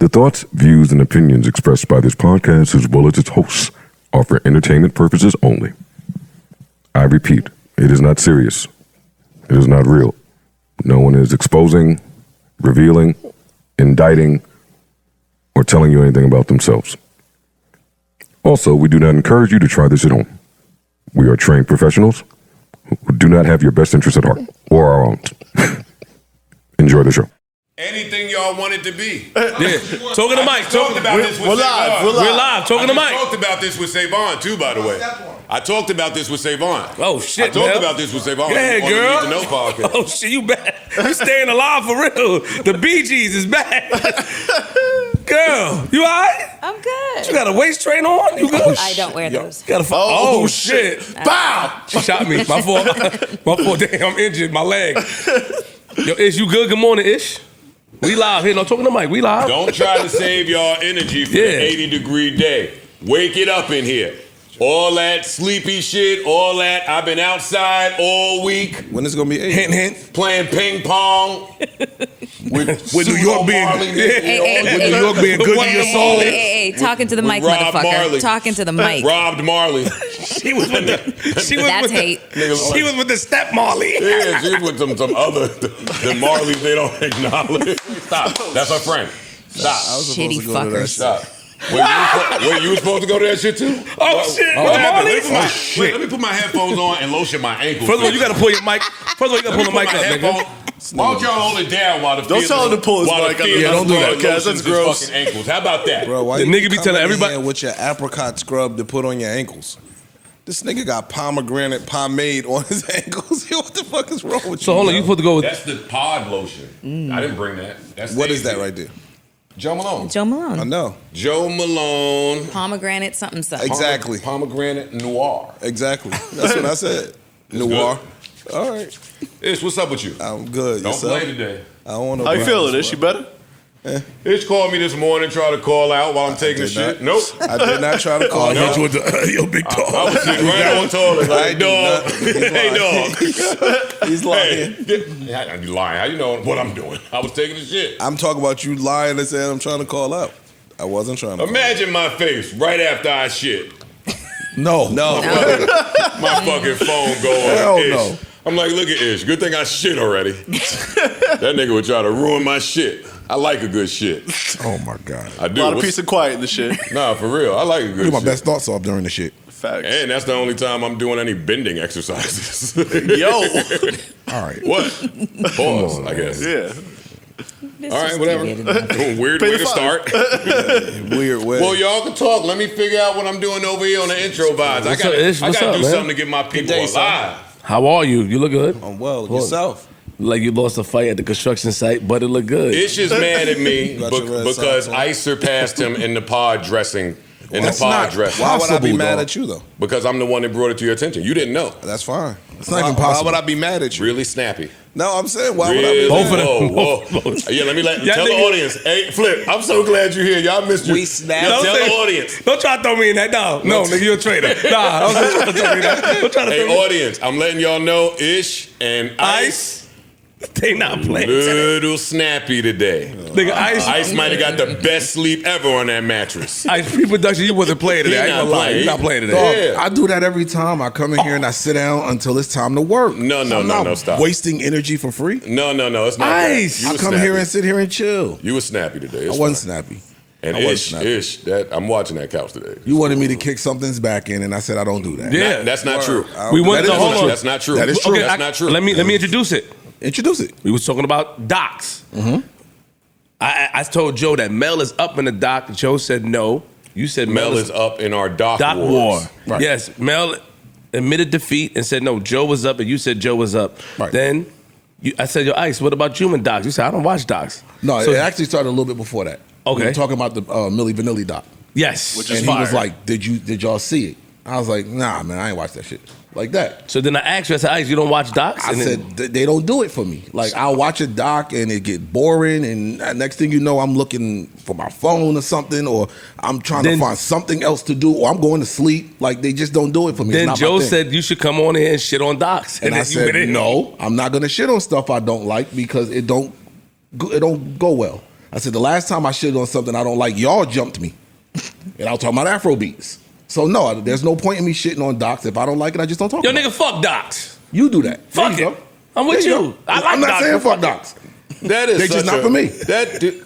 The thoughts, views, and opinions expressed by this podcast, as well as its hosts, are for entertainment purposes only. I repeat, it is not serious. It is not real. No one is exposing, revealing, indicting, or telling you anything about themselves. Also, we do not encourage you to try this at home. We are trained professionals who do not have your best interests at heart, or our own. Enjoy the show. Anything y'all want it to be. Yeah. Talking to Mike. We're live. Talking to Mike. I talked about this with Savon, too, by the way. I talked about this with Savon. Oh, shit, I talked about this with Savon. Go ahead, girl. On the Need to Know podcast. Oh, shit, you back. You staying alive for real. The Bee Gees is back. Girl, you all right? I'm good. You got a waist train on? You good? I don't wear those. Oh, shit. Bow. She shot me. My fault. My fault. Damn, I'm injured. My leg. Yo, Ish, you good? Good morning, Ish. We live here. No, talking to Mike. We live. Don't try to save y'all energy for the 80-degree day. Wake it up in here. All that sleepy shit, all that. I've been outside all week. When is it gonna be 8? Hint, hint. Playing ping pong. with New York being New York being good to your soul. Hey, talking to the mic, Rob motherfucker. Marley. Talking to the mic. Robbed Marley. She was with the. That's hate. She was with the step Marley. Yeah, she was with some other the Marleys they don't acknowledge. Stop. That's her friend. Stop. Shitty fucker. Stop. Wait, you was supposed to go to that shit too? Oh, shit. What happened? Marley? Let me put my headphones on and lotion my ankles. First of all, you gotta pull your mic. First of all, you gotta pull the mic up, nigga. Why don't y'all hold it down while the Don't tell him to pull his mic up. Yeah, don't do that, guys. That's gross. Fucking ankles. How about that? Bro, why The you nigga be telling coming in everybody- here with your apricot scrub to put on your ankles. This nigga got pomegranate pomade on his ankles. What the fuck is wrong with you? So hold on, you supposed to go with. That's the pod lotion. I didn't bring that. That's What is that right there? Joe Malone. Joe Malone. I know. Joe Malone. Pomegranate something. Exactly. Pomegranate Noir. Exactly. That's what I said. Noir. All right. Ish, what's up with you? I'm good. Don't Yourself? play today. I don't want to. How you feeling? Is she better? Ish called me this morning, tried to call out while I'm taking a shit. Nope. I did not try to call hit you. you with the, yo, big dog. I was sitting right on the toilet like, dog. Hey, dog. He's lying. Hey, you lying. How you know what I'm doing? I was taking a shit. I'm talking about you lying and saying I'm trying to call out. I wasn't trying to. Imagine my face right after I shit. No. My fucking phone going. Hell Ish. no. I'm like, look at Ish. Good thing I shit already. That nigga would try to ruin my shit. I like a good shit. Oh my God. I do. A lot of peace and quiet in the shit. Nah, for real. I like a good Get my shit. best thoughts off during the shit. Facts. And that's the only time I'm doing any bending exercises. Yo. All right. What? Pause, I guess. Yeah. All right, whatever. Weird way to start. Weird way. Well, y'all can talk. Let me figure out what I'm doing over here on the intro vibes. I gotta do something to get my people alive. How are you? You look good. I'm well. Yourself. Like you lost a fight at the construction site, but it looked good. Ish is mad at me Got your red because socks on. I surpassed him in the pod dressing. That's not Why would I be mad at you though? Because I'm the one that brought it to your attention. You didn't know. That's fine. It's not even possible. Why would I be mad at you? Really snappy. No, I'm saying why would I Really? be Both mad? of them. Whoa. Yeah, let me tell the niggas- audience. Hey, Flip, I'm so glad you're here. Y'all missed you. We snapped. Yeah, Don't tell say- the audience. Don't try to throw me in that. No, nigga, you're a traitor. Nah, don't try to throw me in that. Don't try to throw me. Hey, audience, I'm letting y'all know Ish and Ice. They not playing today. Little snappy today. Nigga, Ice might have got the best sleep ever on that mattress. Ice pre-production, you wasn't playing today. I ain't gonna lie. playing. You not playing today. Yeah. I do that every time. I come in here and I sit down until it's time to work. No, I'm not stop. wasting energy for free. No, it's not Ice. that. You I was come snappy. here and sit here and chill. You was snappy today. It's I wasn't fine. snappy. And I wasn't Ish, I'm watching that couch today. You wanted me to kick something's back in, and I said I don't do that. Yeah. That's not true. We went That to is hold true. on. That's not true. That is true. Okay, That's not true. Let me introduce it. Introduce it. We was talking about docs. I told Joe that Mel is up in the doc. Joe said no. You said Mel is up in our doc war. wars. Right. Yes, Mel admitted defeat and said no. Joe was up, and you said Joe was up. Right. Then I said, yo, Ice, what about human docs? You said I don't watch docs. No, So- it actually started a little bit before that. Okay. We were talking about the Milli Vanilli doc. Yes, Which And is he was fire. like, did y'all see it? I was like, nah, man, I ain't watch that shit. Like that. So then I asked you, I said, Ice, you don't watch docs? I And then- said, they don't do it for me. Like, I'll watch a doc and it get boring, and next thing you know, I'm looking for my phone or something, or I'm trying to find something else to do, or I'm going to sleep. Like, they just don't do it for me. then It's not my Joe thing. said you should come on here and shit on docs. And then I you went said, in. no, I'm not going to shit on stuff I don't like because it don't go well. I said, the last time I shitted on something I don't like, y'all jumped me. And I was talking about Afro beats. So no, there's no point in me shitting on Docs. If I don't like it, I just don't talk about it. Yo, nigga, fuck Docs. You do that. Fuck There it. I'm with you. I like I'm not Docs, saying but fuck fuck Docs. That is They just not for me.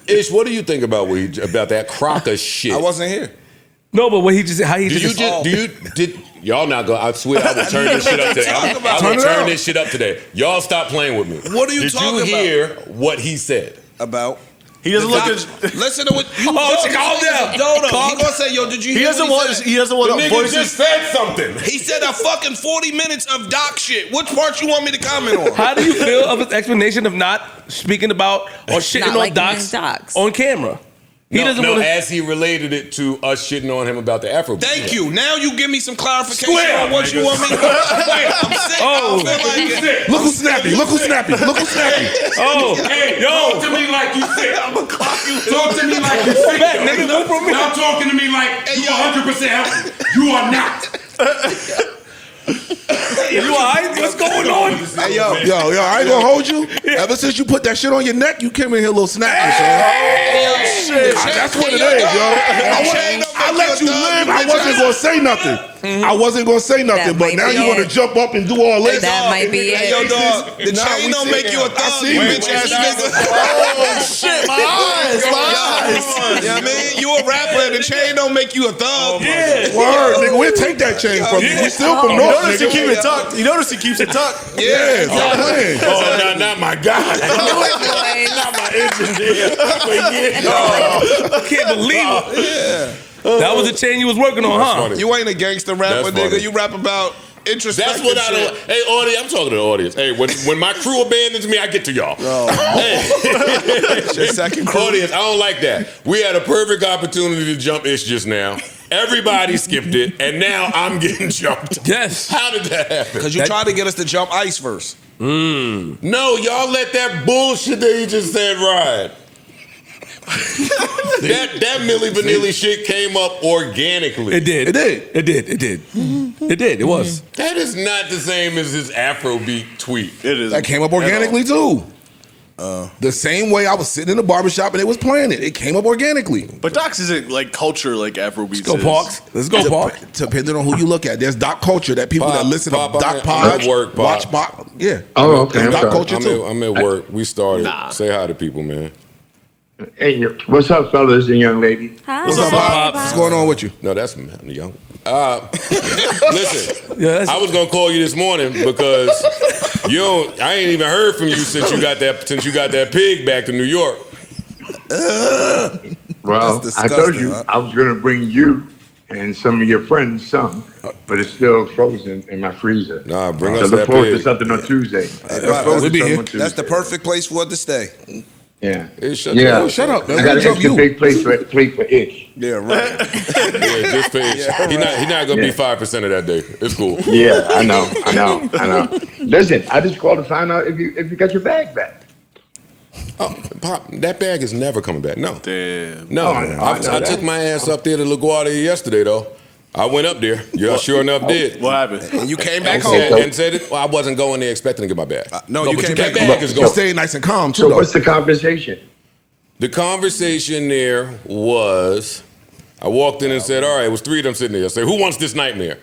Ish, what do you think about about that crocker shit? I wasn't here. No, but what he just how he y'all not gonna? I swear I will turn this shit up today. I will turn this shit up today. Y'all stop playing with me. What are you talking Did you hear what he said? About? He doesn't look at. Listen to what you. calm down. He gonna say, yo, did you He hear doesn't what want. said? He doesn't want The to nigga voice just his. said something. He said a fucking 40 minutes of Doc shit. Which part you want me to comment on? How do you feel of his explanation of not speaking about or shitting Not on liking Docs his docs. on camera? He doesn't want to. As he related it to us shitting on him about the Afro. Thank you. Now you give me some clarification Square, on what you nigga. want me to do. I'm sick. Oh. I don't feel like it. Look who's snappy. Look who's snappy. Look who's snappy. Oh, Hey, yo. talk to me like you sick. I'm gonna clock you. Talk to me like you sick. Back, nigga, move from me. Stop talking to me like you 100% healthy. You are not. You alright? What's going on? Hey, yo. Yo, I ain't gonna hold you. Ever since you put that shit on your neck, you came in here a little snappy, son. That's what it is, yo. I let you live. I wasn't gonna say nothing. I wasn't gonna say nothing, That but might now be you want to it. jump up and do all this. That might be Hey, it. yo, dog. The Nah, chain we don't see make it. you a I thug, see you it. bitch ass nigga. Oh shit! My eyes. You know what I mean? You a rapper and the chain don't make you a thug. Word, nigga, we'll take that chain from you. We still from You North, notice he nigga. keep it tucked. You notice he keeps it tucked. Yeah, stop playing. Oh, not my guy. Not my engineer. I can't believe it. That was the chain you was working on, huh? You ain't a gangster rapper, That's funny. nigga. You rap about introspective That's what I shit. don't. Hey, audience, I'm talking to the audience. Hey, when my crew abandons me, I get to y'all. Your second crew. Audience, I don't like that. We had a perfect opportunity to jump Ish just now. Everybody skipped it, and now I'm getting jumped. Yes. How did that happen? Because you tried to get us to jump Ice first. No, y'all let that bullshit that he just said ride. that Milli Vanilli shit came up organically. It did. It did. It did. It did. It did. It was. That is not the same as his Afrobeat tweet. It is. That came up organically too. The same way I was sitting in the barbershop and they was playing it. It came up organically. But Docs isn't like culture like Afrobeats. Let's go, Parks. Let's go, Parks. Depending on who you look at. There's Doc culture that people Pop, that listen Pop, to Doc I'm Pod, at work, Pop. watch Pop. Yeah. Oh, okay. There's I'm Doc sorry. culture too. I'm at work. We started. Say hi to people, man. Hey, what's up, fellas and young lady? Hi. What's up, Pop? What's going on with you? No, that's I'm young. Listen, Yeah, that's- I was gonna call you this morning because I ain't even heard from you since you got that pig back to New York. Well, That's I told you disgusting, huh? I was going to bring you and some of your friends some, but it's still frozen in my freezer. Nah, bring So us look that forward to pig. something on Tuesday. we'll be here. That's the perfect place for it to stay. Yeah. Hey, shut Yeah. up. Shut up. I Man. got We'll an jump extra you. big plate for Ish. Yeah, right. Yeah, just for He not gonna be Yeah. 5% of that day. It's cool. Yeah, I know. Listen, I just called to find out if you got your bag back. Oh, Pop, that bag is never coming back. No. Damn. No. I know I that. took my ass up there to LaGuardia yesterday, though. I went up there. Yeah, sure enough did. What happened? And you came back And home. said it. Well, I wasn't going there expecting to get my bag. No, you but came that back bag is You gone. stay nice and calm too, So though. what's the conversation? The conversation there was, I walked in and said, all right, it was three of them sitting there. I said, who wants this nightmare?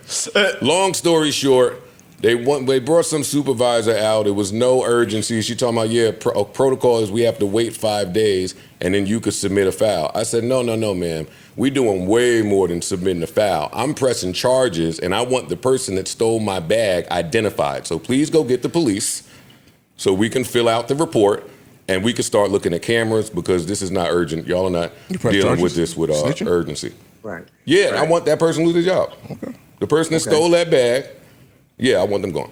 Long story short, they brought some supervisor out. It was no urgency. She talking about, protocol is we have to wait 5 days and then you could submit a file. I said, no, ma'am. We doing way more than submitting a file. I'm pressing charges and I want the person that stole my bag identified. So please go get the police so we can fill out the report. And we can start looking at cameras because this is not urgent. Y'all are not press dealing charges? with this with Snitching? urgency. Right. Yeah, I want that person to lose their job. Okay. The person that stole that bag, yeah, I want them gone.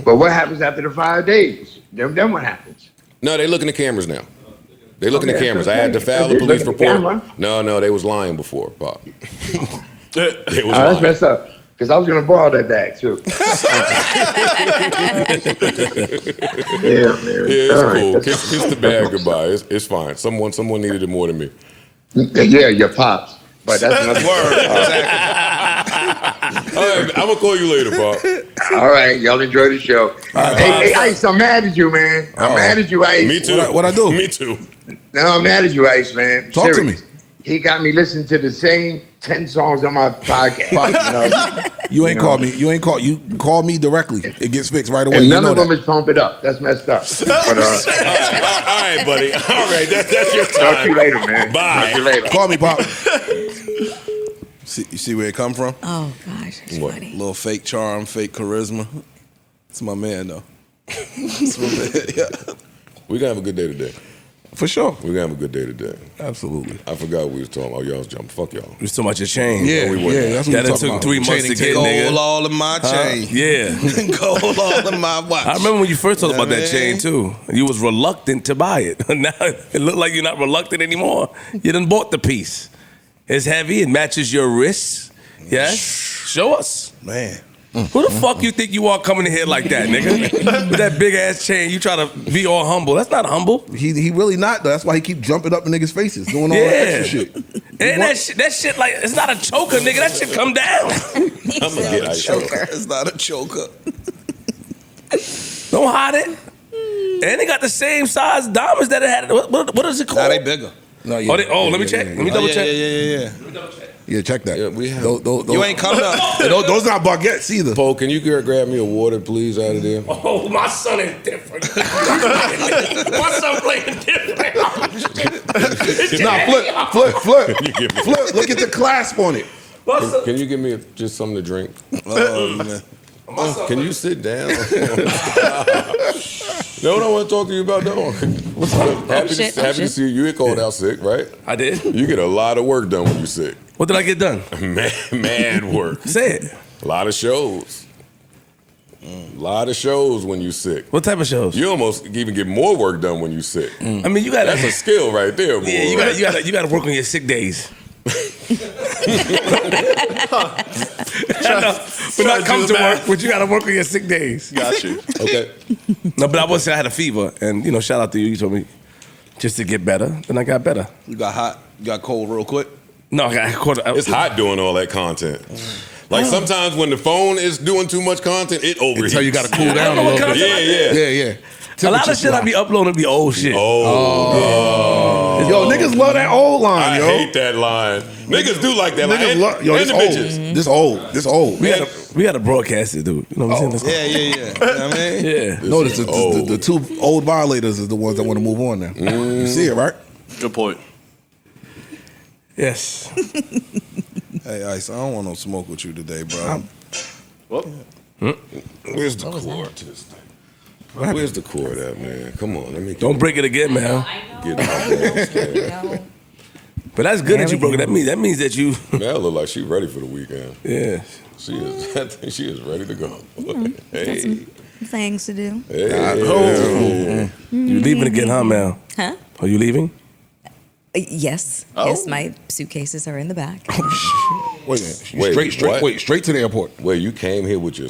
But what happens after the 5 days? Then what happens? No, they looking at cameras now. They looking at Okay, cameras. that's I had to okay. file a They police look at the report. camera? No, they was lying before, Pop. They was Oh, that's lying. messed up. Because I was going to borrow that bag, too. Yeah, man. Yeah, it's All right. cool. Kiss the bag goodbye. It's fine. Someone needed it more than me. Yeah, your pops. But that's another Word. All right, I'm gonna call you later, Pop. All right, y'all enjoy the show. Hey, Ice, I'm mad at you, man. I'm mad at you, Ice. Me too. What I do? Me too. No, I'm mad at you, Ice, man. Talk to me. He got me listening to the same 10 songs on my podcast. You ain't called me. You call me directly. It gets fixed right away. And none of them is Pump It Up. That's messed up. But, All right, buddy. All right, that's your time. talk to you later, man. Bye. Talk to you later. Call me, Pop. You see where it come from? Oh gosh, it's funny. Little fake charm, fake charisma. It's my man though. It's my man. Yeah. We're gonna have a good day today. For sure. We're gonna have a good day today. Absolutely. I forgot what we was talking about. Y'all was jumping. Fuck y'all. We was talking about your chain. Yeah, we wouldn't. yeah. That's what That we it talking took about. 3 months to get, gold nigga. all in my chain. Yeah. Gold all in my watch. I remember when you first told us about that man. chain too. You was reluctant to buy it. Now it look like you're not reluctant anymore. You done bought the piece. It's heavy. It matches your wrists. Yes. Show us. Man. Who the fuck you think you are coming in here like that, nigga? With that big ass chain, you try to be all humble. That's not humble. He really not though. That's why he keep jumping up in niggas' faces, doing all that extra shit. And that shit like it's not a choker, nigga. That shit come down. I'm gonna get Ice. It's not a choker. Don't hide it. And they got the same size diamonds that it had. What is it called? Now they bigger. No, yeah. Let me check. Let me double check. Yeah. Yeah, check that. Yeah, we have. You ain't coming up. Those not baguettes either. Paul, can you grab me a water, please, out of there? Oh, my son is different. My son playing different. Flip. Look at the clasp on it. Can you give me just something to drink? Oh, man. Can you sit down? No, I want to talk to you about though. What's up? Happy to see you. You get called out sick, right? I did. You get a lot of work done when you're sick. What did I get done? Man work. Say it. A lot of shows. A lot of shows when you're sick. What type of shows? You almost even get more work done when you're sick. I mean, you got That's a skill right there, boy. Yeah, you got to work on your sick days. But not come to work, but you got to work on your sick days. Got you. Okay. No, but I was saying I had a fever, and shout out to you. You told me just to get better, then I got better. You got hot. You got cold real quick. No, I got caught. It's hot doing all that content. Like sometimes when the phone is doing too much content, it overheats. So you got to cool down a little bit. Yeah. A lot of shit I be uploading be old shit. Yo, niggas love that old line, I yo. hate that line. Niggas do like that line. Yo, And the bitches. this old. We got to broadcast it, dude. You know what I'm saying? Yeah. You know what I mean? Yeah. Notice the two old violators is the ones that want to move on now. You see it, right? Good point. Yes. Hey, Ice, I don't want no smoke with you today, bro. What? Where's the cord to this thing? Where's the cord at, man? Come on, let me Don't break it again, man. get it. But that's good that you broke it. That means that you. Mel look like she ready for the weekend. Yeah. She is. I think she is ready to go. Hey. Things to do. Hey. You leaving again, huh, Mel? Huh? Are you leaving? Yes. Oh. Yes, my suitcases are in the back. Wait, straight to the airport. Wait, you came here with your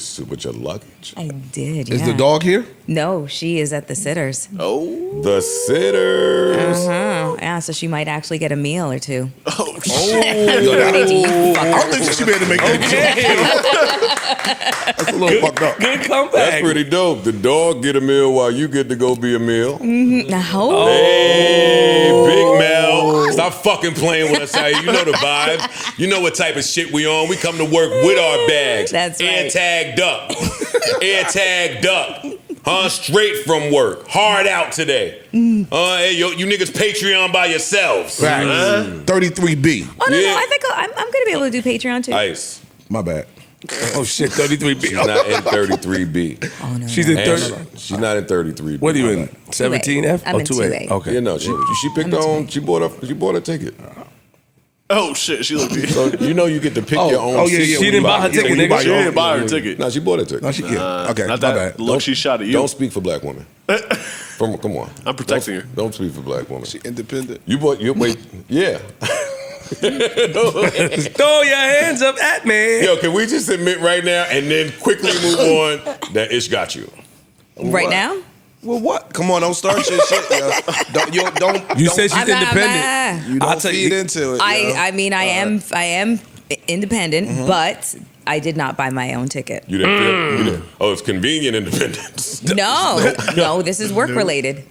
luggage? I did, Is yeah. the dog here? No, she is at the sitters. Oh. The sitters. Uh-huh. Yeah, so she might actually get a meal or two. Oh. Ready to eat. I don't think she should be able to make that joke. That's a little fucked up. Good comeback. That's pretty dope. The dog get a meal while you get to go be a meal. No. Hey, Big Mel. Stop fucking playing with us out here. You know the vibe. You know what type of shit we on. We come to work with our bags. That's right. Air tagged up. Air tagged up. Straight from work. Hard out today. Hey, you niggas Patreon by yourselves. Right. 33B. Oh, no, Yeah. I think I'm going to be able to do Patreon, too. Ice. My bad. Oh, shit, 33B. She's not in 33B. Oh, no. She's no. in And 30. she's not in 33B. What are you in? 17F? I'm in 2A. Okay. Yeah, no, she picked her own. She bought a ticket. Oh shit, she looked. So you know you get to pick your own. yeah, seat. yeah. She didn't buy her ticket, you nigga. buy She your own. didn't buy her ticket. No, she bought a ticket. No, she can't. Okay, Not my that bad. look she shot at you. Don't speak for black women. Come on. I'm protecting her. Don't speak for black women. She independent. You wait. Yeah. Throw your hands up at me. Yo, can we just admit right now and then quickly move on that Ish got you? Right now? Well, what? Come on, don't start your shit. Yo. Don't. You said she's I'm not independent. mad. You I'll don't tell feed you- into it. I mean, I am independent, but I did not buy my own ticket. You didn't feel? You didn't. Oh, it's convenient independence. No, this is work related.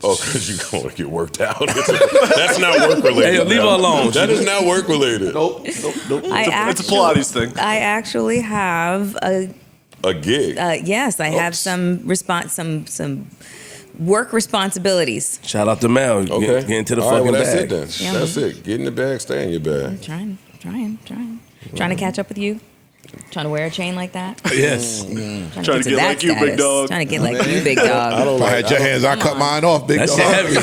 Oh, because you're going to get worked out. That's not work related. Hey, leave her alone. That is not work related. Nope. It's a Pilates thing. I actually have a gig. Yes, I have some work responsibilities. Shout out to Mel. Okay. Get into the All right, fucking well, that's bag. it then. Yeah. That's it. Get in the bag, stay in your bag. I'm trying to catch up with you. Trying to wear a chain like that. Yes. Trying to get like you, big dog. Trying to get like you, big dog. If I had your hands, I cut mine off, big That dog. shit heavy.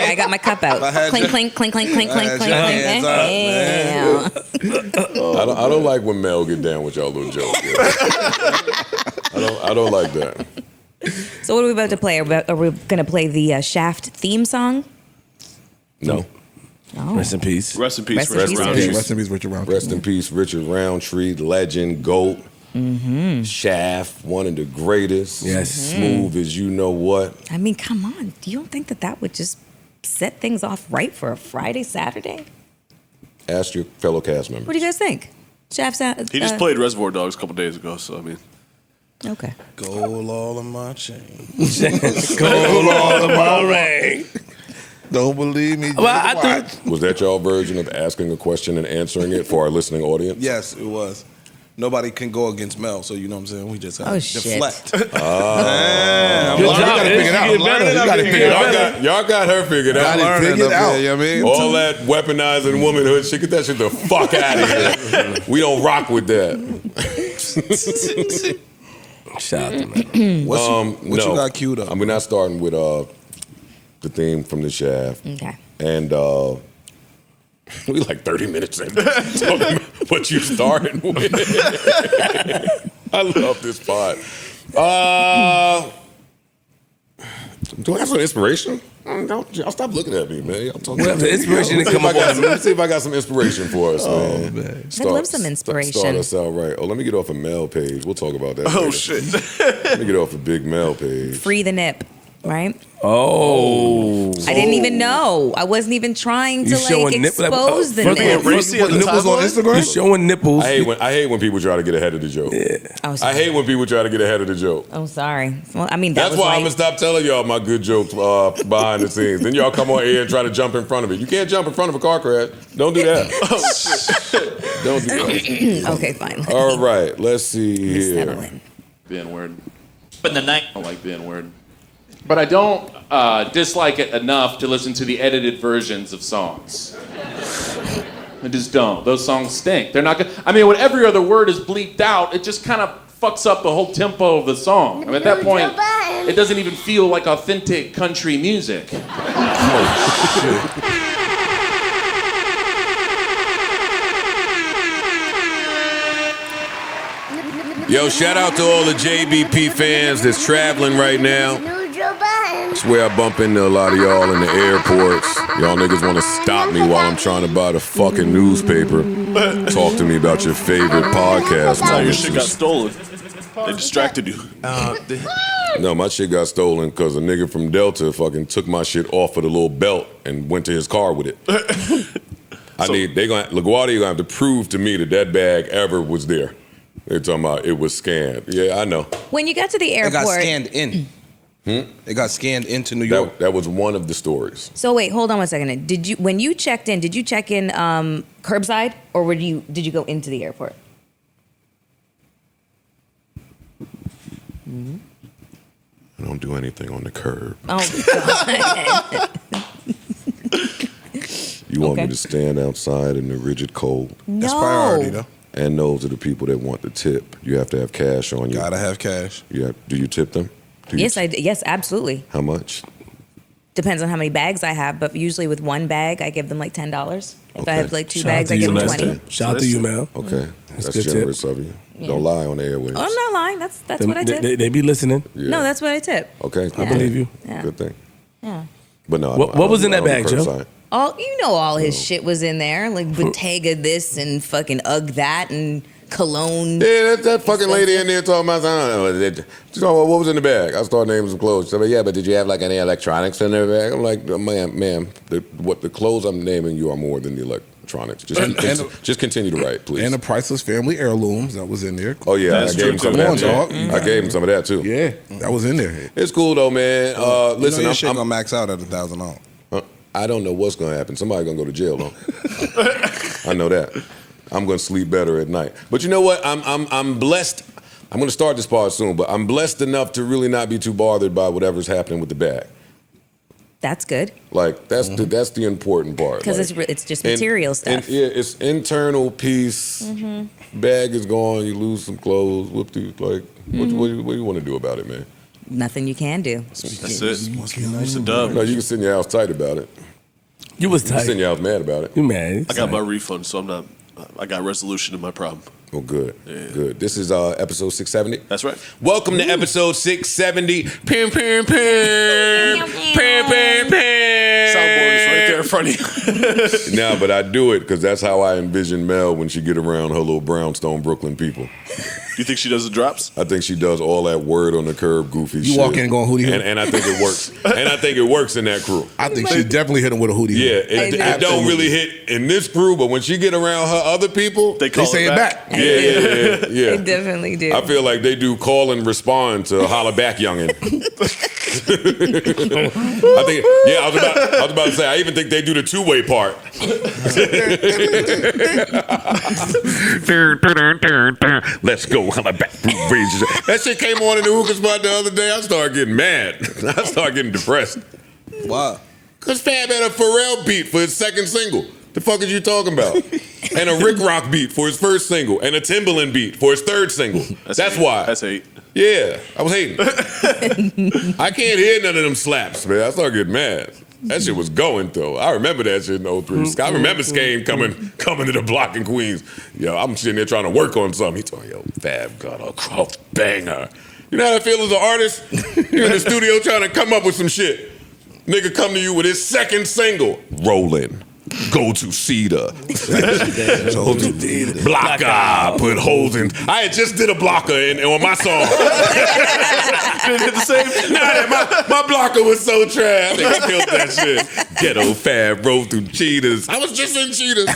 Yeah, I got my cup out. Clink, clink, clink, clink, clink, clink, clink, hands clink. up, Yeah. I don't like when Mel get down with y'all little jokes. I don't like that. So what are we about to play? Are we going to play the Shaft theme song? No. Oh. Rest in peace. Rest in peace, Rest in Richard peace, Roundtree. Rest in peace, Richard Roundtree. Rest in peace, Richard Roundtree, legend, GOAT, Shaft, one of the greatest. Yes. Smooth as you know what. I mean, come on. Do you don't think that would just set things off right for a Friday, Saturday? Ask your fellow cast members. What do you guys think? Shaft sound. He just played Reservoir Dogs a couple days ago, so I mean. Okay. Gold all in my chain. Gold all in my ring. Don't believe me. Well, I Watch. think Was that y'all version of asking a question and answering it for our listening audience? Yes, it was. Nobody can go against Mel, so you know what I'm saying? We just have Oh, to shit. deflect. good You job. gotta figure it out. You gotta figure it out. Y'all got her figured out. Got it figured out. You know what I mean? All that weaponizing womanhood shit, get that shit the fuck out of here. We don't rock with that. Shout out to Mel. What you No. got queued up? We're not starting with the theme from the Shaft. Okay. And we like 30 minutes in talking about what you started with. I love this pod. Do I have some inspiration? Y'all stop looking at me, man. Y'all talking Well, the inspiration didn't come up on Let's see if I got some inspiration for us, man. I'd love some inspiration. Start us out right. Oh, let me get off a Mel page. We'll talk about that. Oh, later. shit. Let me get off a big Mel page. Free the nip, right? Oh. I didn't even know. I wasn't even trying to You showing like nip- expose the First of all, nip. Racy at the Nipples on tabloid? Instagram? You showing nipples. I hate when people try to get ahead of the joke. Oh, I sorry. hate when people try to get ahead of the joke. Oh, sorry. Well, I mean, that That's was why like, I'm gonna stop telling y'all my good jokes behind the scenes. Then y'all come on air and try to jump in front of it. You can't jump in front of a car crash. Don't do that. Don't do that. Okay, fine. All right, let's see Settle here. in. Being weird. But in the night, I don't like being weird. But I don't dislike it enough to listen to the edited versions of songs. I just don't. Those songs stink. They're not good. I mean, when every other word is bleeped out, it just kind of fucks up the whole tempo of the song. I mean, at that point, it doesn't even feel like authentic country music. Yo, shout out to all the JBP fans that's traveling right now. I swear I bump into a lot of y'all in the airports. Y'all niggas want to stop me while I'm trying to buy the fucking newspaper. Talk to me about your favorite podcast. How your man. shit got stolen. They distracted you. No, my shit got stolen because a nigga from Delta fucking took my shit off of the little belt and went to his car with it. LaGuardia gonna have to prove to me that bag ever was there. They're talking about it was scanned. Yeah, I know. When you got to the It airport, got scanned in. It got scanned into New York. That was one of the stories. so wait, hold on one second. When you checked in, did you check in curbside or did you go into the airport? I don't do anything on the curb. Oh, God. You want me Okay. to stand outside in the rigid cold? No. That's priority, though. And those are the people that want the tip. You have to have cash on you. Gotta have cash. Do you tip them? Do you Yes, yes, absolutely. How much? Depends on how many bags I have, but usually with one bag, I give them like $10. If Okay. I have like two Shout out bags, to I you, give them Lester. 20. Shout out to you, Mel. Okay, that's good tip. generous of you. Don't lie on the airwaves. Oh, I'm not lying. That's what I tip. They be listening. Yeah. No, that's what I tip. Okay, I believe you. Yeah. Good thing. Yeah. But no. I What don't- was I in that don't do bag, Joe? curbside. All his shit was in there, like Bottega this and fucking Ugg that and cologne. Yeah, that fucking lady in there talking about what was in the bag. I started naming some clothes. She said, yeah, but did you have like any electronics in the bag? I'm like, ma'am, the clothes I'm naming you are more than the electronics. Just continue to write, please. And the priceless family heirlooms that was in there. Oh yeah, I gave him some of that. Dog. I gave him some of that too. Yeah, that was in there. It's cool though, man. Listen, your shit gonna max out at $1,000. I don't know what's gonna happen. Somebody's gonna go to jail though. I know that. I'm gonna sleep better at night. But you know what? I'm blessed. I'm gonna start this part soon, but I'm blessed enough to really not be too bothered by whatever's happening with the bag. That's good. Like that's the important part. Because like, it's just material stuff. Yeah, it's internal peace. Bag is gone. You lose some clothes. Whoop-de. Like, what do you want to do about it, man? Nothing you can do. That's it. It's a dub. No, you can sit in your house tight about it. You was You can tight. sit in your house mad about it. You mad? I got my refund, so I'm not. I got resolution to my problem. Oh, good. Yeah. Good. This is episode 670. That's right. Welcome to episode 670. Pim, pim, pim. Pim, pim, pim. Soundboard is right there in front of you. No, but I do it because that's how I envision Mel when she get around her little brownstone Brooklyn people. You think she does the drops? I think she does all that word on the curb goofy shit. You walk in going hootie. And I think it works. And I think it works in that crew. I think she definitely hit him with a hootie. Yeah, it don't really hit in this crew, but when she get around her other people, They say it back. Yeah. They definitely do. I feel like they do call and respond to holla back youngin'. I think, I was about to say, I even think they do the two-way part. Let's go, holla back. That shit came on in the hookah spot the other day. I started getting mad. I started getting depressed. Why? Because Fab had a Pharrell beat for his second single. The fuck is you talking about? And a Rick Rock beat for his first single. And a Timbaland beat for his third single. That's why. That's hate. Yeah, I was hating. I can't hear none of them slaps, man. I started getting mad. That shit was going, though. I remember that shit in 03. I remember Skane coming to the block in Queens. Yo, I'm sitting there trying to work on something. He told me, yo, Fab got a cross banger. You know how I feel as an artist? You're in the studio trying to come up with some shit. Nigga come to you with his second single. Rollin'. Go to Cedar. Blocker. Put holes in. I had just did a blocker on my song. Didn't hit the same? Nah, my blocker was so trash. I killed that shit. Ghetto Fab rolled through cheetahs. I was just in cheetahs.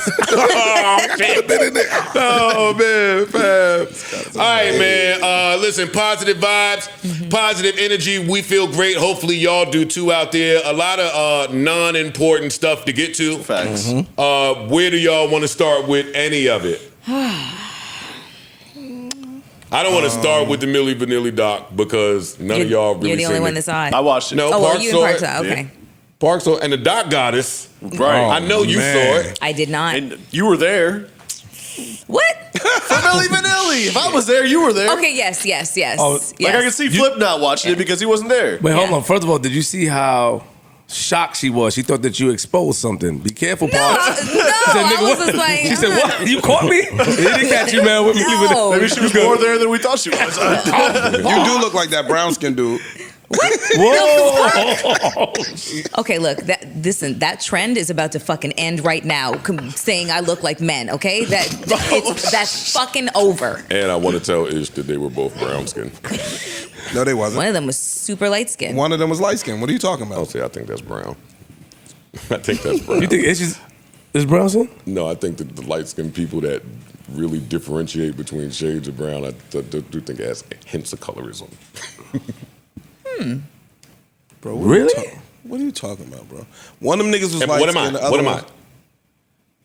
Oh, man, Fab. All right, man. Listen, positive vibes, positive energy. We feel great. Hopefully, y'all do too out there. A lot of non-important stuff to get to. Facts. Where do y'all want to start with any of it? I don't want to start with the Milli Vanilli doc because none of y'all really You're the only seen one it. that saw it. I watched it. No, Oh, well, Park you saw and Park it. saw it. Okay. Park saw it. And the doc goddess. Right. I know you man. saw it. I did not. And you were there. What? For Milli Vanilli. If I was there, you were there. Okay, yes. Oh, Like I can see Flip not watching it because he wasn't there. Wait, hold Yeah. on. First of all, did you see how shocked she was? She thought that you exposed something. Be careful, Paul. No, I was just like, She said, "What? You caught me? He didn't catch you, man. With me, No. Maybe she was more there than we thought she was. You do look like that brown skin dude. Whoa! Okay, look, that trend is about to fucking end right now. Saying I look like men, okay? That's fucking over. And I want to tell Ish that they were both brown skinned. No, they wasn't. One of them was super light skinned. One of them was light skin. What are you talking I'll about? say I think that's brown. I think that's brown. You think it's brown skin? No, I think that the light skinned people that really differentiate between shades of brown, I do think it has hints of colorism. Bro, Really? What are you talking about, bro? One of them niggas was And light what skin. am I? The other What am one- I?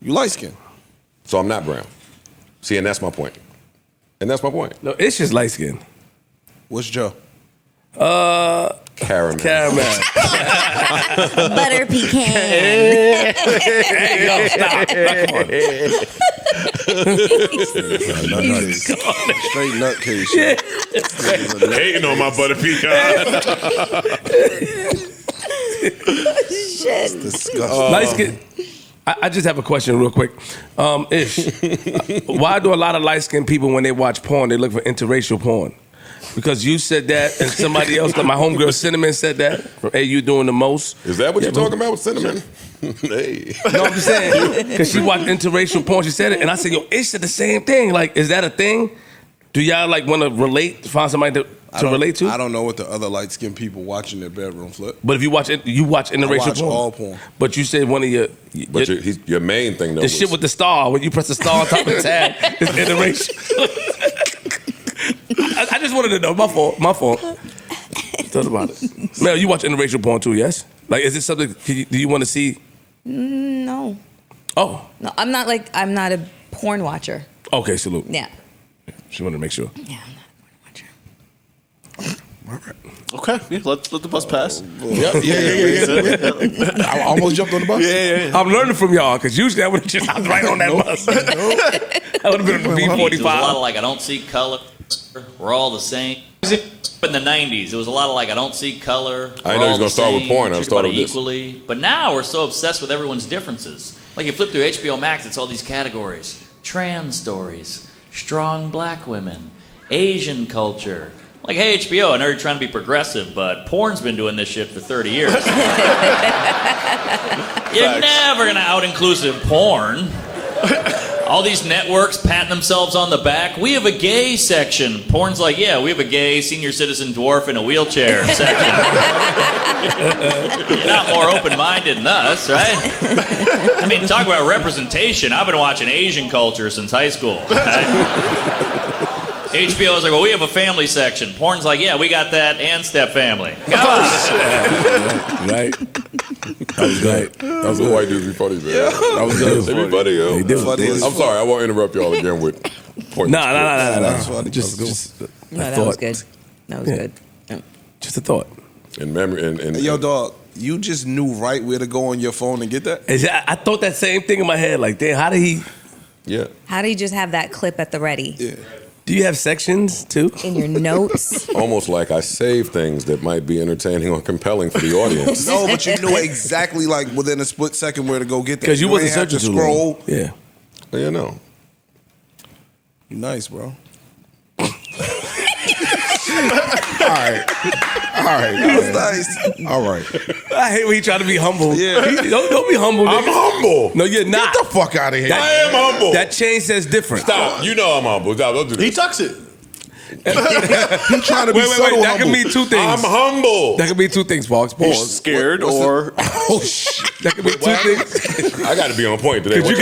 You light skin. So I'm not brown. See, and that's my point. And that's my point. No, it's just light skin. What's Joe? Caramel. Caramel. Butter pecan. Hey, yo, stop. Come on. Straight nutcase. shit. Hating on my butter pecan. Shit. Disgusting. Light skin. I just have a question real quick. Ish, why do a lot of light-skinned people, when they watch porn, they look for interracial porn? Because you said that, and somebody else, like my homegirl Cinnamon said that, from Hey, You Doing the Most. Is that what you're talking about with cinnamon? Hey. No, I'm just saying, because she watched interracial porn, she said it, and I said, yo, Ish said the same thing. Like, is that a thing? Do y'all, like, want to relate, find somebody that to relate to? I don't know what the other light-skinned people watch in their bedroom, Flip. But if you watch interracial I watch porn. all porn. But you said one of your main thing though. The shit with the star, when you press the star on top of the tab, is interracial. I just wanted to know. My fault. Thought about it. Mel, you watch interracial porn too, yes? Like, is it something? Do you want to see? No. Oh. No, I'm not a porn watcher. Okay, salute. Yeah. She wanted to make sure. Yeah, I'm not a porn watcher. Okay, yeah, let the bus pass. Yeah. I almost jumped on the bus. Yeah. I'm learning from y'all, because usually I would have just hopped right on that bus. I would have been on the B45. It was a lot of like, I don't see color. We're all the same. In the 90s, it was a lot of like, I don't see color. I didn't know he was gonna start with porn. I was starting with this. Equally. But now we're so obsessed with everyone's differences. Like you flip through HBO Max, it's all these categories. Trans stories, strong black women, Asian culture. Like, hey, HBO, I know you're trying to be progressive, but porn's been doing this shit for 30 years. You're never gonna out-inclusive porn. All these networks patting themselves on the back. We have a gay section. Porn's like, yeah, we have a gay senior citizen dwarf in a wheelchair section. You're not more open-minded than us, right? I mean, talk about representation. I've been watching Asian culture since high school. Right? HBO is like, well, we have a family section. Porn's like, yeah, we got that and step family. Come on. Right. That was great. That was the white dudes be funny, man. Yeah. That was good. They be funny, yo. They do. I'm sorry, I won't interrupt y'all again with points. No. That's funny. Just No, that was good. That was good. Yeah. Just a thought. In memory, and Yo, dog, you just knew right where to go on your phone and get that? I thought that same thing in my head. Like, damn, how did he? Yeah. How do you just have that clip at the ready? Yeah. Do you have sections too? In your notes? Almost like I save things that might be entertaining or compelling for the audience. No, but you knew exactly, like, within a split second where to go get that. Because you wasn't ain't have searching to too scroll. long. Yeah. Yeah, no. You nice, bro. All right. That was nice. All right. I hate when he try to be humble. Yeah. Don't be humble. I'm nigga. humble. No, you're not. Get the fuck out of here. I am humble. That chain says different. Stop. You know I'm humble. Stop. Don't do this. He tucks it. He trying to be Wait. subtle That humble. can mean two things. I'm humble. That could be two things, Fox. Pause. Scared or Oh shit. That could be two things. I got to be on point today. Because you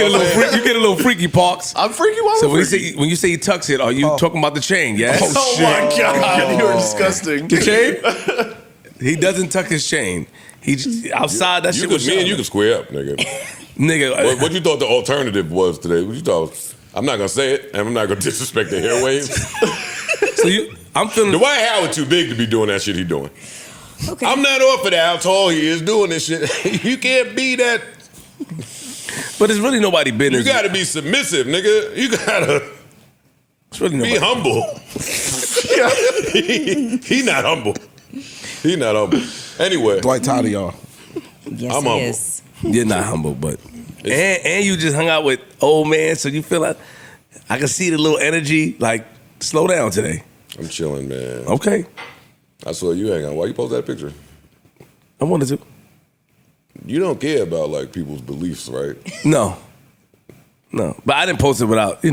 get a little freaky, Parks. I'm freaky. Why So am I when freaky? you say he tucks it, are you talking about the chain? Yes. Oh my god, you are disgusting. The chain? He doesn't tuck his chain. He just, outside that You shit could, was me and you can square up, nigga. nigga. What you thought the alternative was today? What you thought? I'm not gonna say it, and I'm not gonna disrespect the airwaves. So I'm feeling. Dwight Howard too big to be doing that shit he doing. Okay. I'm not off of that. How tall he is doing this shit. You can't be that. But it's really nobody business. You gotta be submissive, nigga. You gotta It's really be nobody. humble. He not humble. He not humble. Anyway, Dwight tired of y'all. Yes, I'm he humble. is. You're not humble, but and you just hung out with old man, so you feel like I can see the little energy. Like, slow down today. I'm chilling, man. Okay, I saw you hang out. Why you post that picture? I wanted to. You don't care about like people's beliefs, right? No, but I didn't post it without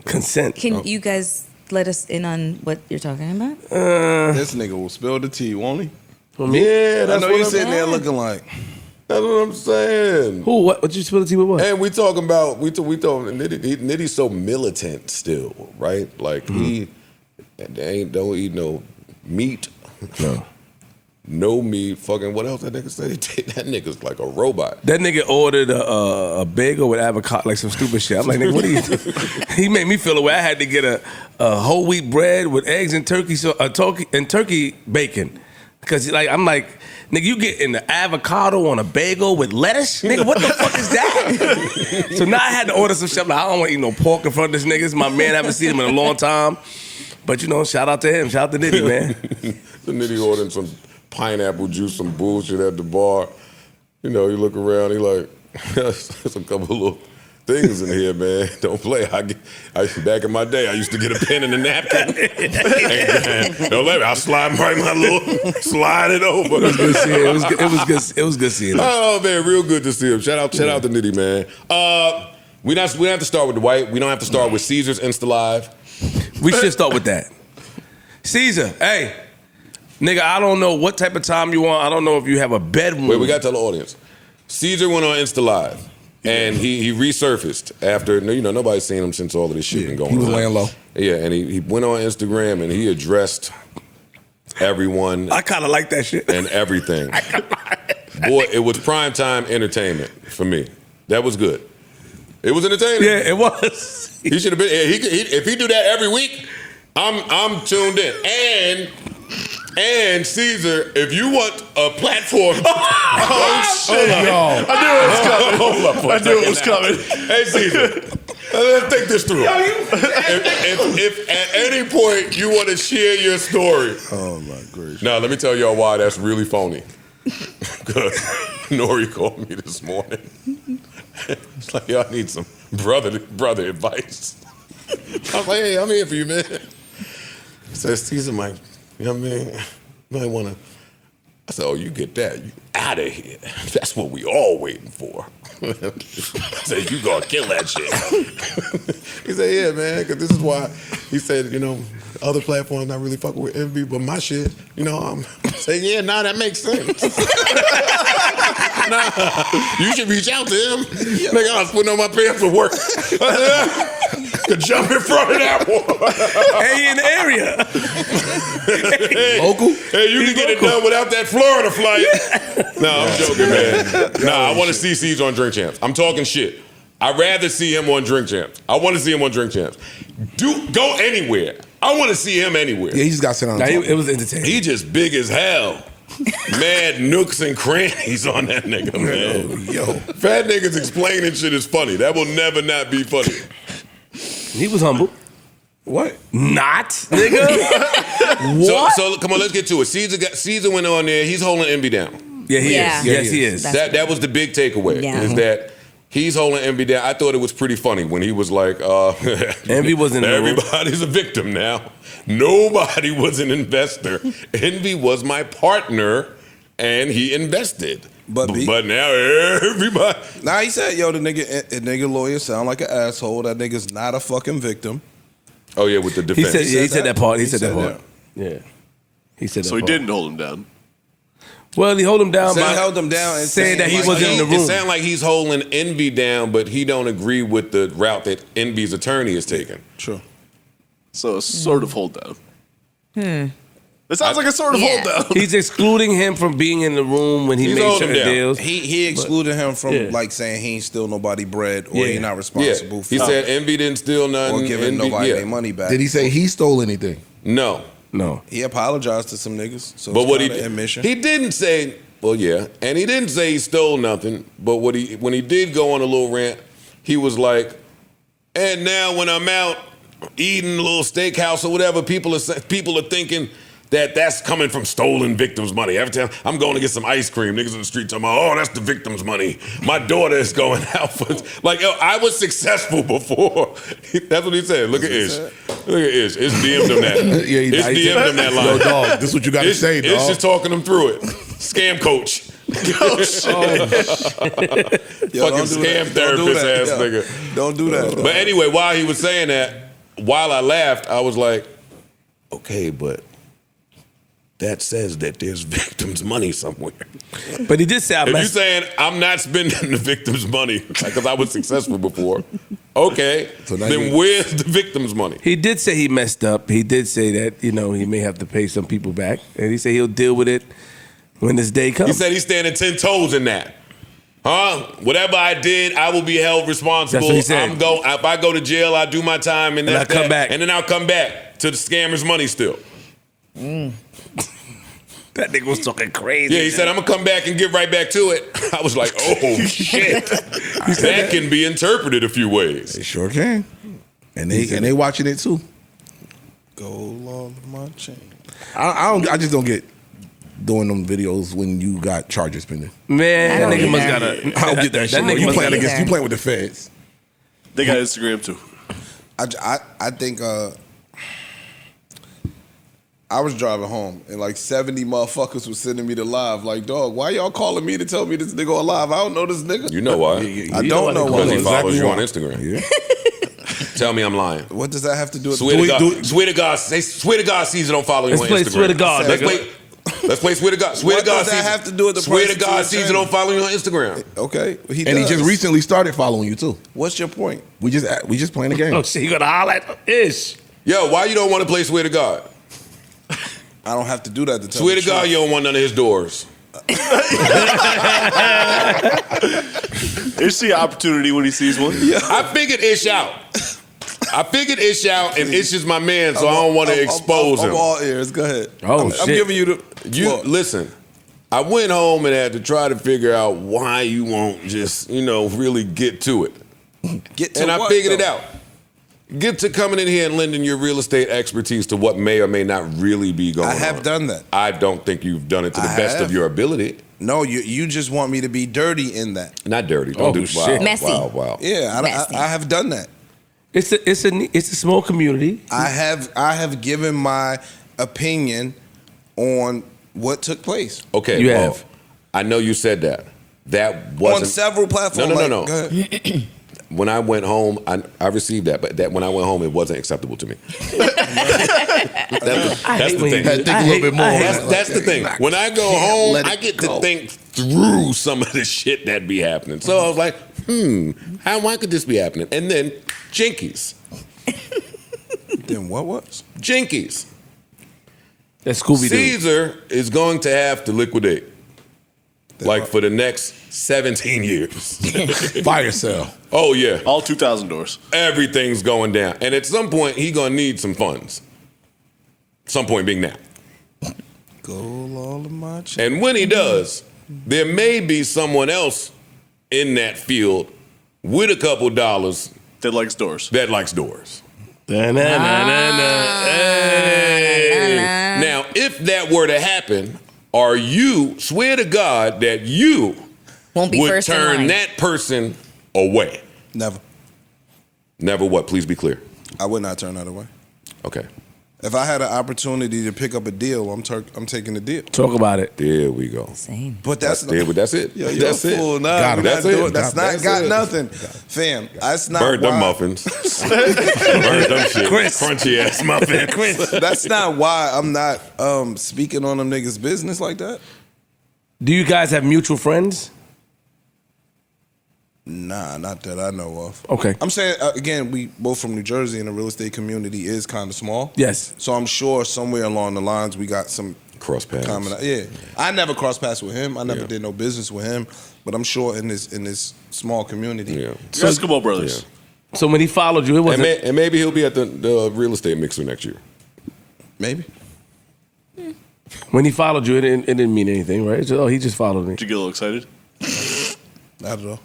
consent. Can you guys let us in on what you're talking about? This nigga will spill the tea, won't he? Yeah, I that's know what you I'm sitting there looking like. That's what I'm saying. Who? What you spill the tea with? What? And we talking about we talking Nitty's so militant still, right? Like he don't eat no meat. No meat. Fucking what else that nigga said? That nigga's like a robot. That nigga ordered a bagel with avocado, like some stupid shit. I'm like, nigga, what are you doing? He made me feel away. I had to get a whole wheat bread with eggs and turkey bacon. Because I'm like, nigga, you getting the avocado on a bagel with lettuce? Nigga, what the fuck is that? So now I had to order some shit. I'm like, I don't want to eat no pork in front of this nigga. This is my man. I haven't seen him in a long time. But shout out to him. Shout out to Nitty, man. The Nitty ordering some pineapple juice, some bullshit at the bar. You look around, he like, there's a couple of little things in here, man. Don't play. Back in my day, I used to get a pen and a napkin. Don't let me. I'll slide it over. It was good seeing him. It was good seeing him. Oh man, real good to see him. Shout out to Nitty, man. We don't have to start with Dwight. We don't have to start with Caesar's Insta Live. We should start with that. Cesar, hey, nigga, I don't know what type of time you want. I don't know if you have a bedroom. Wait, we got to tell the audience. Cesar went on Insta Live, and he resurfaced after, nobody's seen him since all of this shit been going on. He was laying low. Yeah, and he went on Instagram, and he addressed everyone. I kind of like that shit. And everything. Boy, it was primetime entertainment for me. That was good. It was entertaining. Yeah, it was. He should have been. If he do that every week, I'm tuned in. And Cesar, if you want a platform, Oh shit! Yo. I knew it was coming. Hold up for a I knew it second was now. coming. Hey Cesar, let's think this through. If at any point you want to share your story, Oh my gracious. now let me tell y'all why that's really phony. Because Nori called me this morning. It's like, y'all need some brother advice. I was like, hey, I'm here for you, man. He says, Cesar might, you know what I mean? You might want to. I said, oh, you get that. You out of here. That's what we all waiting for. I said, you gonna kill that shit. He said, yeah, man, because this is why. He said, other platforms not really fucking with Envy, but my shit, I'm saying, yeah, that makes sense. You should reach out to him. Nigga, I was putting on my pants for work. Could jump in front of that one. Hey, in the area. Local? Hey, you can get it done without that Florida flight. No, I'm joking, man. I want to see C's on Drink Champs. I'm talking shit. I'd rather see him on Drink Champs. I want to see him on Drink Champs. Go anywhere. I want to see him anywhere. Yeah, he just got sent on. It was entertaining. He just big as hell. Mad nooks and crannies on that nigga, man. Yo. Fat niggas explaining shit is funny. That will never not be funny. He was humble. What? Not, nigga. What? So come on, let's get to it. Caesar went on there. He's holding Envy down. Yeah, he Yeah. is. Yes, he is. That was the big takeaway. Yeah. Is that he's holding Envy down. I thought it was pretty funny when he was like, Envy was in the room. everybody's a victim now. Nobody was an investor. Envy was my partner, and he invested. But now everybody. Nah, he said, yo, the nigga lawyer sound like an asshole. That nigga's not a fucking victim. Oh yeah, with the defense. He said that part. He said that part. that. Yeah. He said that So he part. didn't hold him down. Well, he held him down Said by he held him down and saying that he like, wasn't in the It room. sounds like he's holding Envy down, but he don't agree with the route that Envy's attorney is taking. True. So a sort of hold down. It sounds like a sort of Yeah. hold down. He's excluding him from being in the room when he He's made holding certain him down. deals. He excluded him from Yeah. like saying he ain't steal nobody bread or Yeah. he not Yeah, responsible he for said Envy didn't steal nothing. or giving Envy, nobody yeah. their money back. Did he say he stole anything? No, No. He apologized to some niggas. So but it's what he kinda admission. he didn't say. Well, yeah, and he didn't say he stole nothing. But when he did go on a little rant, he was like, "And now when I'm out eating a little steakhouse or whatever, people are thinking that's coming from stolen victims' money. Every time I'm going to get some ice cream, niggas in the street talking about, oh, that's the victim's money. My daughter is going out for like, yo, I was successful before. That's what he said. Look at Ish. Look at Ish. It's DM'd him that. Yeah, he- It's he DM'd said- him that line. Yo, dog, this is what you gotta say, Ish dog. just talking him through it. Scam coach. Yo, Fucking don't do scam that. therapist ass Yo, nigga. Don't do that. But anyway, while he was saying that, while I laughed, I was like, okay, but that says that there's victims' money somewhere. But he did say I If you're messed saying I'm not spending the victim's money because I was successful before, okay, So now then you- where's the victim's money? He did say he messed up. He did say that, he may have to pay some people back. And he said he'll deal with it when this day comes. He said he's standing 10 toes in that. Huh? Whatever I did, I will be held responsible. That's what he said. If I go to jail, I do my time, and And that's I come that. back. And then I'll come back to the scammer's money still. That nigga was talking crazy. Yeah, he said, I'm going to come back and get right back to it. I was like, oh, shit. That can be interpreted a few ways. They sure can. And they watching it too. Gold on my chain. I just don't get doing them videos when you got charges pending. Man, I that don't nigga must either. got a... I don't get that shit. nigga You must playing got a- against you playing with the feds. They got Instagram too. I think I was driving home and like 70 motherfuckers was sending me the live. Like, dog, why y'all calling me to tell me this nigga alive? I don't know this nigga. You know why? I don't know why. Because he Exactly follows you why. on Instagram. Yeah. Tell me I'm lying. What does that have to do with Swear to God. Swear to God. Say, swear to God, Caesar don't follow you on Instagram. Let's play Swear to God. Let's play Swear to God. Swear What to God, does that Caesar. have to do with the Swear to price of God, two Caesar and don't follow you on Instagram. Okay, he And he does. just recently started following you too. What's your point? We just playing a game. Oh shit, you gonna holler at Ish. Yo, why you don't want to play Swear to God? I don't have to do that to tell Swear the to God, truth. you don't want none of his doors. Is the opportunity when he sees one? I figured Ish out. And Ish is my man, so I don't want to expose him. I'm all ears. Go ahead. Oh, I'm shit. giving you the. Listen. I went home and had to try to figure out why you won't just, really get to it. Get to And I what, figured it though? out. Get to coming in here and lending your real estate expertise to what may or may not really be going on. I have done that. I don't think you've done it to the I best have. of your ability. No, you just want me to be dirty in that. Not dirty. Don't do shit. Wow, Messy. Wow. Yeah, Messy. I have done that. It's a small community. I have given my opinion on what took place Okay, You well, have. I know you said that. That wasn't on several platforms. No. Go ahead. When I went home, I received that, but that when I went home, it wasn't acceptable to me. That's the thing. Had to think a little bit more. That's the thing. When I go home, let it I get go. to think through some of the shit that be happening. So I was like, why could this be happening? And then Jinkies. Then what? Jinkies. That's Scooby-Doo. Caesar is going to have to liquidate. Like for the next 17 years. Fire sale. Oh, yeah. All 2,000 doors. Everything's going down. And at some point, he going to need some funds. Some point being now. Gold all of my And when he does, there may be someone else in that field with a couple dollars That likes doors. that likes doors. Da-na-na-na-na. Hey. Now, if that were to happen, are you, swear to God that you Won't be would first in turn line. that person away? Never. Never what? Please be clear. I would not turn that away. Okay. If I had an opportunity to pick up a deal, I'm taking the deal. Talk about it. There we go. Same. But that's That's it. Yo, you're That's a it. fool. Nah, Got we're him. not That's doing- it. That's not That's got it. nothing, fam. That's not Burn them why. muffins. Burn them shit. Chris. Crunchy ass muffin. Chris. That's not why I'm not speaking on them niggas' business like that. Do you guys have mutual friends? Nah, not that I know of. Okay. I'm saying again, we both from New Jersey, and the real estate community is kind of small. Yes. So I'm sure somewhere along the lines we got some Cross paths. common. Yeah, I never crossed paths with him. I never Yeah. did no business with him. But I'm sure in this small community. Yeah. Eskimo brothers. So when he followed you, it And, wasn't. and maybe he'll be at the real estate mixer next year. Maybe. When he followed you, it didn't mean anything, right? He just followed me. Did you get a little excited? Not at all.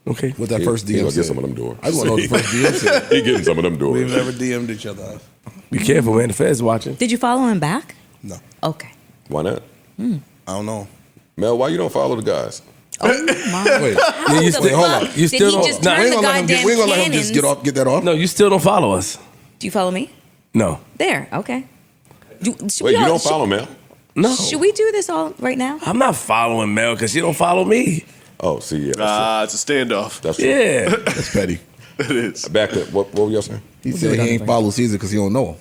Okay. What that first He DM gonna get said. some of them doors. I just want to know what the first DM said. He getting some of them doors. We've never DM'd each other. Be careful, man. The Fed's watching. Did you follow him back? No, Okay. Why not? I don't know. Mel, why you don't follow the guys? Oh my. Wait, How you the still- hold fuck on. You did still he don't- just Nah, turn we ain't the gonna let him goddamn we ain't gonna let him just cannons? get that off. No, you still don't follow us. Do you follow me? No. There. Okay. Should Wait, we you all- don't follow Mel? No. Should we do this all right now? I'm not following Mel because she don't follow me. Oh, see, yeah. It's a standoff. That's true. Yeah. That's petty. It is. Back to, what were y'all saying? He said he ain't follow Caesar because he don't know him.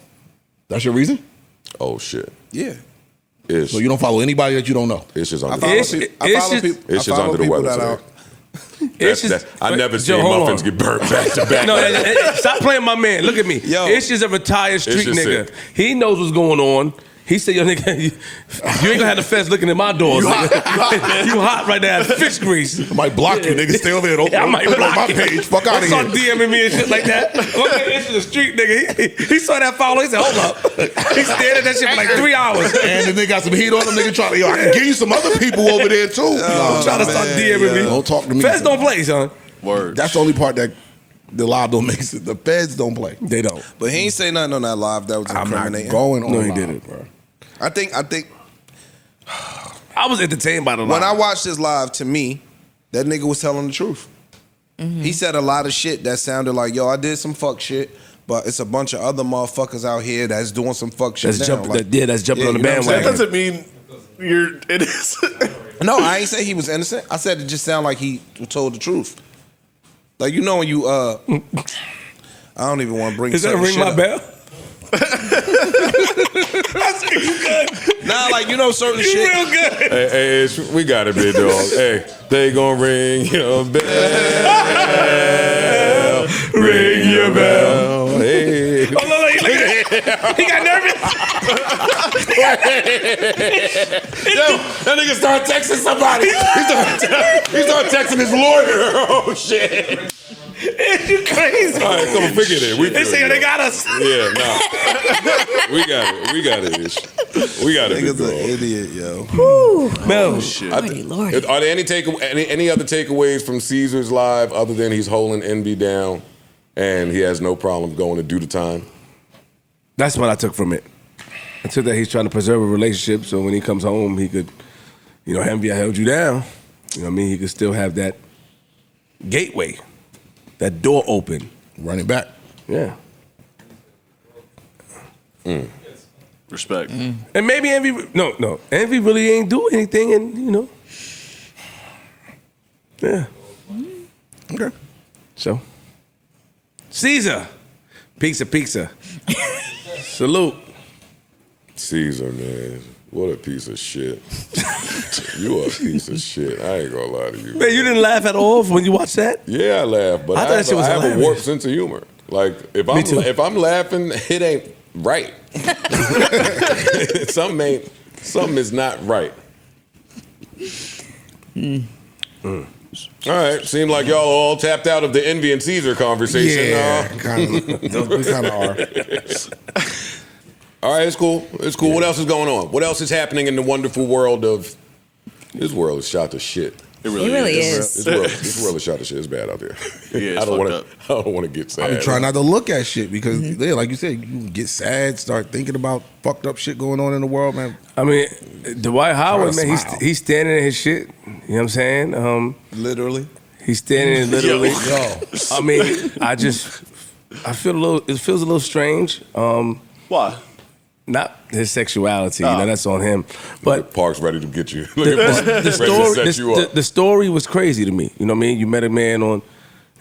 That's your reason? Oh, shit. Yeah. Ish. So you don't follow anybody that you don't know? Ish is I under follow Ish- people. Ish I follow is- people. Ish is I follow under the people weather that today. It's just, I never Joe, seen hold muffins on. get burnt back to back. No, stop playing my man. Look at me. Yo. Ish is a retired street Ish is nigga. sick. He knows what's going on. He said, yo, nigga, you ain't gonna have the feds looking at my doors. You hot right now. Fish grease. I might block you, nigga. Stay over there. Don't Yeah, I might look block on my you. page. Fuck out of Start here. DMing me and shit like that. Okay, Ish is a street nigga. He saw that follow. He said, hold up. He stared at that shit for like 3 hours. And then they got some heat on them. Nigga trying to, I can give you some other people over there too. I'm trying to start DMing me. Don't talk to me. Feds don't play, son. Word. That's the only part that the live don't make sense. The feds don't play. They don't. But he ain't say nothing on that live that was I'm not incriminating. going on No, he live, didn't. bro. I think I was entertained by the when I line. watched this live, to me, that nigga was telling the truth. He said a lot of shit that sounded like, yo, I did some fuck shit, but it's a bunch of other motherfuckers out here that's doing some fuck shit That's now. jumping. Like, That's jumping on the you know what I'm bandwagon. That doesn't mean you're innocent. no, I ain't say he was innocent. I said it just sounded like he told the truth. Like, you know when you, I I don't even want to bring. Is that ring my bell? You good? Nah, like certain You shit. real good. Hey, we got it, big dog. Hey, they gonna ring your bell. Ring your bell. Hey. Oh, look, look at that. He got nervous. Yo, that nigga started texting somebody. He started texting his lawyer. Oh, shit. You crazy. All right, come on, figure it. They say they got us. Yeah, nah. We got it. We got it. We got it. Nigga's an idiot, yo. Whew. No. Lordy. Are there any other takeaways from Caesar's live other than he's holding Envy down and he has no problem going to do the time? That's what I took from it. I took that he's trying to preserve a relationship so when he comes home, he could, Envy, I held you down. You know what I mean? He could still have that gateway, that door open. Run it back. Yeah. Respect. And maybe Envy, no. Envy really ain't do anything and, yeah. Okay. So, Cesar, pizza. Salute. Caesar, man. What a piece of shit. You a piece of shit. I ain't gonna lie to you. Man, you didn't laugh at all when you watched that? Yeah, I laugh, but I thought that shit was I have a hilarious. warped sense of humor. Like if I'm laughing, it ain't right. Something is not right. All right, seemed like y'all all tapped out of the Envy and Caesar conversation. Yeah, we kind of are. All right, it's cool. It's cool. What else is going on? What else is happening in the wonderful world of... This world is shot to shit. It really is. This world is shot to shit. It's bad out there. Yeah, I don't want to get sad. I'm trying not to look at shit because, yeah, like you said, you get sad, start thinking about fucked up shit going on in the world, man. I mean, Dwight Howard, Try to man, smile. he's standing in his shit. You know what I'm saying? Literally. He's standing in literally. Yo. I mean, I feel it feels a little strange. Why? Not his sexuality, that's on him. But Park's ready to get you. Look at Park. the Ready to set you story, up. the story was crazy to me. You know what I mean? You met a man on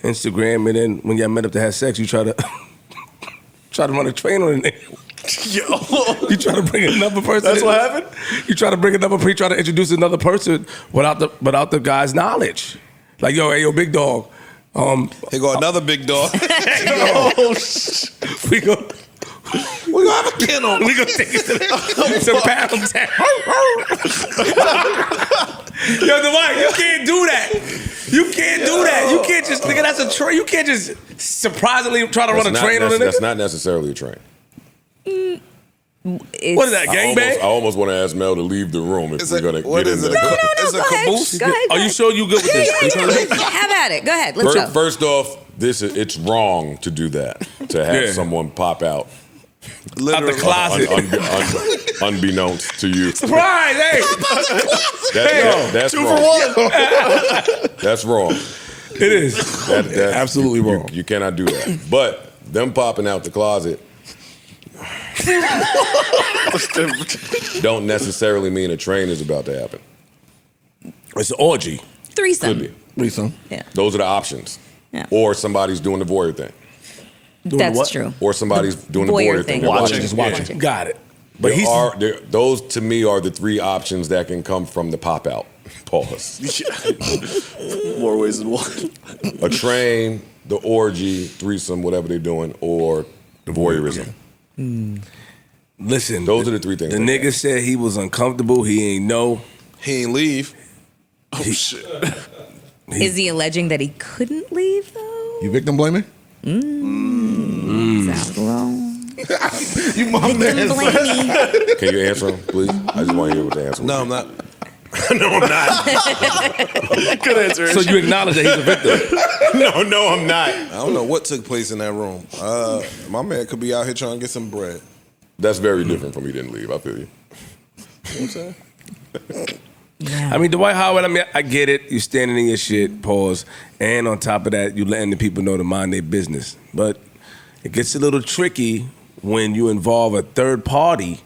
Instagram, and then when y'all met up to have sex, you try to run a train on a nigga. Yo. You try to bring another person. That's in. what happened? You try to bring another. Try to introduce another person without the guy's knowledge. Like yo, big dog. Here go another big dog. We go. We gonna have a kennel. We gonna take it to Pound Town. Yo, Dwight, you can't do that. You can't do that. You can't just, nigga, that's a train. You can't just surprisingly try to run a train on a nigga. That's not necessarily a train. What is that, gangbang? I almost want to ask Mel to leave the room if we're going to what get is into it? that. No, Go ahead. Are you sure you good with this? Have at it. Go ahead. Let's go. First off, it's wrong to do that, to have someone pop out. Out the closet. Unbeknownst to you. Surprise, hey! That's 2 wrong. for 1. That's wrong. It is. That's Absolutely wrong. You cannot do that. But them popping out the closet don't necessarily mean a train is about to happen. It's an orgy. Threesome. Could be. Threesome. Yeah. Those are the options. Yeah. Or somebody's doing the voyeur thing. That's what? true. Or somebody's doing the voyeur thing. They're Watching. Just watching. Got it. But Those to me are the 3 options that can come from the pop out. Pause. More ways than one. A train, the orgy, threesome, whatever they're doing, or the voyeurism. Listen, Those are the 3 things. The nigga said he was uncomfortable. He ain't know. He ain't leave. Oh, shit. Is he alleging that he couldn't leave though? You victim blaming? Sounds wrong. You my man. Can you answer him, please? I just want to hear what the answer was. No, I'm not. No, I'm not. Good answer. So you acknowledge that he's a victim? No, I'm not. I don't know what took place in that room. My man could be out here trying to get some bread. That's very different from he didn't leave. I feel you. You know what I'm saying? I mean, Dwight Howard, I get it. You standing in your shit, pause. And on top of that, you letting the people know to mind their business. But it gets a little tricky when you involve a third party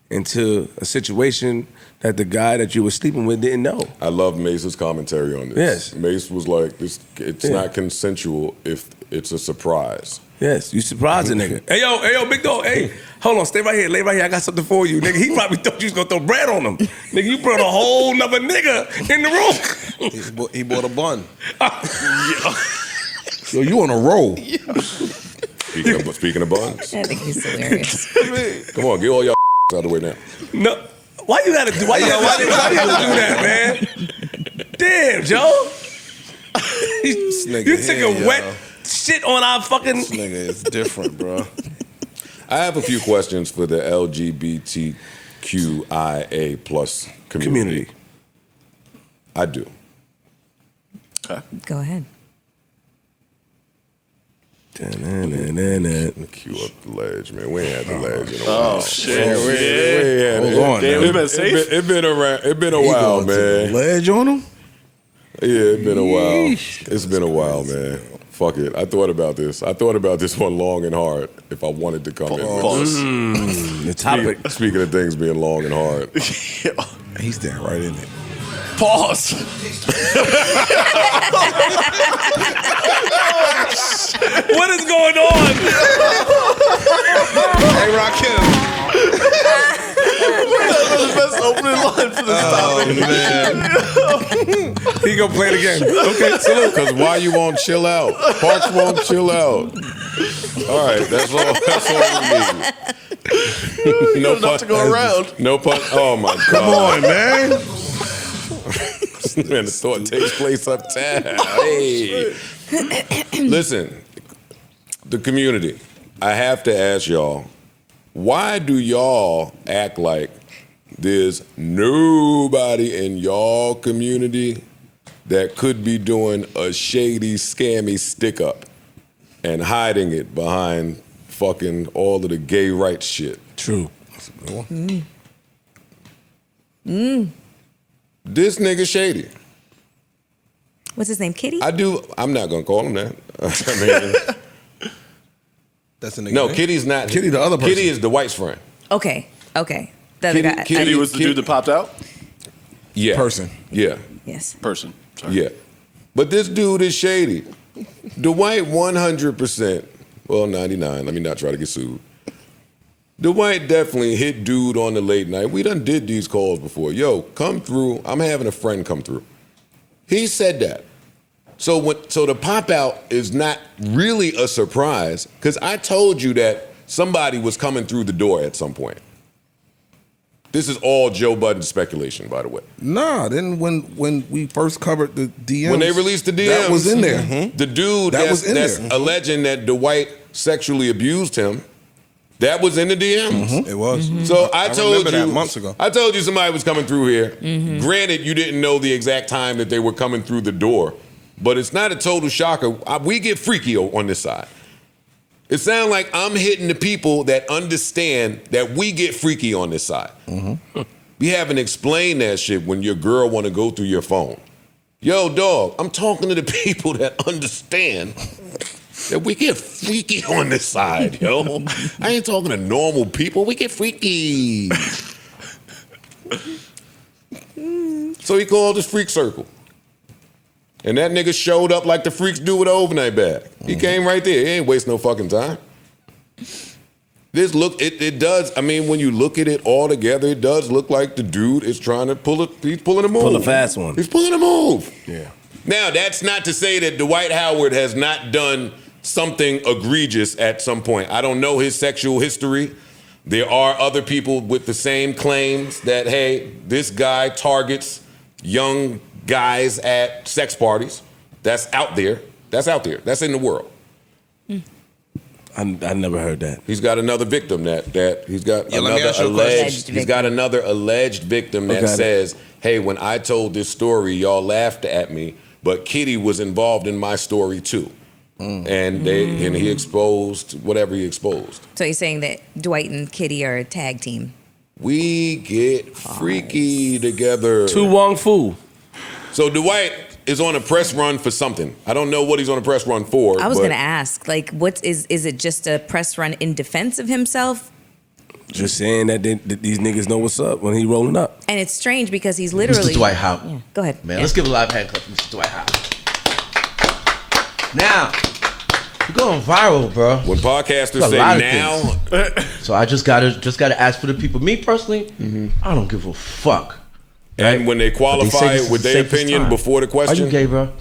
into a situation that the guy that you were sleeping with didn't know. I love Mace's commentary on this. Yes. Mace was like, "It's not consensual if It's a surprise. Yes, you surprised a nigga. Hey yo, big dog. Hey, hold on, stay right here, lay right here. I got something for you, nigga. He probably thought you was gonna throw bread on him, nigga. You brought a whole nother nigga in the room. He bought a bun. Yo, you on a roll. Speaking of buns. I think he's hilarious. Come on, get all y'all out of the way now. No, why you gotta do that, man? Damn, Joe. You took a wet shit on our fucking. This nigga is different, bro. I have a few questions for the LGBTQIA plus community. I do. Okay. Go ahead. Cue up the ledge, man. We ain't had the ledge in a while. Oh shit! Hold on. It been around. It been a while, man. Ledge on him? Yeah, it's been a while. It's been a while, man. Fuck it. I thought about this one long and hard. If I wanted to come in with this. The topic. Speaking of things being long and hard. He's standing right in it. Pause. What is going on? Hey, Rakim. That's the best opening line for this topic. He gonna play it again. Okay, salute. Because why you won't chill out? Parks won't chill out. All right, that's all we need. No enough to go around. No pun. Oh my God. Come on, man. Man, the thought takes place uptown. Hey. Listen, the community. I have to ask y'all, why do y'all act like there's nobody in y'all community that could be doing a shady, scammy stick up and hiding it behind fucking all of the gay rights shit? True. That's a good one. This nigga shady. What's his name? Kitty? I'm not gonna call him that. I mean, That's the nigga. no, name? Kitty's not. Kitty, the other person. Kitty is Dwight's friend. Okay. The other Kitty- guy. Kitty He was the dude that popped out. Yeah. Person. Yeah. Yes. Person. Sorry. Yeah. But this dude is shady. Dwight 100%. Well, 99. Let me not try to get sued. Dwight definitely hit dude on the late night. We done did these calls before. Yo, come through. I'm having a friend come through. He said that. So the pop out is not really a surprise because I told you that somebody was coming through the door at some point. This is all Joe Budden speculation, by the way. Nah, then when we first covered the DMs. When they released the DMs, that was in there. The dude that's alleging that Dwight sexually abused him, that was in the DMs. It was. So I told remember you that months ago. I told you somebody was coming through here. Granted, you didn't know the exact time that they were coming through the door, but it's not a total shocker. We get freaky on this side. It sounds like I'm hitting the people that understand that we get freaky on this side. We haven't explained that shit when your girl want to go through your phone. Yo, dog, I'm talking to the people that understand that we get freaky on this side, yo. I ain't talking to normal people. We get freaky. So he called his freak circle. And that nigga showed up like the freaks do with an overnight bag. He came right there. He ain't waste no fucking time. It does, I mean, when you look at it all together, it does look like the dude is trying to he's pulling a move. Pull a fast one. He's pulling a move. Yeah. Now, that's not to say that Dwight Howard has not done something egregious at some point. I don't know his sexual history. There are other people with the same claims that, hey, this guy targets young guys at sex parties. That's out there. That's out there. That's in the world. I never heard that. He's got another victim that he's got Yeah, let me another ask you a alleged. question. He's got another alleged victim that says, "Hey, when I told this story, y'all laughed at me, but Kitty was involved in my story too." And he exposed whatever he exposed. So you're saying that Dwight and Kitty are a tag team? We get freaky together. Tu Wong Fu. So Dwight is on a press run for something. I don't know what he's on a press run for. I was going to ask, like, is it just a press run in defense of himself? Just saying that these niggas know what's up when he rolling up. And it's strange because he's literally... Mr. Dwight Howard. Yeah, go ahead. Man, let's give a live hand clap for Mr. Dwight Howard. Now, You're going viral, bro. When podcasters A say lot of now, So I just gotta ask for the people. Me personally, I don't give a fuck. and when they qualify it with their opinion before the Are question, you gay, bro?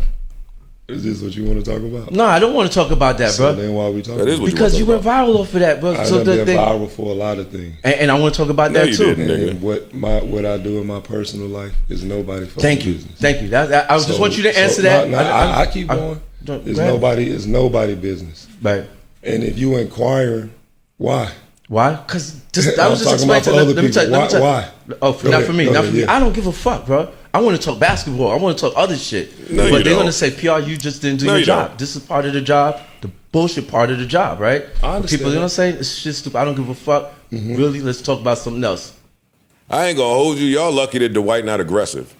Is this what you want to talk about? No, I don't want to talk about that, So bro. then why we talking? That is what Because you went viral off of that, bro. I've So been the thing, viral for a lot of things. and I want to talk about No, that you too. didn't, nigga. And what I do in my personal life is nobody fucking Thank you, business. thank you. I just want you to answer that. No, I keep going. It's go ahead. it's nobody business. Right. And if you inquiring, why? Why? Because I I'm was just talking about for explaining. other people. Why? Oh, Go not ahead, for me. go Not ahead, for me. yeah. I don't give a fuck, bro. I want to talk basketball. I want to talk other shit. No, but you they're don't. gonna say, PR, you just didn't do No, your you job. don't. This is part of the job. The bullshit part of the job, right? I understand People are gonna that. say it's shit stupid. I don't give a fuck. Really, let's talk about something else. I ain't gonna hold you. Y'all lucky that Dwight not aggressive.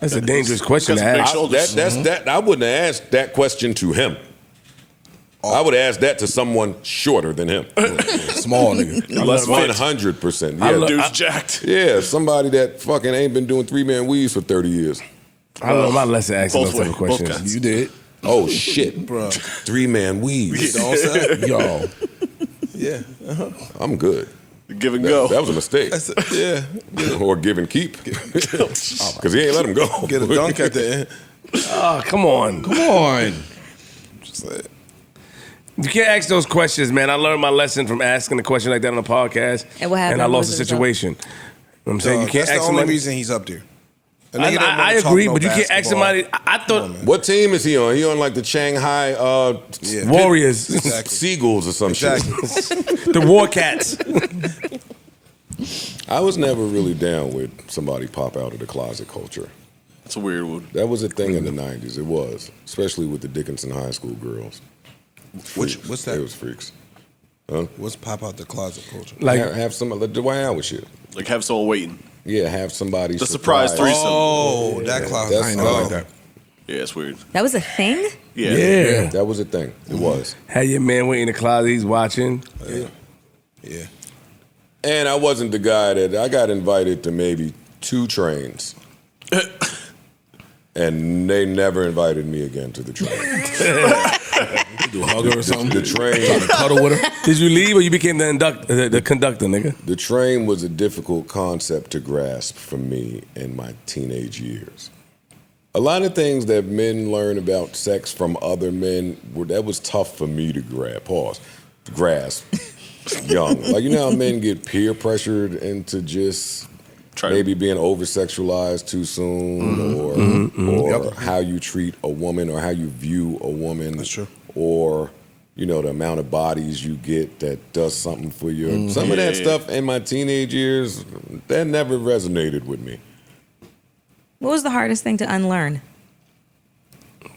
That's a dangerous question to Because big ask. shoulders. That I wouldn't have asked that question to him. I would ask that to someone shorter than him. Small nigga. Less fit. 100%. I Yeah, love- Dude's jacked. yeah, somebody that fucking ain't been doing 3-man weaves for 30 years. I learned my lesson asking Both those type of ways, both questions. kinds. You did. Oh shit, Bro. 3-man weaves. Don't say. Yo. Yeah. I'm good. Give and go. That was a mistake. Yeah. Or give and keep. Because he ain't let him go. Get a dunk at the end. Oh, come on. Come on. Just like, You can't ask those questions, man. I learned my lesson from asking a question like that on a podcast. And what happened? And I What lost was the the result? situation. You know what I'm saying? You can't That's the ask only somebody. reason he's up there. A I, nigga that I wanna talk agree, no but you can't ask basketball. somebody. I thought What team is he on? He on like the Shanghai Yeah. Warriors, Exactly. Seagulls or some Exactly. shit. the War Cats. I was never really down with somebody pop out of the closet culture. It's a weird one. That was a thing in the 90s. It was. Especially with the Dickinson High School girls. What's Freaks. that? They was freaks. Huh? What's pop out the closet culture? Like have some like Dwight Howard shit. Like have someone waiting. Yeah, have somebody The surprise threesome. Oh, that closet. That's- I ain't know oh. like that. Yeah, it's weird. That was a thing? Yeah. yeah. That was a thing. It was. Had your man waiting in the closet. He's watching. Yeah. And I wasn't the guy that I got invited to maybe 2 trains. And they never invited me again to the train. Do a hug her or something. The train, Trying to cuddle with her. Did you leave or you became the conductor, nigga? the train was a difficult concept to grasp for me in my teenage years. A lot of things that men learn about sex from other men, that was tough for me to grasp young. Like, you know how men get peer pressured into just maybe being over-sexualized too soon, or how you treat a woman, or how you view a woman. That's true. Or, you know, the amount of bodies you get that does something for you. Some of that stuff in my teenage years, that never resonated with me. What was the hardest thing to unlearn?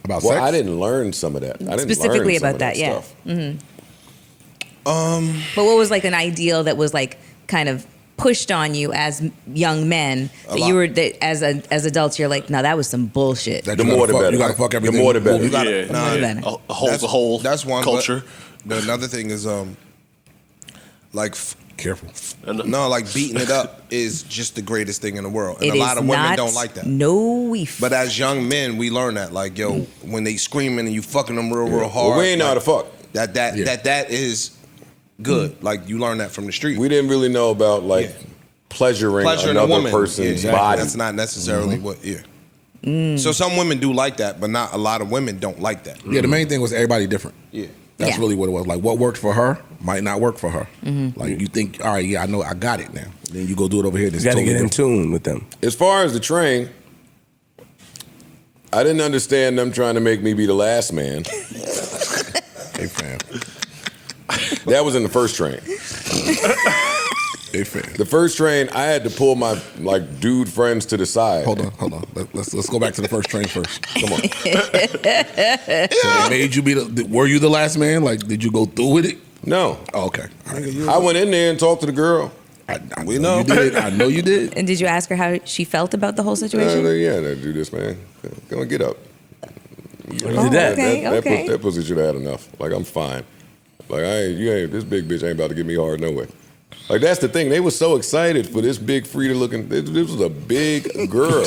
About Well, sex? I didn't learn some of that. I didn't Specifically learn some about of that, yeah. stuff. But what was like an ideal that was like kind of pushed on you as young men that you were that as adults you're like, no, that was some bullshit. That The you more gotta the fuck- better. You gotta fuck The everything. more the better. You gotta- Yeah. More the better. The whole That's one culture. But another thing is like Careful. no, like beating it up is just the greatest thing in the world, and It a lot is of women not- don't like that. No, But as young men, we learn that, like, yo, when they screaming and you fucking them real hard. Well, we ain't know how to fuck. That is good. Like, you learn that from the street. We didn't really know about, like, pleasuring Pleasuring a another woman. person's Yeah, body. That's not necessarily what. Yeah. So some women do like that, but not a lot of women don't like that. Yeah, the main thing was everybody different. Yeah. That's Yeah. really what it was. Like, what worked for her might not work for her. Like, you think, all right, yeah, I know, I got it now. Then you go do it over here. You got to get in tune with them. As far as the train, I didn't understand them trying to make me be the last man. Hey, fam. That was in the first train. Hey, fam. The first train, I had to pull my, like, dude friends to the side. Hold on. Let's go back to the first train first. Come on. So they made you be were you the last man? Like, did you go through with it? No. Oh, okay. All right. I went in there and talked to the girl. We know you did. I know you did. And did you ask her how she felt about the whole situation? Yeah, do this, man. Come on, get up. did that. Okay. That pussy should have had enough. Like, I'm fine. Like, this big bitch ain't about to get me hard no way. Like, that's the thing. They were so excited for this big Frida looking. This was a big girl.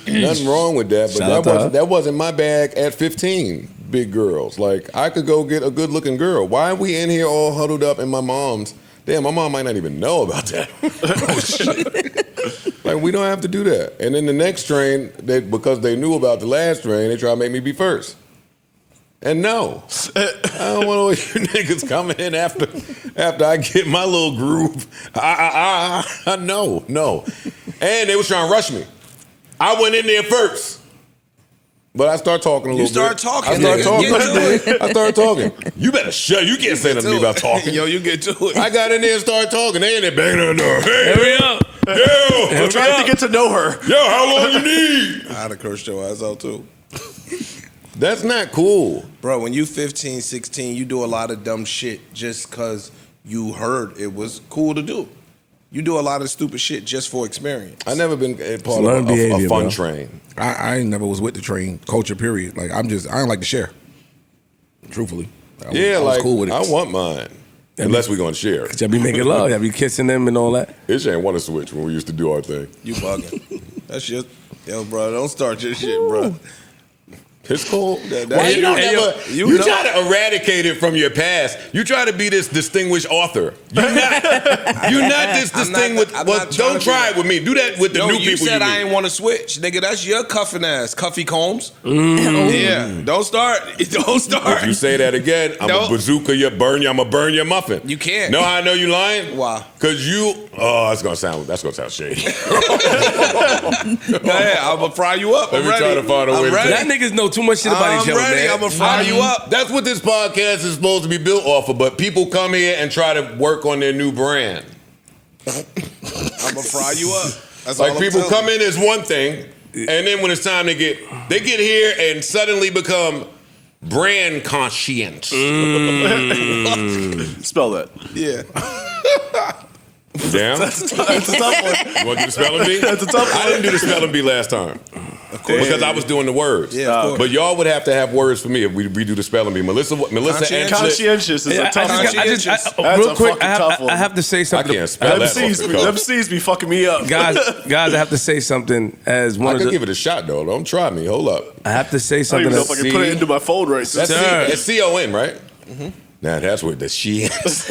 Nothing wrong with that, Shout out to her. but that wasn't my bag at 15. big girls. Like, I could go get a good-looking girl. Why are we in here all huddled up in my mom's? Damn, my mom might not even know about that. Oh, shit. Like, we don't have to do that. And then the next train, because they knew about the last train, they try to make me be first. And no, I don't want all you niggas coming in after I get my little groove. No. And they was trying to rush me. I went in there first. But I start talking a little bit. You start talking. I started talking. You better shut. You can't say nothing to me about talking. Yo, you get to it. I got in there and started talking. They in there banging on the door. Hey, Hurry up. Yo, I'm trying to get to know her. Yo, how long you need? I'd have cursed your ass out too. That's not cool. Bro, when you 15, 16, you do a lot of dumb shit just because you heard it was cool to do. You do a lot of stupid shit just for experience. I never been part of a fun train. I never was with the train culture, period. Like, I don't like to share. Truthfully. I was cool with it. I want mine. Unless we're going to share. Y'all be making love. Y'all be kissing them and all that. It ain't want to switch when we used to do our thing. You bugging. That's just, yo, bro, don't start your shit, bro. It's cool. Why you don't ever? You try to eradicate it from your past. You try to be this distinguished author. You're not this distinguished. Don't try it with me. Do that with the new people. You said I ain't want to switch, nigga. That's your cuffing ass, Cuffy Combs. Yeah, don't start. Don't start. If you say that again, I'm a bazooka. I'm gonna burn your muffin. You can't. Know how I know you lying? Why? Cause you. Oh, that's gonna sound shady. Yeah, I'm gonna fry you up. Let me try to find a way. That niggas know too much shit about each other, man. I'm gonna fry you up. That's what this podcast is supposed to be built off of. But people come here and try to work on their new brand. I'm gonna fry you up. That's like all I'm people telling come in as one thing, and then when it's time to get here and suddenly become brand conscious. Spell that. Yeah. Damn. That's a tough one. You want to do the spelling bee? That's a tough one. I didn't do the spelling bee last time. Of course. Because I was doing the words. Yeah, of course. But y'all would have to have words for me if we do the spelling bee. Melissa Conscientious is a tough one. Real quick, I have to say something. I can't spell that. Them C's be fucking me up. Guys, I have to say something as one I of could the... give it a shot, though. Don't try me. Hold up. I have to say I something. don't even know if I can put it into my phone right now. That's C-O-N, right? Mm-hmm. Now that's what the she-ins.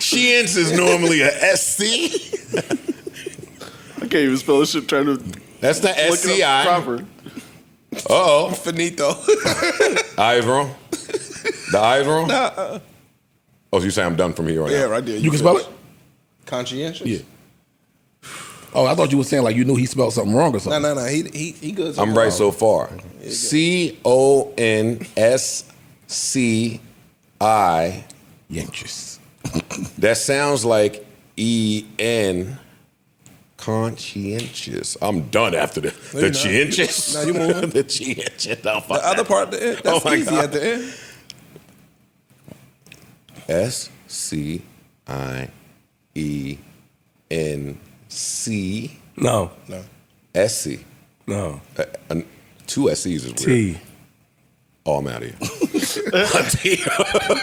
She-ins is normally a S-C. I can't even spell this shit trying to... That's not S-C-I. Proper. Uh-oh. Finito. I is wrong? The I is wrong? Oh, so you say I'm done from here on out? Yeah, right there. You can spell it? Conscientious? Yeah. Oh, I thought you were saying like you knew he spelled something wrong or something. No. He good. I'm right so far. C-O-N-S-C-I. Yenches. That sounds like E-N. Conscientious. I'm done after the chienches. No, you moving. The chienches. The other part, that's easy God. at the end. S-C-I-E-N-C. No. S-C. No. Two S-C's is weird. T. Oh, I'm out of here.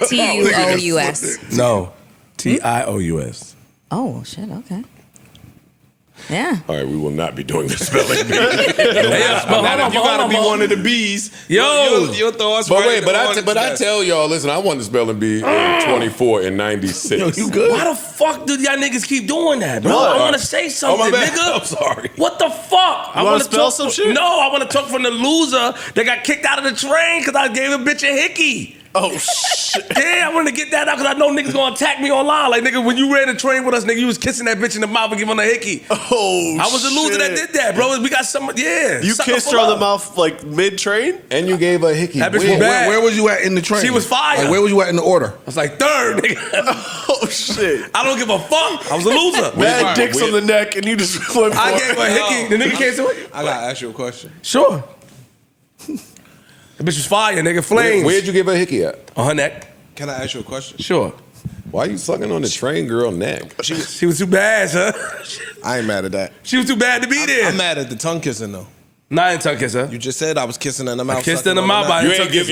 T-U-O-U-S. No. T-I-O-U-S. Oh, shit, okay. Yeah. All right, we will not be doing the spelling bee. You gotta be one of the B's. Yo. You'll throw us But right wait, I tell y'all, listen, I won the spelling bee in 24 and 96. Yo, you good? Why the fuck do y'all niggas keep doing that, bro? I want to say something, my bad. nigga. I'm sorry. What the fuck? I wanna want to spell talk some shit? No, I want to talk from the loser that got kicked out of the train because I gave a bitch a hickey. Oh, shit. Yeah, I want to get that out because I know niggas gonna attack me online. Like, nigga, when you ran the train with us, nigga, you was kissing that bitch in the mouth and giving her a hickey. Oh, I was the loser that did that, bro. We got some, yeah. You kissed her on the mouth like mid-train? And you gave her a hickey. That bitch was bad. Where was you at in the train? She was fire. Like, where was you at in the order? I was like third, nigga. Oh, shit. I don't give a fuck. I was a loser. Bad dicks on the neck and you just went for I it. gave her a hickey. The nigga can't say what? I gotta ask you a question. Sure. The bitch was fire, nigga. Flames. Where'd you give her a hickey at? On her neck. Can I ask you a question? Sure. Why you sucking on the train girl neck? She was too bad, huh? I ain't mad at that. She was too bad to be there. I'm mad at the tongue kissing though. No, I ain't tongue kiss her. You just said I was kissing her in the mouth. I kissed her in the mouth. You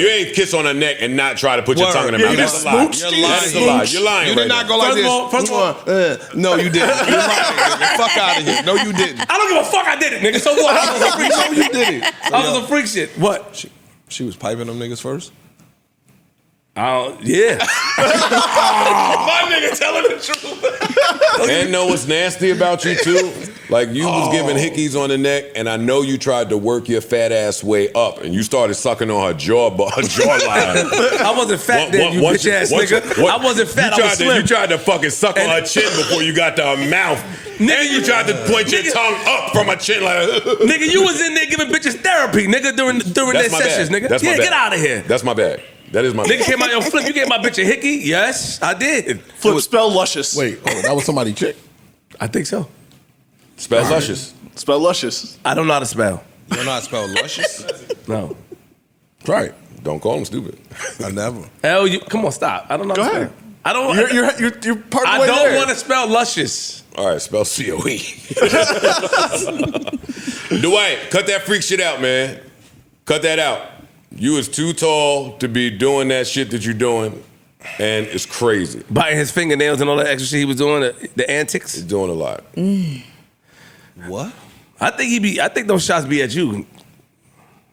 ain't kiss on her neck and not try to put your tongue in her mouth. That's a lie. That's a lie. You're lying. You did not go like this. First of all, no, you didn't. You're lying, nigga. Fuck out of here. No, you didn't. I don't give a fuck. I did it, nigga. So what? I was a freak. No, you did it. I was a freak shit. What? She was piping them niggas first. Yeah. My nigga telling the truth. And know what's nasty about you too? Like you was giving hickeys on the neck, and I know you tried to work your fat ass way up, and you started sucking on her jawline. I wasn't fat then, you bitch ass nigga. I wasn't fat. I was slim. You tried to fucking suck on her chin before you got to her mouth. Nigga, you tried to point your tongue up from her chin like. Nigga, you was in there giving bitches therapy, nigga, during their sessions, nigga. That's my bad. Get out of here. That's my bad. That is my nigga came out your flip. You gave my bitch a hickey? Yes, I did. Flip spell luscious. Wait, that was somebody chick? I think so. Spell luscious. Spell luscious. I don't know how to spell. You don't know how to spell luscious? No. Try it. Don't call him stupid. I never. Come on, stop. I don't know Go how to ahead. spell. I don't. You're part of the I way don't there. want to spell luscious. All right, spell COE. Dwight, cut that freak shit out, man. Cut that out. You is too tall to be doing that shit that you're doing, and it's crazy. Biting his fingernails and all that extra shit he was doing, the antics. He's doing a lot. What? I think those shots be at you.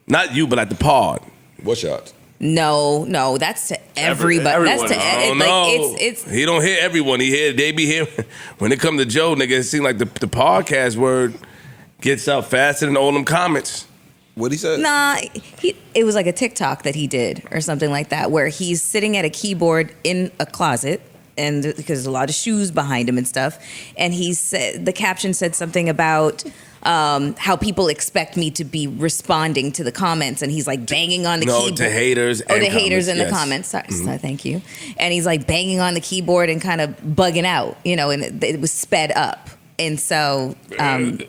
Not you, but at the pod. What shots? No, that's to everybody. That's to it's. He don't hear everyone. They be here. When it come to Joe, nigga, it seems like the podcast word gets out faster than all them comments. What he said? Nah, it was like a TikTok that he did or something like that, where he's sitting at a keyboard in a closet, and because there's a lot of shoes behind him and stuff, and he said the caption said something about how people expect me to be responding to the comments, and he's like banging on the keyboard. to haters. Oh, and the haters in yes. the comments. Sorry, thank you. And he's like banging on the keyboard and kind of bugging out, and it was sped up. And so, I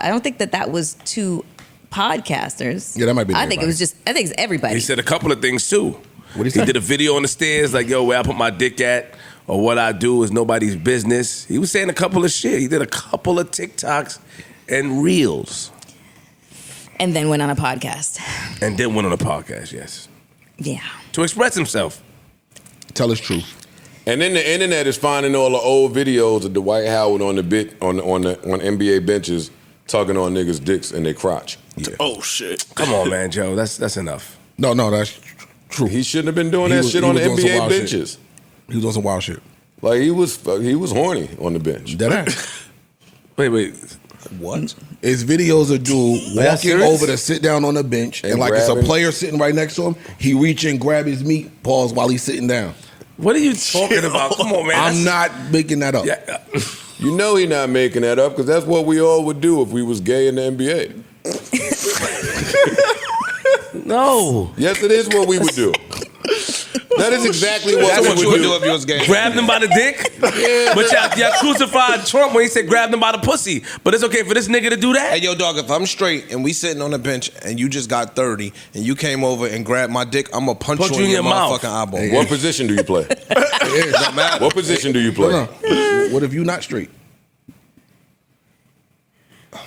don't think that was too podcasters. Yeah, that might be. I think it's everybody. He said a couple of things too. What he did a video on the stairs like, yo, where I put my dick at, or what I do is nobody's business. He was saying a couple of shit. He did a couple of TikToks and reels. And then went on a podcast. Yes. Yeah. To express himself. Tell us truth. And then the internet is finding all the old videos of Dwight Howard on NBA benches tugging on niggas' dicks and their crotch. Yeah. Oh shit! Come on, man, Joe. That's enough. No, that's true. He shouldn't have been doing that shit on the NBA benches. He was doing some wild shit. Like he was horny on the bench. Dead ass. Wait. What? It's videos of dude walking over to sit down on the bench, and like it's a player sitting right next to him. He reach and grab his meat, pause while he's sitting down. What are you talking about? Come on, man. I'm not making that up. Yeah. You know he not making that up because that's what we all would do if we was gay in the NBA. No. Yes, it is what we would do. That is exactly what you would do if you was gay. Grab them by the dick? Yeah. But y'all crucified Trump when he said grab them by the pussy. But it's okay for this nigga to do that? Hey, yo, dog, if I'm straight and we sitting on the bench and you just got 30 and you came over and grabbed my dick, I'm going to punch you in your motherfucking eyeball. What position do you play? It don't matter. What position do you play? No. What if you not straight?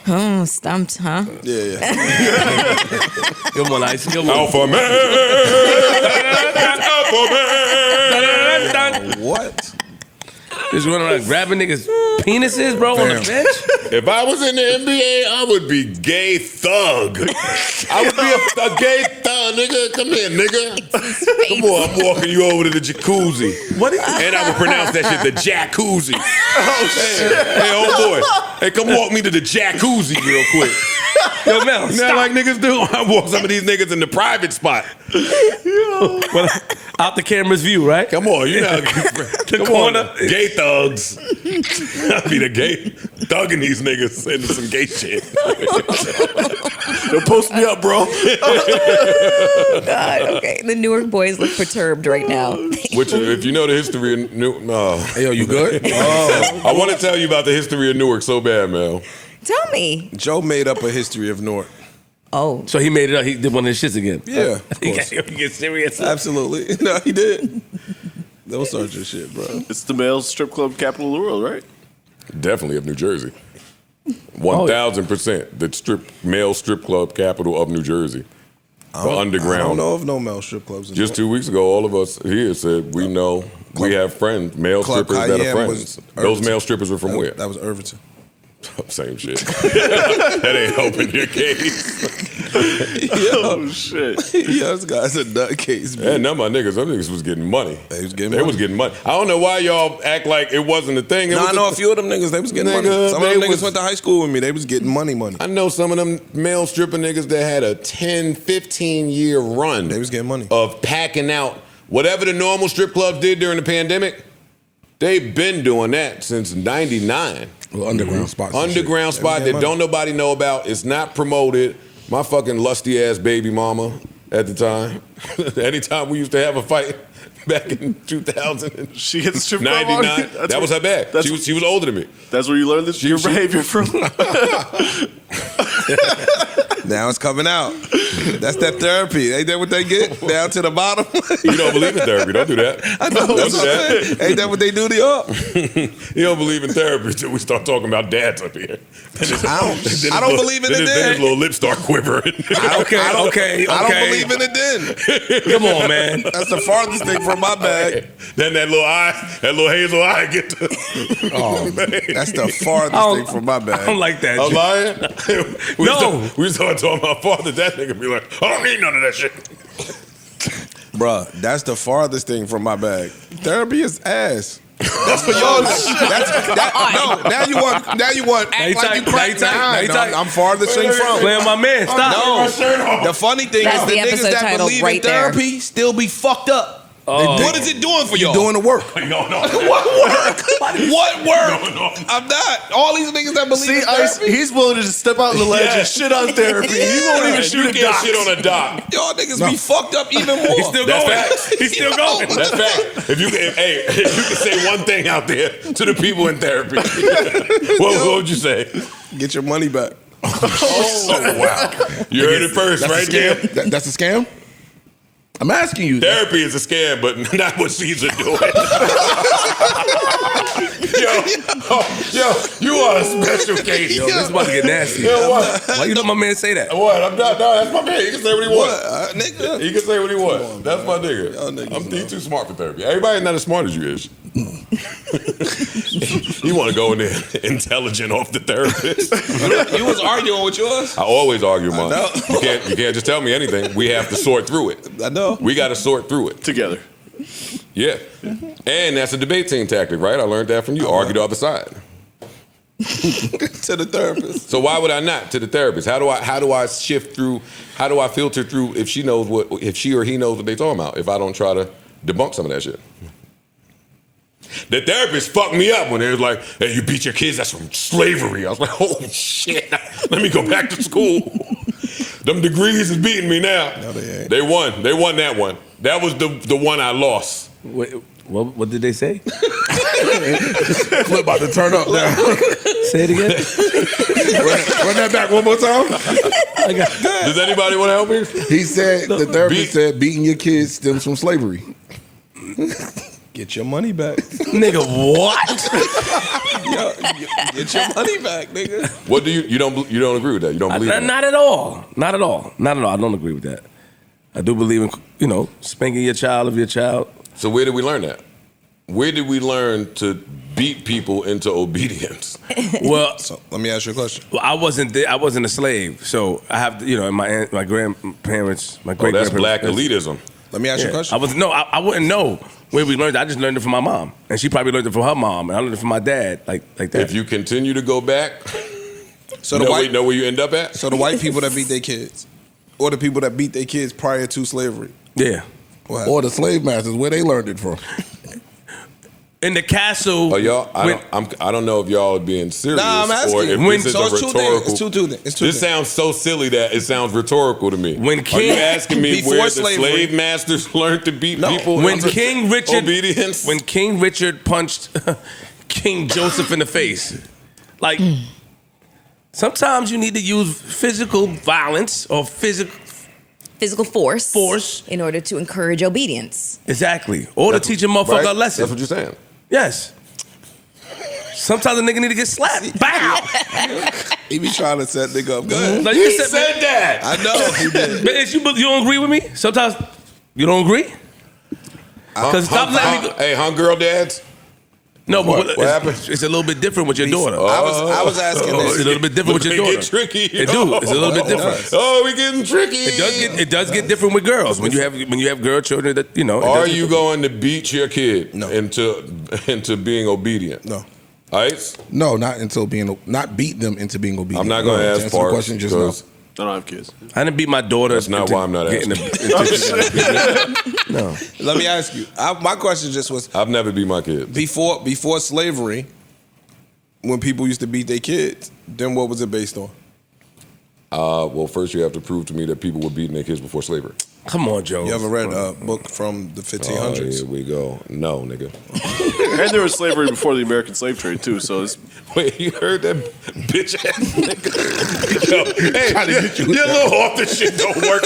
Oh, stumped, huh? Yeah. Good one, Ice. Good one. Alpha man. Alpha man. What? Just running around grabbing niggas' penises, bro, on the bench? If I was in the NBA, I would be gay thug. I would be a gay thug, nigga. Come here, nigga. Come on, I'm walking you over to the jacuzzi. What? And I would pronounce that shit the jacuzzi. Oh, shit. Hey, old boy. Hey, come walk me to the jacuzzi real quick. Yo, Mel, You know like niggas do? I walk some of these niggas in the private spot. Well, out the camera's view, right? Come on, you know. Come corner. on, gay thugs. I'll be the gay thugging these niggas into some gay shit. Don't post me up, bro. God, okay. The Newark boys look perturbed right now. Which, if you know the history of Newark, Hey, yo, you good? I want to tell you about the history of Newark so bad, Mel. Tell me. Joe made up a history of Newark. Oh. So he made it up. He did one of his shits again. Yeah, of He course. get serious. Absolutely. No, he did. Don't start your shit, bro. It's the male strip club capital of the world, right? Definitely of New Jersey. 1,000%. The male strip club capital of New Jersey. The underground. I don't know of no male strip clubs. Just 2 weeks ago, all of us here said we know we have friends, male Club strippers that are Cayenne friends. was Those Irvington. male strippers are from where? That was Irvington. Same shit. That ain't helping your case. Oh shit. Yo, this guy's a nutcase. Yeah, none of my niggas, them niggas was getting money. They was getting They money. was getting money. I don't know why y'all act like it wasn't a thing. It No, was I know a few of them niggas, they was getting money. Some of them niggas went to high school with me. They was getting money. I know some of them male stripper niggas that had a 10, 15-year run. They was getting money. Of packing out whatever the normal strip clubs did during the pandemic. They've been doing that since 99. Well, underground spots. and Underground shit. spot They that was don't nobody know about. It's not promoted. My fucking lusty ass baby mama at the time. Anytime we used to have a fight back in 2000, she hit the strip club on you? 99. That was her bag. She was older than me. That's where you learned this, your behavior from. Now it's coming out. That's that therapy. Ain't that what they get? Down to the bottom. You don't believe in therapy. Don't do that. I know. Don't That's do what I'm that. saying. Ain't that what they do to y'all? You don't believe in therapy until we start talking about dads up here. I don't believe in it Then then. his little lip start quivering. Okay. I don't believe in it then. Come on, man. That's the farthest thing from my bag. Then that little hazel eye get to. Oh, that's the farthest thing from my bag. I don't like that. I'm shit. lying? We started talking about father. That nigga be like, I don't need none of that shit. Bruh, that's the farthest thing from my bag. Therapy is ass. That's for y'all. No, now you want act like you crack. I'm farthest thing from. Playing my man. Stop. No, the funny thing That's is the the niggas episode that title believe right in there. therapy still be fucked up. What is it doing for y'all? Doing the work. No. What work? What work? No. I'm not. All these niggas that believe See, in therapy. he's willing to step out in the ledge and shit on therapy. He won't even And shoot you a can't doc. shit on a doc. Y'all niggas be fucked up even more. He's still That's going. facts. He's still going. That's fact. If you can say one thing out there to the people in therapy, what would you say? Get your money back. Oh wow! You heard it first, right there. That's a scam? I'm asking you. Therapy is a scam, but not what Cesar doing. yo, you are a special case. Yo, this is about to get nasty. Yo, what? Why you let my man say that? What? I'm not. No, that's my man. He can say what he wants. What, nigga? He can say what he wants. That's my nigga. Y'all niggas He's too smart for therapy. Everybody's not as smart as you is. You want to go in there intelligent off the therapist. You was arguing with yours? I always argue with mine. know. You can't just tell me anything. We have to sort through it. I know. We got to sort through it. Together. Yeah. And that's a debate team tactic, right? I learned that from you. Argue the other side. To the therapist. So why would I not to the therapist? How do I shift through? How do I filter through if she or he knows what they talking about? If I don't try to debunk some of that shit. The therapist fucked me up when they was like, "Hey, you beat your kids? That's from slavery." I was like, "Oh shit! Let me go back to school." Them degrees is beating me now. No, they ain't. They won. They won that one. That was the one I lost. Wait, what did they say? Flip about to turn up now. Say it again. Run that back one more time. Does anybody want to help me? He said, the therapist said beating your kids stems from slavery. Get your money back. Nigga, what? Get your money back, nigga. What do you don't agree with that? You don't believe in that? Not at all. Not at all. Not at all. I don't agree with that. I do believe in, spanking your child of your child. So where did we learn that? Where did we learn to beat people into obedience? Well, So let me ask you a question. well, I wasn't there. I wasn't a slave, so I have to, and my grandparents, my great That's black grandparents. elitism. Let me ask you a question. I wouldn't know where we learned it. I just learned it from my mom, and she probably learned it from her mom, and I learned it from my dad, like that. If you continue to go back, So know where you end up at? So the white people that beat their kids, or the people that beat their kids prior to slavery. Yeah. Or the slave masters, where they learned it from. In the castle. Oh, y'all, I don't know if y'all are being serious Nah, I'm asking. or if When- this is so a it's two rhetorical. things. It's two things. It's two This things. sounds so silly that it sounds rhetorical to me. When Are King- you asking me Before where slavery. the slave masters learned to beat people? When under King Richard obedience? when King Richard punched King Joseph in the face, like sometimes you need to use physical violence or Physical force in order to encourage obedience. exactly, or to teach a motherfucker Right? a lesson. That's what you're saying. Yes. Sometimes a nigga need to get slapped. Bow. He be trying to set nigga up. Go ahead. Like, He said that. I know he did. Man, you don't agree with me? Sometimes you don't agree? Because stop letting me go. Hey, girl dads. No, but What happened? It's a little bit different with your daughter. I was asking this. It's a little bit different with your daughter. Get tricky. It do. It's a little bit different. Oh, we getting tricky. It does get different with girls when you have girl children. That you know. Are you going to beat your kid into being obedient? No. Ice? No, not beat them into being obedient. I'm not going to ask Parks. Question, just no. I don't have kids. I didn't beat my daughter. That's not why I'm not asking. No. Let me ask you. My question just was, I've never beat my kids. before slavery, when people used to beat their kids, then what was it based on? Well, first you have to prove to me that people were beating their kids before slavery. Come on, Joe. You ever read a book from the 1500s? Here we go. No, nigga. And there was slavery before the American slave trade too. So it's, Wait, you heard that bitch ass nigga? Yo, hey, your little off the shit don't work.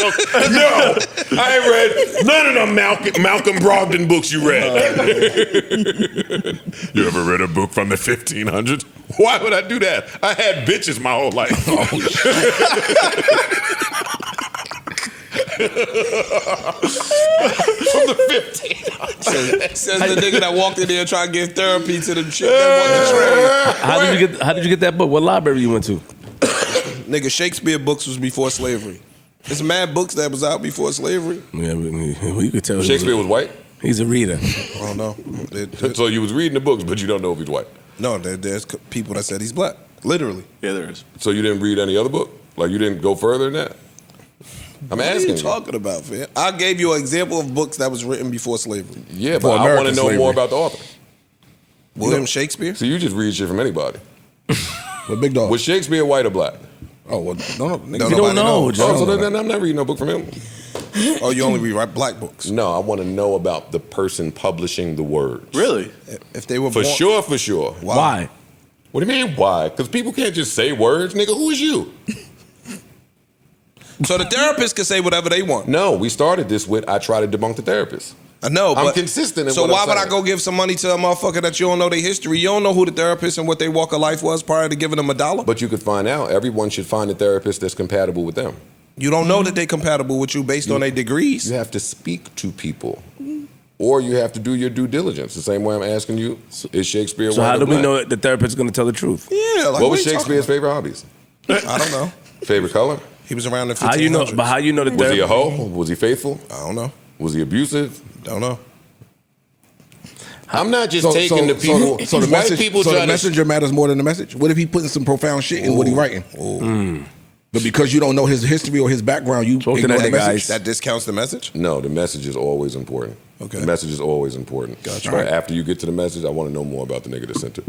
No, I ain't read none of them Malcolm Brogdon books you read. You ever read a book from the 1500s? Why would I do that? I had bitches my whole life. From the 1500s. Says the nigga that walked in there trying to give therapy to the chick that won the trade. How did you get that book? What library you went to? Nigga, Shakespeare books was before slavery. There's mad books that was out before slavery. Yeah, you could tell. Shakespeare was white? He's a reader. I don't know. So you was reading the books, but you don't know if he's white? No, there's people that said he's black. Literally. yeah, there is. So you didn't read any other book? Like you didn't go further than that? I'm asking What are you talking about, fam? I gave you an example of books that was written before slavery. Yeah, but I want to know more about the author. William Shakespeare? So you just read shit from anybody. But Big Dog. Was Shakespeare white or black? Oh, well, no. You don't know, Joe. Oh, so then I'm not reading no book from him. Oh, you only read black books? No, I want to know about the person publishing the words. Really? If they were For born, sure. Why? What do you mean, why? Because people can't just say words, nigga. Who is you? So the therapist can say whatever they want. No, we started this with I try to debunk the therapist. I know, I'm but consistent in so what why I'm would I saying. go give some money to a motherfucker that you don't know their history? You don't know who the therapist and what their walk of life was prior to giving them $1? But you could find out. Everyone should find a therapist that's compatible with them. You don't know that they compatible with you based on their degrees. You have to speak to people. Or you have to do your due diligence. The same way I'm asking you, is Shakespeare So white how or do we black? know that the therapist is going to tell the truth? Yeah, like What was are you Shakespeare's talking favorite hobbies? about? I don't know. Favorite color? He was around the 1500s. How you know? But how you know the Was he a therapist? hoe? Was he faithful? I don't know. Was he abusive? Don't know. I'm not just taking the people. So the white message, people so try the to. messenger matters more than the message. What if he putting some profound shit in what he writing? But because you don't know his history or his background, you Talk to ignore that the nigga, message. Ice. That discounts the message? No, the message is always important. Okay. The message is always important. Gotcha. But after you get to the message, I want to know more about the nigga that sent it.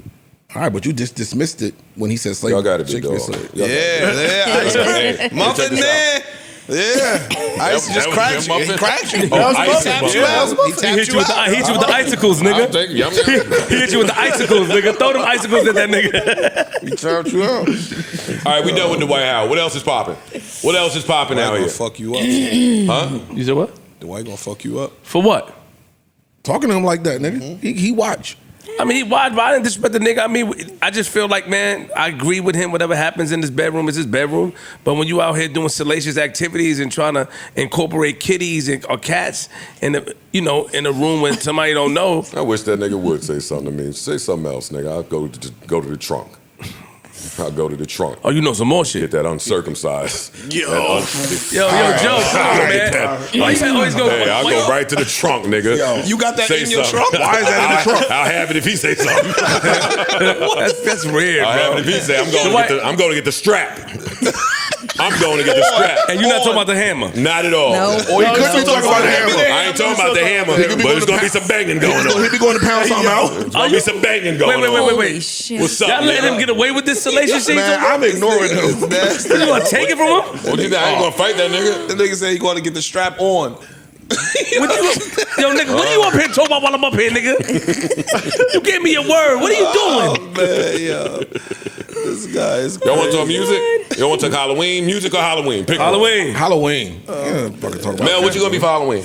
All right, but you just dismissed it when he said slavery. Y'all got it, big Shakespeare dog. said- Yeah, Ice Hey, Muffin check this man. Yeah. Ice That just was cracked your you. He muffin? cracked you. Oh, Ice He is tapped muffin. you out. He He tapped hit you you with the icicles, I'll nigga. take it. Yum, yum. He hit you with the icicles, nigga. Throw them icicles at that nigga. He tapped you out. All right, we done with Dwight Howard. What else is popping? What else is popping Dwight out gonna here? fuck you up. Huh? You said what? Dwight gonna fuck you up. For what? Talking to him like that, nigga. He watch. I mean, why I didn't disrespect the nigga? I mean, I just feel like, man, I agree with him. Whatever happens in his bedroom is his bedroom. But when you out here doing salacious activities and trying to incorporate kitties or cats in the, in a room when somebody don't know, I wish that nigga would say something to me. Say something else, nigga. I'll go to the trunk. I'll go to the trunk. Oh, you know some more shit. Get that uncircumcised. Yo, Joe, come on, man. Why you always go? Hey, I'll go right to the trunk, nigga. You got that Say in your something. trunk? Why is that in the trunk? I'll have it if he say something. That's weird, I'll bro. have it if he say I'm going to get the strap. I'm going to get the strap. And you're not talking about the hammer. Not at all. No. Or he could be talking about the hammer. I ain't talking about the hammer, but it's going to be some banging going on. He be going to pound something out. There's going to be some banging going on. Holy shit. What's up, Y'all letting nigga? him get away with this salacious shit? Man, I'm ignoring him. You gonna take it from him? What you think? I ain't going to fight that nigga. The nigga said he going to get the strap on. Yo, nigga, what are you up here talking about while I'm up here, nigga? You gave me your word. What are you doing? Oh, man, yo. This guy is crazy. Y'all want to talk music? Y'all want to talk Halloween? Music or Halloween? Pick one. Halloween. Halloween. Yeah, fucking talk about Mel, what you going to be for Halloween?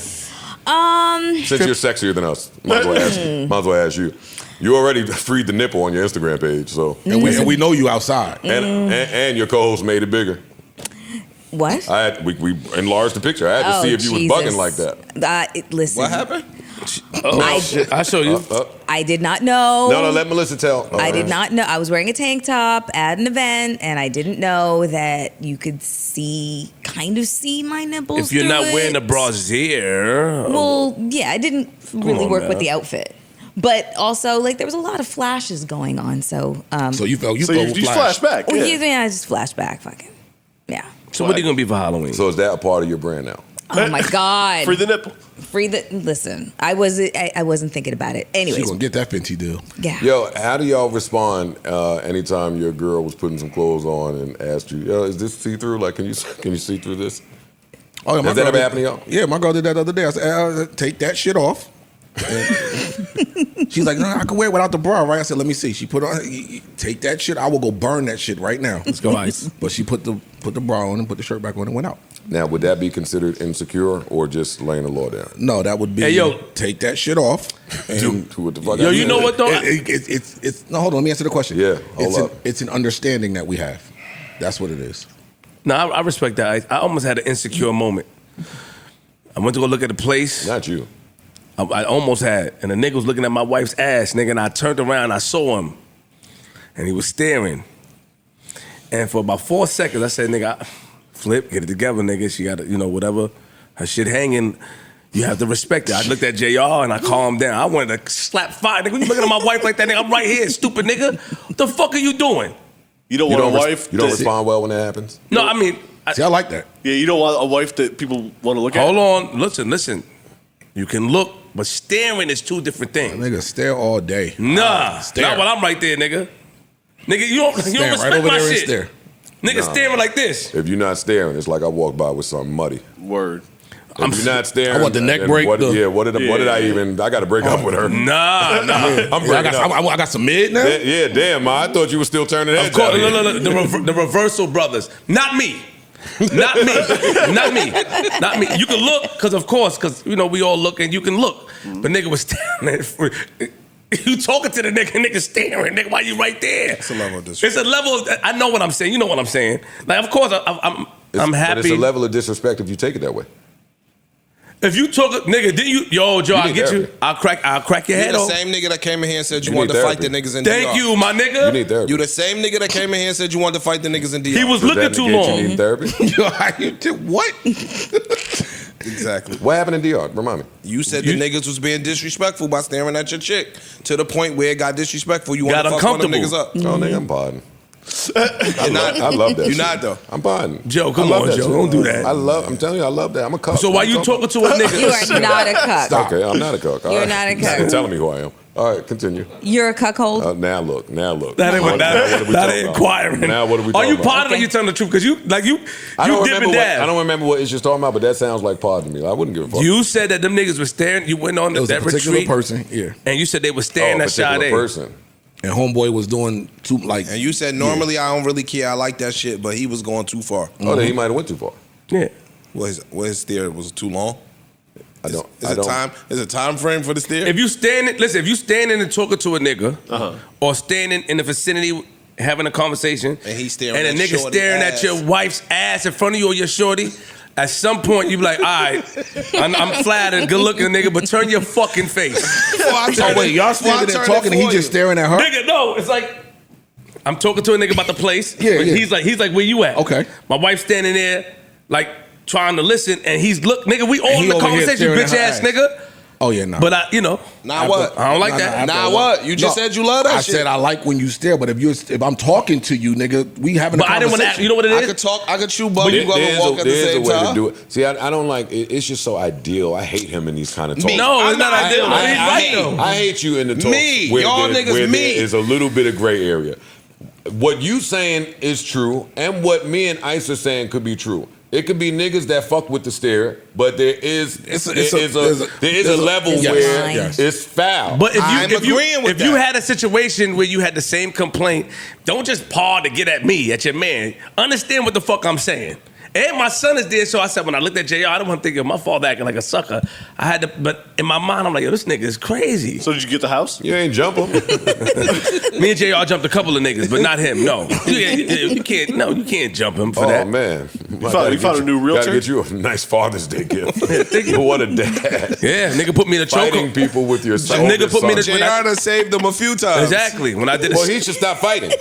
Since you're sexier than us, might as well ask you. You already freed the nipple on your Instagram page, so and we know you outside, and your co-host made it bigger. What? We enlarged the picture. I had to see if you was bugging like that. Listen. What happened? I'll show you. I did not know. No, let Melissa tell. I did not know. I was wearing a tank top at an event, and I didn't know that you could kind of see my nipples. If you're not wearing a brassiere. Well, yeah, I didn't really work with the outfit. But also, like, there was a lot of flashes going on, so. So you flash back. Well, I just flashed back, fucking. Yeah. So what are you gonna be for Halloween? So is that a part of your brand now? Oh my God. Free the nipple. Listen, I wasn't thinking about it. Anyways. She's gonna get that Fenty deal. Yeah. Yo, how do y'all respond anytime your girl was putting some clothes on and asked you, yo, is this see-through? Like, can you see through this? Oh, yeah, Has that ever happened to y'all? Yeah, my girl did that the other day. I said, take that shit off. She's like, no, I can wear it without the bra, right? I said, let me see. She put on, take that shit. I will go burn that shit right now. Let's go ice. But she put the bra on and put the shirt back on and went out. Now, would that be considered insecure or just laying the law down? No, that would be, take that shit off. And do what the fuck. Yo, you know what though? It's no, hold on. Let me answer the question. Yeah, hold up. It's an understanding that we have. That's what it is. No, I respect that. I almost had an insecure moment. I went to go look at the place. Not you. I almost had. And the nigga was looking at my wife's ass, nigga, and I turned around, I saw him. And he was staring. And for about 4 seconds, I said, nigga, flip, get it together, nigga. She got, whatever, her shit hanging. You have to respect it. I looked at JR and I calmed down. I wanted to slap fire. Nigga, you looking at my wife like that, nigga? I'm right here, stupid nigga. What the fuck are you doing? You don't want a wife. You don't respond well when that happens? No, I mean. See, I like that. Yeah, you don't want a wife that people want to look at. Hold on. Listen. You can look, but staring is two different things. Nigga, stare all day. Nah, not while I'm right there, nigga. Nigga, you don't respect right over my there shit. And stare. Nigga staring like this. If you're not staring, it's like I walked by with something muddy. Word. If you're not staring, I want the neck break. What did I even? I got to break up with her. Nah. I'm breaking up. I got some mid now. Yeah, damn, ma. I thought you were still turning heads. Of course, out here. the reversal brothers. Not me. Not me. You can look, because we all look and you can look. But nigga was staring. You talking to the nigga staring. Nigga, why you right there? It's a level of disrespect. It's a level. I know what I'm saying. You know what I'm saying. Like, of course, I'm happy. But it's a level of disrespect if you take it that way. If you took it, nigga, didn't you? Yo, Joe, I'll get you. I'll crack your head off. You the same nigga that came in here and said you wanted to fight the niggas in DR. Thank you, my nigga. You need therapy. You the same nigga that came in here and said you wanted to fight the niggas in DR. He was looking too long. You need therapy? What? Exactly. What happened in DR? Remind me. You said the niggas was being disrespectful by staring at your chick to the point where it got disrespectful. You want to fuck one of them niggas up. Oh, nigga, I'm pardon. I love that. You're shit. not though. I'm pardon. Joe, come on, Joe. Don't do that. I'm telling you, I love that. I'm a cuck. So why you talking to a nigga? You are not a cuck. Okay, I'm not a cuck. You're not a cuck. You're telling me who I am. All right, continue. You're a cuckold? Now look. That ain't inquiring. Now what are we talking about? Are you part of it? You telling the truth? Because you dip and dab. I don't remember what it's just talking about, but that sounds like pod to me. I wouldn't give a fuck. You said that them niggas were staring. You went on that retreat. It was a particular person, yeah. And you said they were staring at Sade. person. And homeboy was doing too And you said normally I don't really care. I like that shit, but he was going too far. Oh, then he might have went too far. Yeah. His stare was too long. Is a time frame for the stare? If you standing and talking to a nigga, or standing in the vicinity having a conversation, and he's staring and a nigga staring at your wife's ass in front of you or your shorty, at some point you be like, all right, I'm flattered, good looking nigga, but turn your fucking face. Oh wait, y'all standing there talking and he just staring at her? Nigga, no, it's like I'm talking to a nigga about the place. Yeah. He's like, where you at? Okay. My wife's standing there, like trying to listen, and he's nigga, we all in the conversation, bitch ass nigga. Oh yeah, nah. But Nah, what? I don't like that. Nah, what? You just said you love that shit. I said I like when you stare, but if I'm talking to you, nigga, we having a conversation. But I didn't want to ask. You know what it is? I could chew bubble gum and walk at the same There's a way time. to do it. See, I don't like it. It's just so ideal. I hate him in these kind of talks. No, it's not ideal. He's right though. I hate you in the talks Me. Y'all niggas where me. there is a little bit of gray area. What you saying is true, and what me and Ice are saying could be true. It could be niggas that fuck with the stare, but there is a level where it's foul. But if you had a situation where you had the same complaint, don't just paw to get at me, at your man. Understand what the fuck I'm saying. And my son is there, so I said, when I looked at JR, I don't want to think of my father acting like a sucker. I had to, but in my mind, I'm like, yo, this nigga is crazy. So did you get the house? You ain't jump him. Me and JR jumped a couple of niggas, but not him. No, you can't. No, you can't jump him for that. Oh man, You found a new realtor? Gotta get you a nice Father's Day gift. What a dad. Yeah, nigga put me in a Fighting chokehold. people with your son. Nigga put me in a JR done saved them a few times. Exactly. When I did Well, he should stop fighting.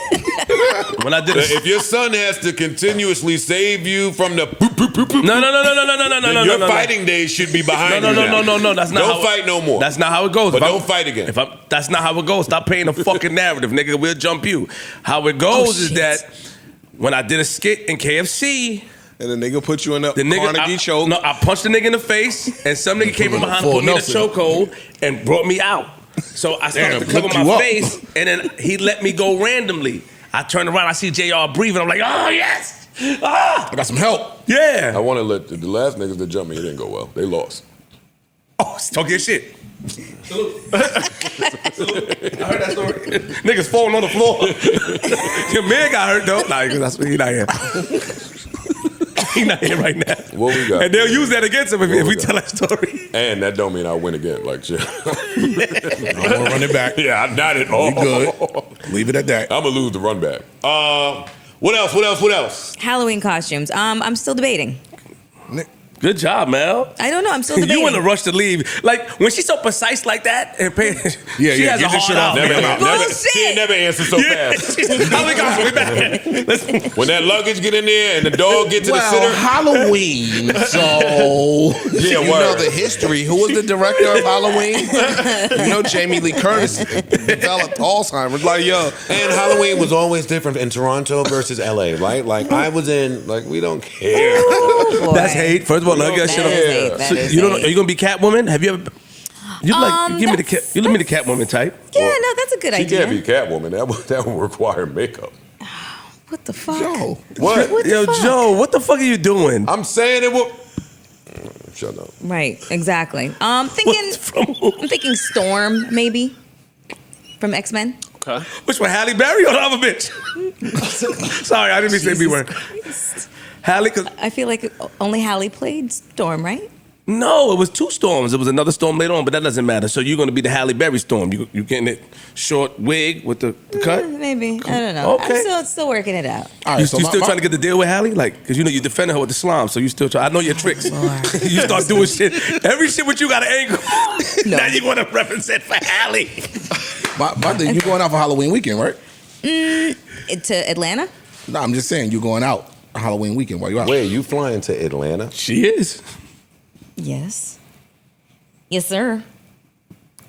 when I did If your son has to continuously save you from the poop, poop, poop, poop, no, then your fighting days should be behind you. No. That's not Don't how. fight no more. That's not how it goes. But If I'm- don't fight again. That's not how it goes. Stop paying the fucking narrative, nigga. We'll jump you. How it goes is that when I did a skit in KFC. And the nigga put you in the nigga, Carnegie choke. No, I punched the nigga in the face, and some nigga came from behind, put me in a chokehold, and brought me out. So I started to cover my face, and then he let me go randomly. I turned around, I see JR breathing. I'm like, oh yes, I got some help. Yeah. I want to let the last niggas that jumped me, it didn't go well. They lost. Oh, talk your shit. Salute. I heard that story. Niggas falling on the floor. Your man got hurt though. Nah, that's he not here. He not here right now. What we got? And they'll use that against him if we tell that story. And that don't mean I win again. Like shit. I'm gonna run it back. Yeah, not at all. We good. Leave it at that. I'm gonna lose the run back. What else? Halloween costumes. I'm still debating. Good job, Mel. I don't know. I'm still debating. You in a rush to leave. Like, when she's so precise like that, and she has a hard out. She never answers so fast. When that luggage get in there and the dog get to the sitter. Halloween. So Yeah, you know the history. Who was the director of Halloween? You know Jamie Lee Curtis developed Alzheimer's. Like, yo. And Halloween was always different in Toronto versus LA, right? Like, I was in, like, we don't care. Oh, That's hate. First of all, let shit up. So are you gonna be Catwoman? Have you ever? You give me the Catwoman type. Yeah, no, that's a good She idea. can't be Catwoman. That would require makeup. What the fuck? Joe. What? Yo, Joe, what the fuck are you doing? I'm saying it will. Shut up. Right, exactly. I'm thinking Storm, maybe. From X-Men. Okay. Which one, Halle Berry or the other bitch? Sorry, I didn't mean to say B word. Halle, I feel like only Halle played Storm, right? no, it was two Storms. It was another Storm later on, but that doesn't matter. So you're gonna be the Halle Berry Storm. You getting it short wig with the cut? Maybe. I don't know. Okay. I'm still working it out. All right, You so still trying to get the deal with Halle? Like, because you know you defending her with the slime, so you still try. I know your tricks. You start doing shit. Every shit with you got an angle. Now you want to represent for Halle. my thing, you going out for Halloween weekend, right? To Atlanta? No, I'm just saying you going out Halloween weekend while you out. Wait, you flying to Atlanta? She is. Yes. Yes, sir.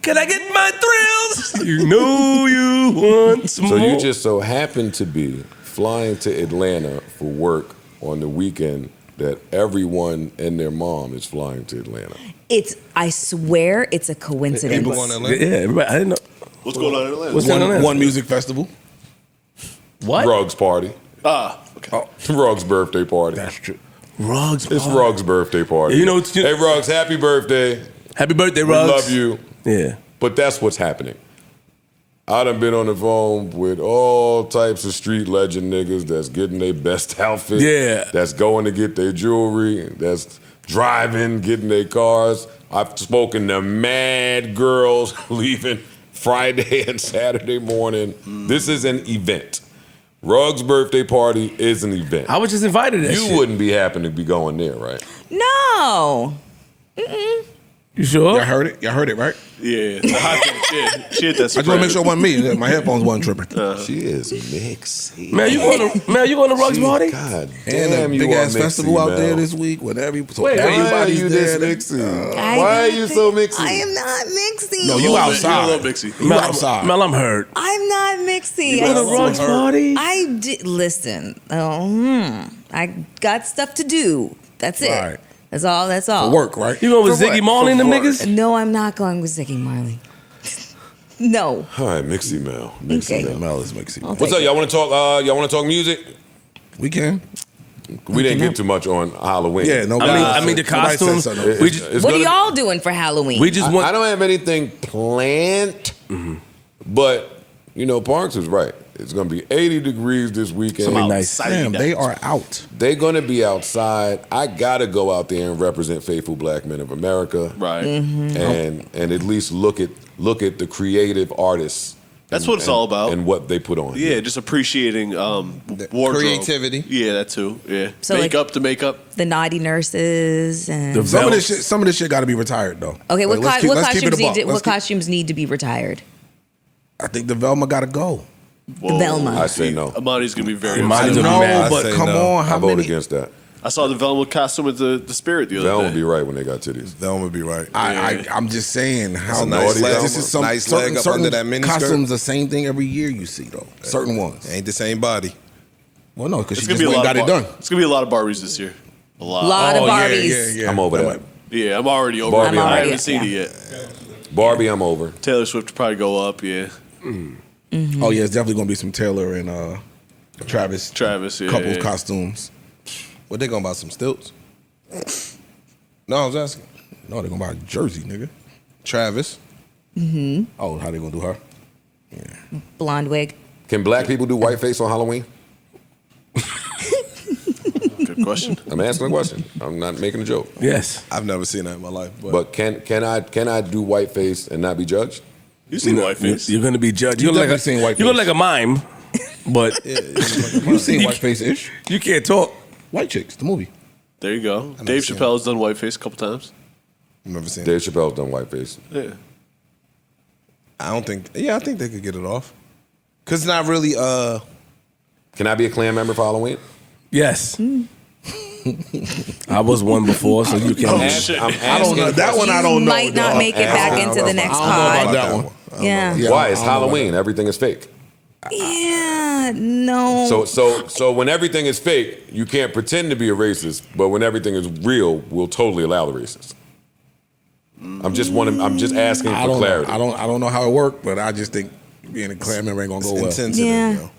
Can I get my thrills? You know you want some So more. you just so happen to be flying to Atlanta for work on the weekend that everyone and their mom is flying to Atlanta. I swear it's a coincidence. People going to Atlanta? Yeah, everybody, I didn't know. What's going on in Atlanta? What's going on there? One music festival. What? Ruggs party. Okay. Ruggs birthday party. That's true. Ruggs. It's Ruggs birthday party. You know, hey Ruggs, happy birthday. Happy birthday, We Ruggs. love you. Yeah. But that's what's happening. I done been on the phone with all types of street legend niggas that's getting their best outfit. Yeah. That's going to get their jewelry. That's driving, getting their cars. I've spoken to mad girls leaving Friday and Saturday morning. This is an event. Ruggs' birthday party is an event. I was just invited to that You shit. wouldn't be happy to be going there, right? No. Mm-mm. You sure? Y'all heard it? Y'all heard it, right? Yeah, the hot thing. Shit, that's I just want to make sure it wasn't me. My headphones wasn't tripping. She is mixy. Man, you going to Ruggs party? God And damn, a you big are ass mixy, festival out Mel. there this week with Wait, Why are everybody's you there. this mixy? Why are you so mixy? I am not mixy. No, you You're a outside. little mixy. You outside. Mel, I'm hurt. I'm not mixy. You going to Ruggs party? I did. Listen. I got stuff to do. That's it. Right. That's all. That's all. For work, right? You going with For Ziggy what? Marley and them For work. niggas? No, I'm not going with Ziggy Marley. No. All right, mixy Mel. Mixy Okay. Mel. Mel is mixy. I'll What's take up? Y'all want to talk? Y'all want to talk music? We can. We didn't get too much on Halloween. Yeah, no. I mean the nobody said costumes. something. We just, What are y'all doing for Halloween? we just want. I don't have anything planned, but you know, Parks was right. It's going to be 80 degrees this weekend. Something nice. Damn, they are out. They're going to be outside. I got to go out there and represent faithful black men of America. Right. And at least look at the creative artists. That's what it's all about. And what they put on. Yeah, just appreciating wardrobe. Creativity. Yeah, that too. Yeah. So, makeup to makeup. The naughty nurses and Some of this shit got to be retired though. okay. What, Like, let's keep it a buck. what costumes need to be retired? I think the Velma got to go. The Velma. I say no. Amani's gonna be very Amani's upset. gonna be mad. but come on, I how vote many? against that. I saw the Velma costume with the spirit the other Velma day. be right when they got titties. Velma be right. I'm just saying how a nice leg. this is some Nice certain, leg up certain under that miniskirt. costumes the same thing every year you see though. Certain ones. Ain't the same body. Well, no, because It's she gonna just be a went lot and got of it done. It's gonna be a lot of Barbies this year. A lot. Lot of Oh, yeah, Barbies. yeah. I'm over That that. might- Yeah, I'm already over. Barbie, it. I'm I over haven't it. seen Yeah. it yet. Barbie, I'm over. Taylor Swift will probably go up. Yeah. Oh yeah, it's definitely gonna be some Taylor and Travis. Travis. Yeah. Couples yeah. costumes. What they gonna buy some stilts? No, I was asking. No, they're gonna buy a jersey, nigga. Travis. Oh, how they gonna do her? Blonde wig. Can black people do whiteface on Halloween? Good question. I'm asking a question. I'm not making a joke. Yes. I've never seen that in my life. But can I do whiteface and not be judged? You seen Whiteface? You're gonna be judged. You You look like definitely seen Whiteface. You look like a mime, but You seen Whiteface ish? you can't talk. White Chicks, the movie. There you go. never Dave seen Chappelle's done Whiteface a couple times. I've never seen Dave it. Chappelle's done whiteface. Yeah. I think they could get it off. Cause it's not really Can I be a Klan member for Halloween? Yes. I was one before, so you can. Oh, I'm shit. I don't asking know. a That one I don't know. Might not dog. make it back Asking into a the question. next I don't know about pod. that one. Yeah. Yeah, Why? I It's don't know about Halloween. Everything is fake. Yeah. No. So when everything is fake, you can't pretend to be a racist. But when everything is real, we'll totally allow the racist. I'm just asking I for don't clarity. know. I don't know how it worked, but I just think being a Klan member ain't gonna go well. insensitive. Yeah. Yo.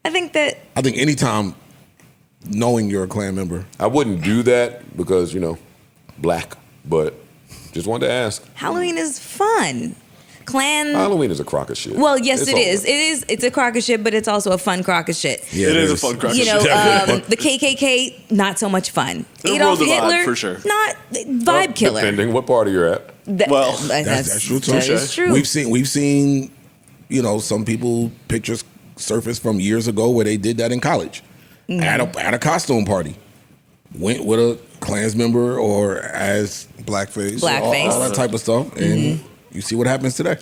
I think that I think anytime knowing you're a Klan member, I wouldn't do that because black. But just wanted to ask. Halloween is fun. Klan. Halloween is a crock of shit. Well, yes, It's it is. over. It's a crock of shit, but it's also a fun crock of shit. yeah, It is a fun crack. You know, the KKK, not so much fun. It Adolf ruined the vibe, Hitler, for sure. not vibe killer. Depending what party you're at. Well, that's true too. That is true. We've seen, some people pictures surface from years ago where they did that in college at a costume party. Went with a Klans member or as Blackface. all that type of stuff, and you see what happens today.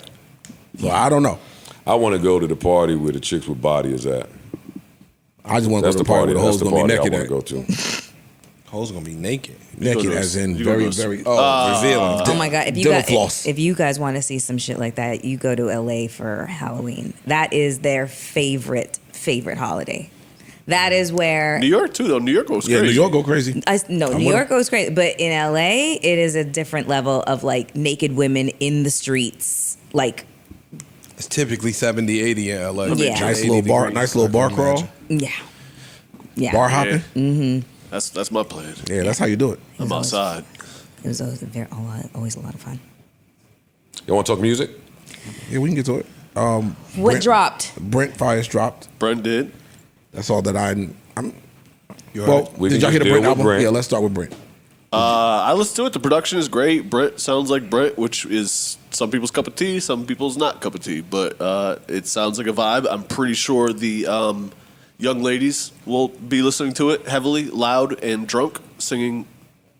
So I don't know. I want to go to the party where the chicks with body is at. I just want to go That's to the the party party. where the That's hoes the gonna be party I naked want to at. go to. Hoes gonna be naked. Naked go as to- in you go very, to- very. Revealing. Oh my god! Dental floss. If you guys want to see some shit like that, you go to LA for Halloween. That is their favorite holiday. That is where New York too, though. New York goes Yeah, crazy. New York go crazy. New with York goes crazy, but in LA, it is a different level of like naked women in the streets, like It's typically 70, 80 in LA. Yeah. Nice 80 little bar, degrees. nice little bar crawl, yeah. bar hopping. Yeah. That's my plan. Yeah, that's how you do it. I'm outside. It was always a lot of fun. You want to talk music? Yeah, we can get to it. What dropped? Brent Faiyaz dropped. Brent did. That's all that I'm. You Well, We did can y'all hear just the deal Brent with album? Brent. Yeah, let's start with Brent. I listened to it. The production is great. Brent sounds like Brent, which is some people's cup of tea, some people's not cup of tea. But it sounds like a vibe. I'm pretty sure the young ladies will be listening to it heavily, loud, and drunk, singing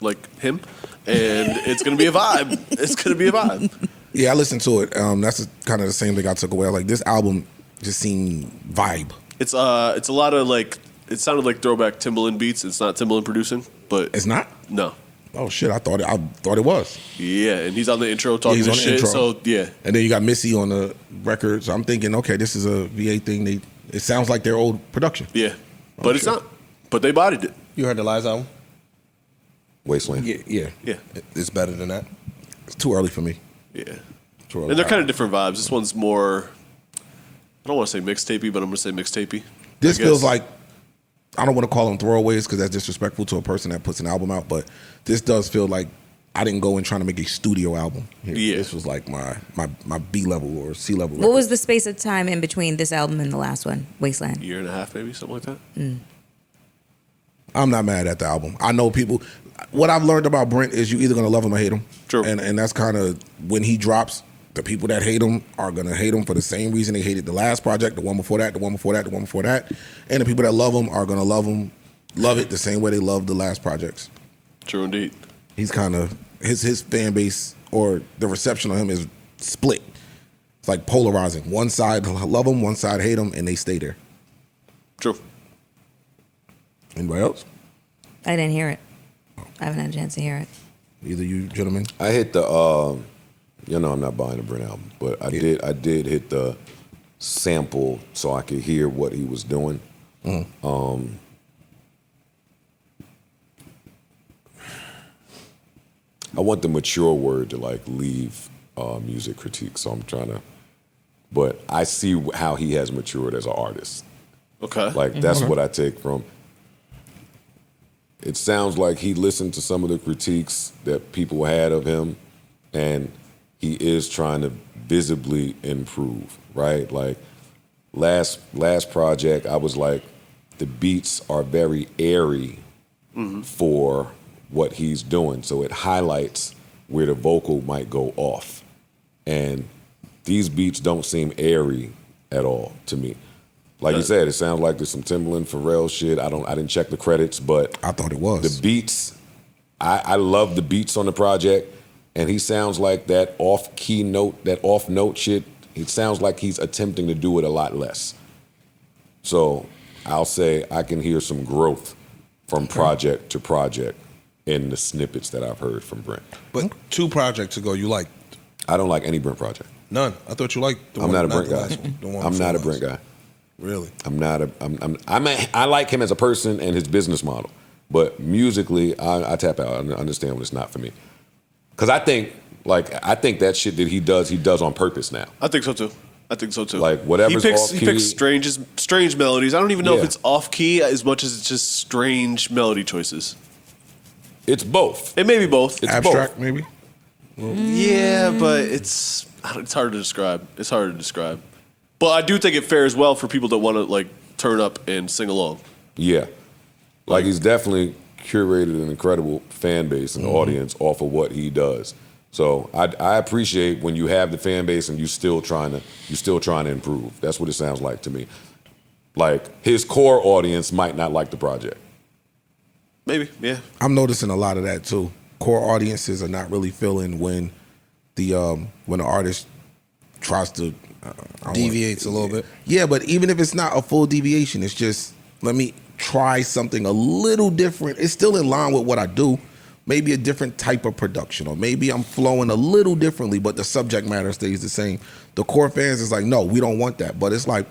like him. And it's going to be a vibe. It's going to be a vibe. Yeah, I listened to it. That's kind of the same thing I took away. Like this album just seemed vibe. It's a lot of like, it sounded like throwback Timbaland beats. It's not Timbaland producing, but It's not. no. Oh shit! I thought it was. Yeah, and he's on the intro talking he's this on the shit. intro. So yeah, And then you got Missy on the record. So I'm thinking, okay, this is a VA thing. It sounds like their old production. yeah, but it's shit. not. But they bodied it. You heard the Lies album? Wasteland. Yeah. Yeah, It's better than that. It's too early for me. yeah. Too early. And they're kind of different vibes. This one's more. I don't want to say mixtapey, but I'm gonna say mixtapey. This I guess. feels like, I don't want to call them throwaways because that's disrespectful to a person that puts an album out, but this does feel like I didn't go in trying to make a studio album. Yeah. This was like my B level or C level. What was the space of time in between this album and the last one, Wasteland? Year and a half, maybe something like that. I'm not mad at the album. I know people. What I've learned about Brent is you either gonna love him or hate him. True. And that's kind of when he drops. The people that hate him are gonna hate him for the same reason they hated the last project, the one before that, the one before that, the one before that, and the people that love him are gonna love it the same way they loved the last projects. True indeed. He's kind of his fan base or the reception of him is split. It's like polarizing. One side love him, one side hate him, and they stay there. True. Anybody else? I didn't hear it. I haven't had a chance to hear it. Either you gentlemen? I hit the. I'm not buying a Brent album, but I did hit the sample so I could hear what he was doing. I want the mature word to like leave music critique, so I'm trying to. But I see how he has matured as an artist. Okay. Like that's what I take from. It sounds like he listened to some of the critiques that people had of him, and he is trying to visibly improve, right? Like last project, I was like, the beats are very airy for what he's doing. So it highlights where the vocal might go off. And these beats don't seem airy at all to me. Like you said, it sounds like there's some Timbaland, Pharrell shit. I didn't check the credits, but I thought it was. The beats, I love the beats on the project. And he sounds like that off-key note, that off-note shit, it sounds like he's attempting to do it a lot less. So I'll say I can hear some growth from project to project in the snippets that I've heard from Brent. But 2 projects ago, you liked? I don't like any Brent project. None. I thought you liked the I'm one. not a Brent guy. I'm not a Brent guy. Really? I like him as a person and his business model. But musically, I tap out. I understand when it's not for me. Because I think that shit that he does on purpose now. I think so too. Like whatever's off key. He picks strange melodies. I don't even know if it's off key as much as it's just strange melody choices. It's both. It may be both. It's abstract, both. maybe. Yeah, but it's hard to describe. It's hard to describe. But I do think it fares well for people that want to like turn up and sing along. Yeah, like he's definitely curated an incredible fan base and audience off of what he does. So I appreciate when you have the fan base and you're still trying to improve. That's what it sounds like to me. Like his core audience might not like the project. Maybe, yeah. I'm noticing a lot of that too. Core audiences are not really feeling when the artist tries to deviates a little bit. Yeah, but even if it's not a full deviation, it's just let me try something a little different. It's still in line with what I do. Maybe a different type of production, or maybe I'm flowing a little differently, but the subject matter stays the same. The core fans is like, no, we don't want that. But it's like,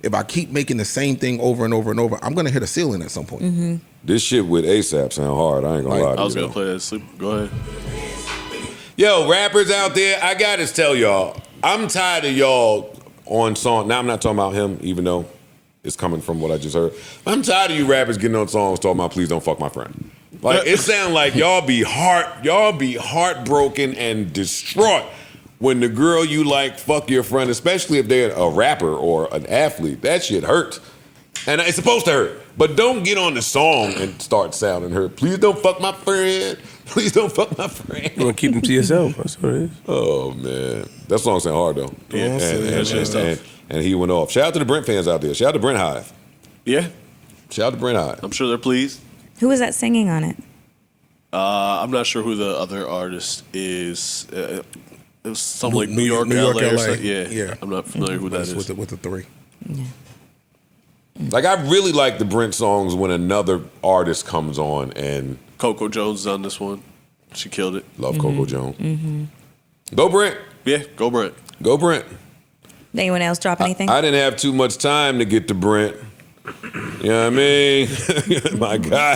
if I keep making the same thing over and over and over, I'm gonna hit a ceiling at some point. This shit with ASAP sound hard. I ain't gonna lie to you. I was gonna play that sleep. Go ahead. Yo, rappers out there, I gotta tell y'all, I'm tired of y'all on song. Now I'm not talking about him, even though it's coming from what I just heard. I'm tired of you rappers getting on songs talking about please don't fuck my friend. Like it sounds like y'all be heartbroken and distraught when the girl you like fuck your friend, especially if they're a rapper or an athlete. That shit hurts. And it's supposed to hurt. But don't get on the song and start sounding hurt. Please don't fuck my friend. Please don't fuck my friend. You want to keep them to yourself. That's what it is. Oh, man. That song sound hard, though. Yeah, and he went off. Shout out to the Brent fans out there. Shout out to Brent Hive. Yeah. Shout out to Brent Hive. I'm sure they're pleased. Who was that singing on it? I'm not sure who the other artist is. It was something like New York, LA. LA. Or something. Yeah. I'm not familiar who that is. With the 3. Yeah. Like, I really like the Brent songs when another artist comes on and... Coco Jones is on this one. She killed it. Love Coco Jones. Go Brent. Yeah, go Brent. Go Brent. Anyone else drop anything? I didn't have too much time to get to Brent. You know what I mean? My guy,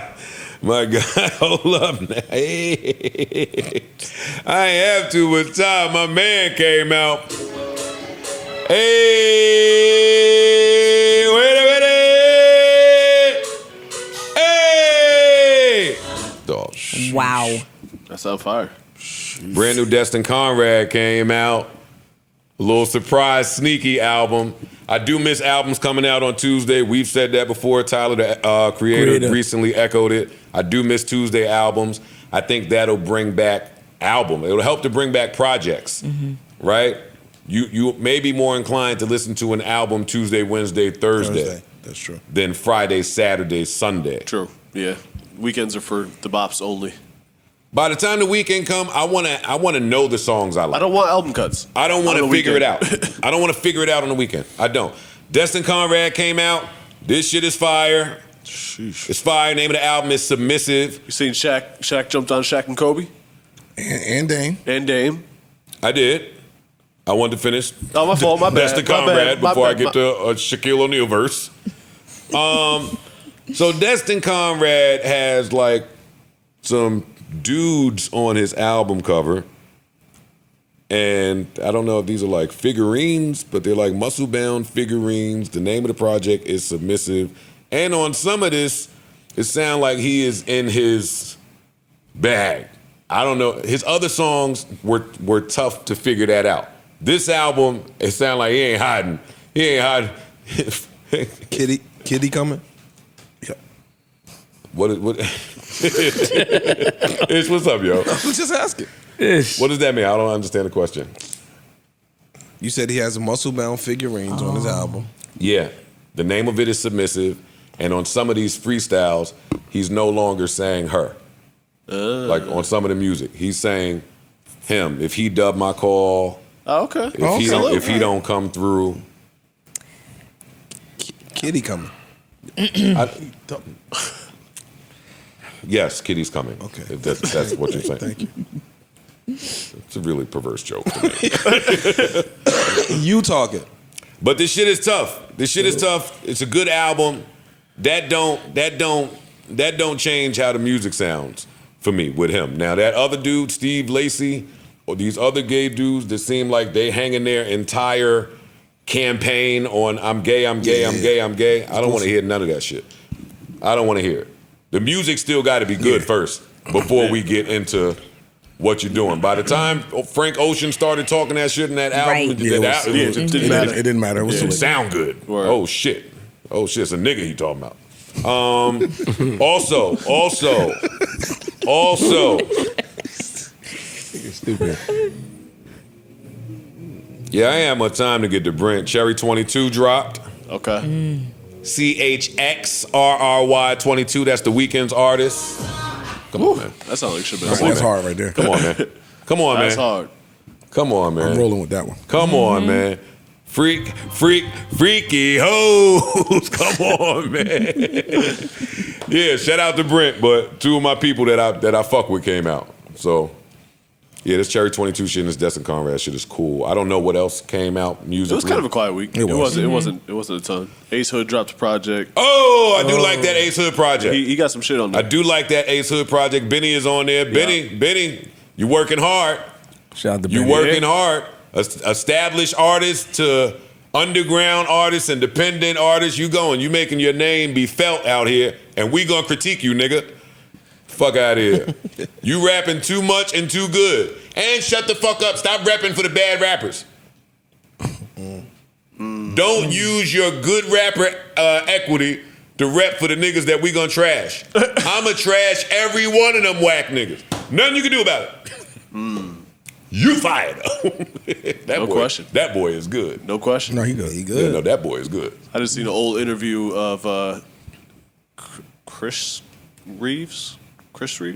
hold up now. Hey. I ain't have too much time. My man came out. Hey, wait a minute. Hey. Oh, wow. That's on fire. Brand new Destin Conrad came out. A little surprise, sneaky album. I do miss albums coming out on Tuesday. We've said that before. Tyler, the creator, recently echoed it. I do miss Tuesday albums. I think that'll bring back It'll help to bring back projects, right? You may be more inclined to listen to an album Tuesday, Wednesday, Thursday. That's true. Than Friday, Saturday, Sunday. True. Yeah. Weekends are for the bops only. By the time the weekend come, I wanna know the songs I like. I don't want album cuts. I don't want to figure it out. I don't want to figure it out on the weekend. I don't. Destin Conrad came out. This shit is fire. Sheesh. It's fire. Name of the album is Submissive. You seen Shaq? Shaq jumped on Shaq and Kobe? And Dame. And Dame. I did. I wanted to finish. Oh, my fault. My bad. Destin Conrad before I get to a Shaquille O'Neal verse. So Destin Conrad has like some dudes on his album cover, and I don't know if these are like figurines, but they're like muscle-bound figurines. The name of the project is Submissive, and on some of this, it sounds like he is in his bag. I don't know. His other songs were tough to figure that out. This album, it sounds like he ain't hiding. He ain't hiding. Kitty coming? Yeah. What? Ish, what's up, yo? I was just asking. Ish. What does that mean? I don't understand the question. You said he has muscle-bound figurines on his album. Yeah. The name of it is Submissive, and on some of these freestyles, he's no longer saying her. Like on some of the music, he's saying him. If he dubbed my call, okay. If he don't come through, Kitty coming. Yes, Kitty's coming. Okay. That's what you're saying. Thank you. It's a really perverse joke to me. You talking. But this shit is tough. It's a good album. That don't change how the music sounds for me with him. Now that other dude, Steve Lacy, or these other gay dudes that seem like they hanging their entire campaign on I'm gay. I don't want to hear none of that shit. I don't want to hear it. The music still got to be good first before we get into what you're doing. By the time Frank Ocean started talking that shit in that album, it didn't matter. It was didn't sound good. Word. Oh shit, it's a nigga he talking about. Also. Stupid. Yeah, I ain't had much time to get to Brent. Cherry 22 dropped. Okay. CHXRRY 22. That's the Weeknd's artist. Come on, man. That sounds like should be. That's hard right there. Come on, man. That's hard. Come on, man. I'm rolling with that one. Come on, man. Freaky hoes. Come on, man. Yeah, shout out to Brent, but two of my people that I fuck with came out. So, yeah, this Cherry 22 shit and this Destin Conrad shit is cool. I don't know what else came out musically. It was kind of a quiet week. It wasn't a ton. Ace Hood dropped a project. Oh, I do like that Ace Hood project. He got some shit on there. I do like that Ace Hood project. Benny is on there. Yeah. Benny, you working hard. Shout out to Benny. You working hard. Established artists to underground artists, independent artists. You making your name be felt out here, and we gonna critique you, nigga. Fuck out of here. You rapping too much and too good. And shut the fuck up. Stop rapping for the bad rappers. Don't use your good rapper equity to rep for the niggas that we gonna trash. I'ma trash every one of them whack niggas. Nothing you can do about it. You fired. No question. That boy is good. No question. No, he good. Yeah, no, that boy is good. I just seen an old interview of Chris Reeves,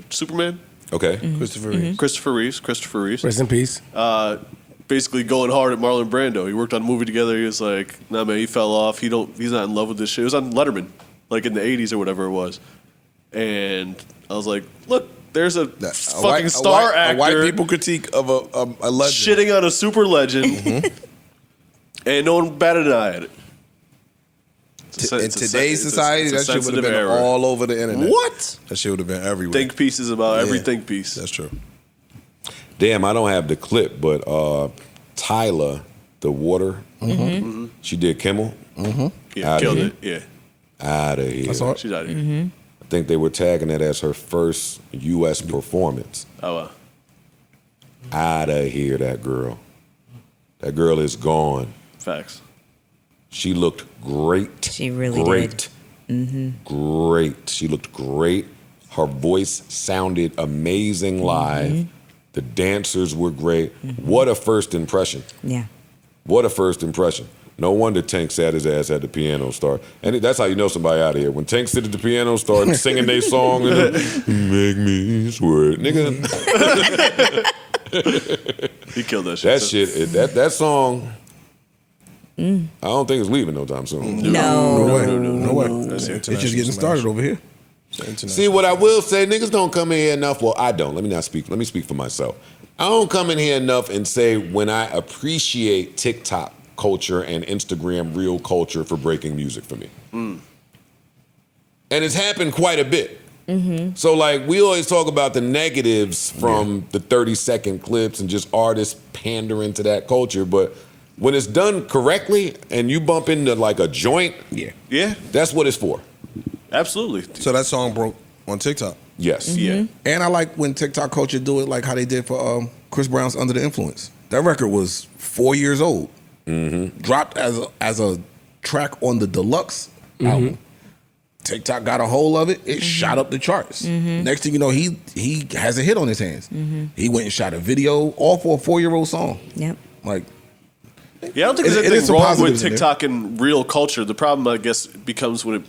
Superman. Okay. Christopher Reeves. Christopher Reeves. Rest in peace. Basically going hard at Marlon Brando. He worked on a movie together. He was like, nah, man, he fell off. He's not in love with this shit. It was on Letterman, like in the 80s or whatever it was. And I was like, look, there's a fucking star actor. A white people critique of a legend. Shitting on a super legend. And no one batted an eye at it. In today's society, that shit would have been era. all over the internet. What? That shit would have been everywhere. Think pieces about every think piece. That's true. Damn, I don't have the clip, but Tyla, the water, she did Kimmel. Yeah, killed it. Yeah. Out of here. That's all. She's out of here. I think they were tagging it as her first U.S. performance. Oh, wow. out of here, that girl. That girl is gone. Facts. She looked great. She really great. did. Mm-hmm. Great. She looked great. Her voice sounded amazing live. Mm-hmm. The dancers were great. What a first impression. Yeah. What a first impression. No wonder Tank sat his ass at the piano start. And that's how you know somebody out of here. When Tank sit at the piano, start singing their song, and make me sweat. Nigga. He killed that shit. That shit, that song, I don't think it's leaving no time soon. No way. That's It's just getting started over here. See, what I will say, niggas don't come in here enough. Well, I don't. Let me not speak. Let me speak for myself. I don't come in here enough and say when I appreciate TikTok culture and Instagram real culture for breaking music for me. And it's happened quite a bit. So like we always talk about the negatives from the 30-second clips and just artists pandering to that culture, but when it's done correctly and you bump into like a joint, Yeah. that's what it's for. Absolutely. So that song broke on TikTok. Yes. Yeah. And I like when TikTok culture do it like how they did for Chris Brown's Under the Influence. That record was 4 years old. Dropped as a track on the deluxe album. TikTok got a hold of it. It shot up the charts. Next thing you know, he has a hit on his hands. He went and shot a video, all for a 4-year-old song. Yep. Like, Yeah, I don't think there's It is anything some wrong with positives in there. TikTok and real culture. The problem, I guess, becomes when it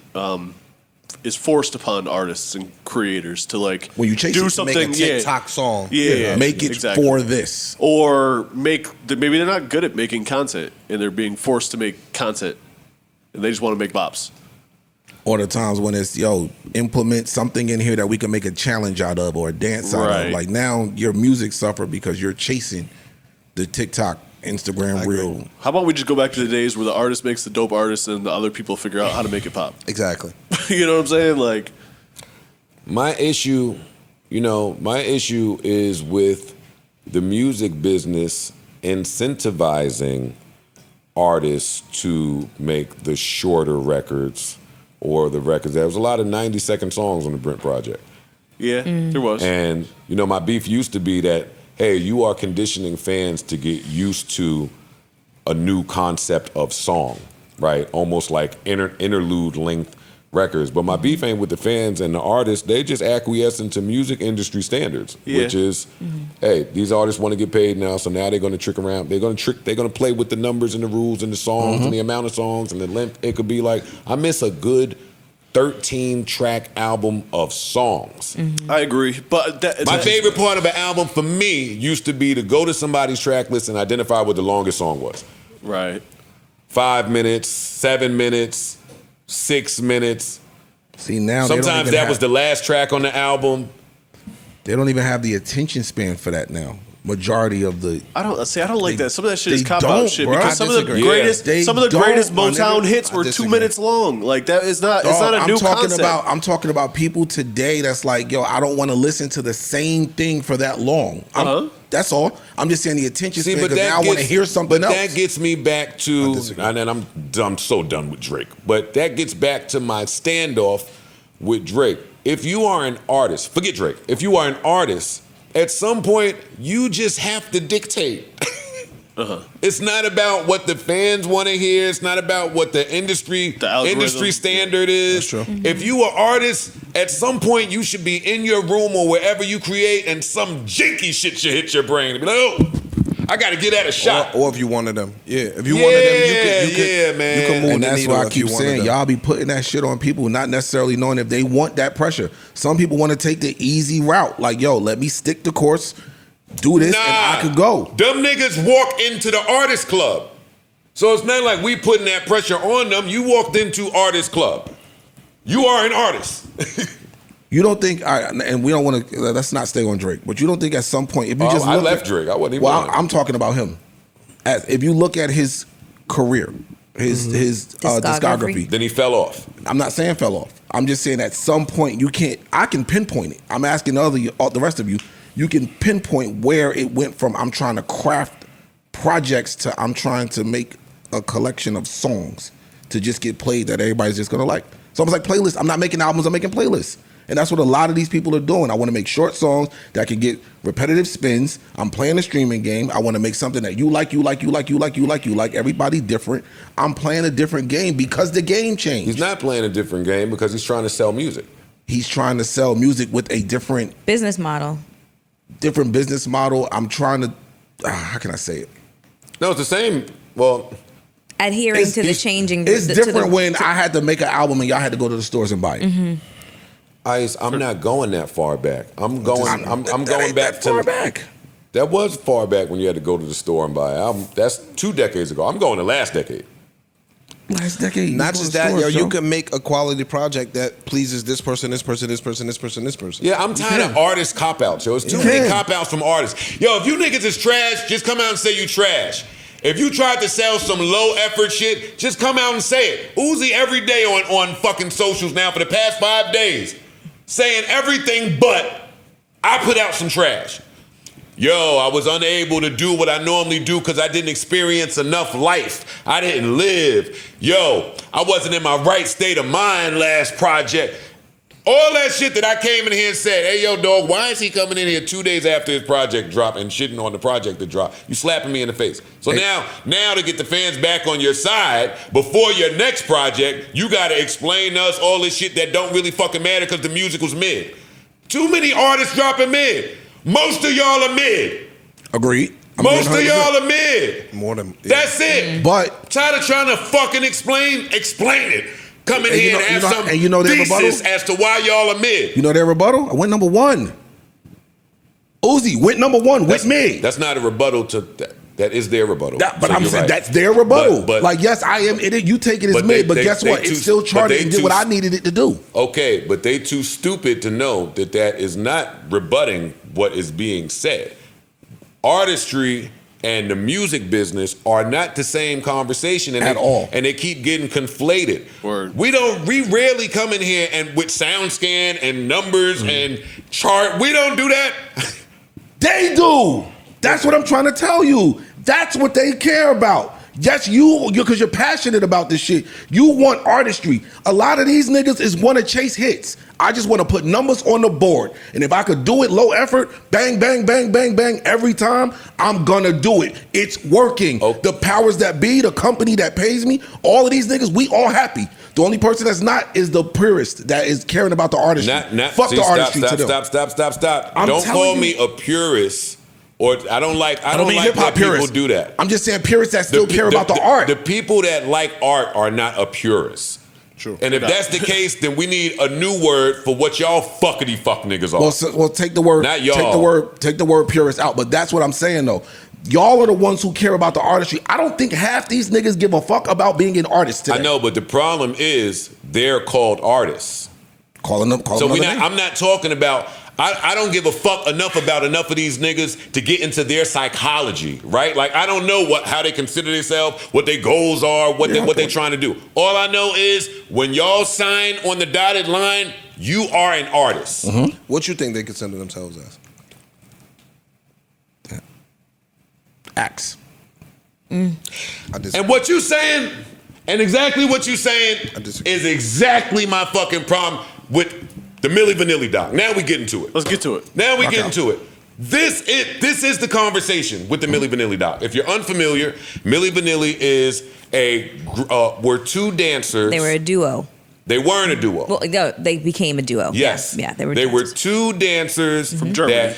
is forced upon artists and creators to like when you chase do it, something. Make a TikTok song. Yeah, make it exactly. for this. Or maybe they're not good at making content and they're being forced to make content and they just want to make bops. Or the times when it's, implement something in here that we can make a challenge out of or a dance out of. Like now your music suffer because you're chasing the TikTok, Instagram reel. How about we just go back to the days where the artist makes the dope artist and the other people figure out how to make it pop? Exactly. You know what I'm saying? Like, my issue is with the music business incentivizing artists to make the shorter records or the records. There was a lot of 90-second songs on the Brent project. yeah, there was. And, my beef used to be that, hey, you are conditioning fans to get used to a new concept of song, right? Almost like interlude length records. But my beef ain't with the fans and the artists. They just acquiesce into music industry standards, which is, hey, these artists want to get paid now, so now they're going to trick around. They're going to play with the numbers and the rules and the songs and the amount of songs and the length. It could be like, I miss a good 13-track album of songs. I agree. But my favorite part of an album for me used to be to go to somebody's track list and identify what the longest song was. Right. 5 minutes, 7 minutes, 6 minutes. See, now sometimes that was the last track on the album. They don't even have the attention span for that now. Majority of the I don't like that. Some of that shit is they cop don't, out shit bro. because I some of the disagree. greatest Yeah. some of the They greatest don't, my Motown nigga. hits I were 2 disagree. minutes long. Like that is not it's Dog, not a new concept. I'm talking about people today that's like, I don't want to listen to the same thing for that long. That's all. I'm just saying the attention span because now I want to hear something else. That gets me back to, and then I'm so done with Drake. But that gets back to my standoff with Drake. If you are an artist, forget Drake. If you are an artist, at some point you just have to dictate. It's not about what the fans want to hear. It's not about what the industry standard is. That's true. If you are artists, at some point you should be in your room or wherever you create, and some janky shit should hit your brain and be like, oh, I got to get at a shot. Or if you wanted them. Yeah. If you wanted them, you can move And the that's needle why I if you keep wanted saying them. y'all be putting that shit on people, not necessarily knowing if they want that pressure. Some people want to take the easy route. Like, let me stick the course, do this, and I could go. Them niggas walk into the artist club. So it's not like we putting that pressure on them. You walked into artist club. You are an artist. You don't think, and we don't want to, let's not stay on Drake, but you don't think at some point, if you just I look left at, Drake. I wasn't even well, on it. I'm talking about him. If you look at his career, his discography, then he fell off. I'm not saying fell off. I'm just saying at some point I can pinpoint it. I'm asking the rest of you, you can pinpoint where it went from I'm trying to craft projects to I'm trying to make a collection of songs to just get played that everybody's just gonna like. So I was like, playlists. I'm not making albums, I'm making playlists. And that's what a lot of these people are doing. I want to make short songs that can get repetitive spins. I'm playing a streaming game. I want to make something that you like. Everybody different. I'm playing a different game because the game changed. He's not playing a different game because he's trying to sell music. He's trying to sell music with a different business model. I'm trying to, how can I say it? No, it's the same. Well, adhering to the changing. It's different when I had to make an album and y'all had to go to the stores and buy it. Mm-hmm. Ice, I'm not going that far back. I'm going back to far back. That was far back when you had to go to the store and buy an album. That's 2 decades ago. I'm going the last decade. Last decade. Not just that, you can make a quality project that pleases this person, this person, this person, this person, this person. Yeah, I'm tired of artist cop-outs, yo. It's too many cop-outs from artists. Yo, if you niggas is trash, just come out and say you trash. If you tried to sell some low-effort shit, just come out and say it. Uzi every day on fucking socials now for the past 5 days, saying everything but I put out some trash. Yo, I was unable to do what I normally do because I didn't experience enough life. I didn't live. Yo, I wasn't in my right state of mind last project. All that shit that I came in here and said, hey, yo, dog, why is he coming in here 2 days after his project dropped and shitting on the project that dropped? You slapping me in the face. So now to get the fans back on your side, before your next project, you got to explain to us all this shit that don't really fucking matter because the music was mid. Too many artists dropping mid. Most of y'all are mid. Agreed. Most of y'all are mid. More than That's it. But tired of trying to fucking explain it. Come in here and have some thesis as to why y'all are mid. You know their rebuttal? I went number 1. Uzi went number 1 with me. That's not a rebuttal to that. That is their rebuttal. But I'm saying that's their rebuttal. But like, yes, I am. You take it as mid, but guess what? It still charted and did what I needed it to do. Okay, but they too stupid to know that is not rebutting what is being said. Artistry and the music business are not the same conversation at all, and they keep getting conflated. We rarely come in here and with sound scan and numbers and chart. We don't do that. They do. That's what I'm trying to tell you. That's what they care about. Yes, because you're passionate about this shit. You want artistry. A lot of these niggas want to chase hits. I just want to put numbers on the board. And if I could do it low effort, bang, bang, bang, bang, bang, every time, I'm gonna do it. It's working. The powers that be, the company that pays me, all of these niggas, we all happy. The only person that's not is the purist that is caring about the artistry. Fuck the artistry to them. Stop. Don't call me a purist. Or I don't like that people do that. I'm just saying purists that still care about the art. The people that like art are not a purist. True. And if that's the case, then we need a new word for what y'all fuckity fuck niggas are. Well, take the word. Not y'all. Take the word purist out. But that's what I'm saying though. Y'all are the ones who care about the artistry. I don't think half these niggas give a fuck about being an artist today. I know, but the problem is they're called artists. I'm not talking about. I don't give a fuck enough about enough of these niggas to get into their psychology, right? Like I don't know how they consider themselves, what their goals are, what they're trying to do. All I know is when y'all sign on the dotted line, you are an artist. Mm-hmm. What you think they consider themselves as? Acts. And what you saying, and exactly what you saying is exactly my fucking problem with the Milli Vanilli doc. Now we get into it. Let's get to it. Now we get into it. This is the conversation with the Milli Vanilli doc. If you're unfamiliar, Milli Vanilli is were 2 dancers. They were a duo. They weren't a duo. Well, no, they became a duo. Yes. Yeah, they were. They were 2 dancers from Germany.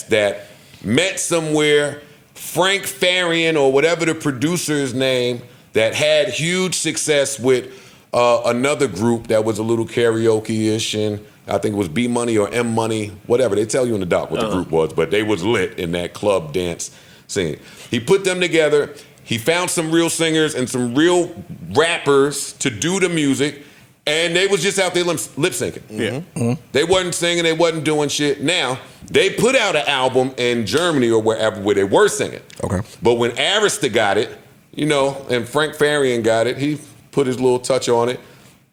That met somewhere. Frank Farian or whatever the producer's name that had huge success with another group that was a little karaoke-ish, and I think it was B Money or M Money, whatever. They tell you in the doc what the group was, but they was lit in that club dance scene. He put them together. He found some real singers and some real rappers to do the music, and they was just out there lip syncing. Yeah. Mm-hmm. They wasn't singing, they wasn't doing shit. Now, they put out an album in Germany or wherever where they were singing. Okay. But when Arista got it, and Frank Farian got it, he put his little touch on it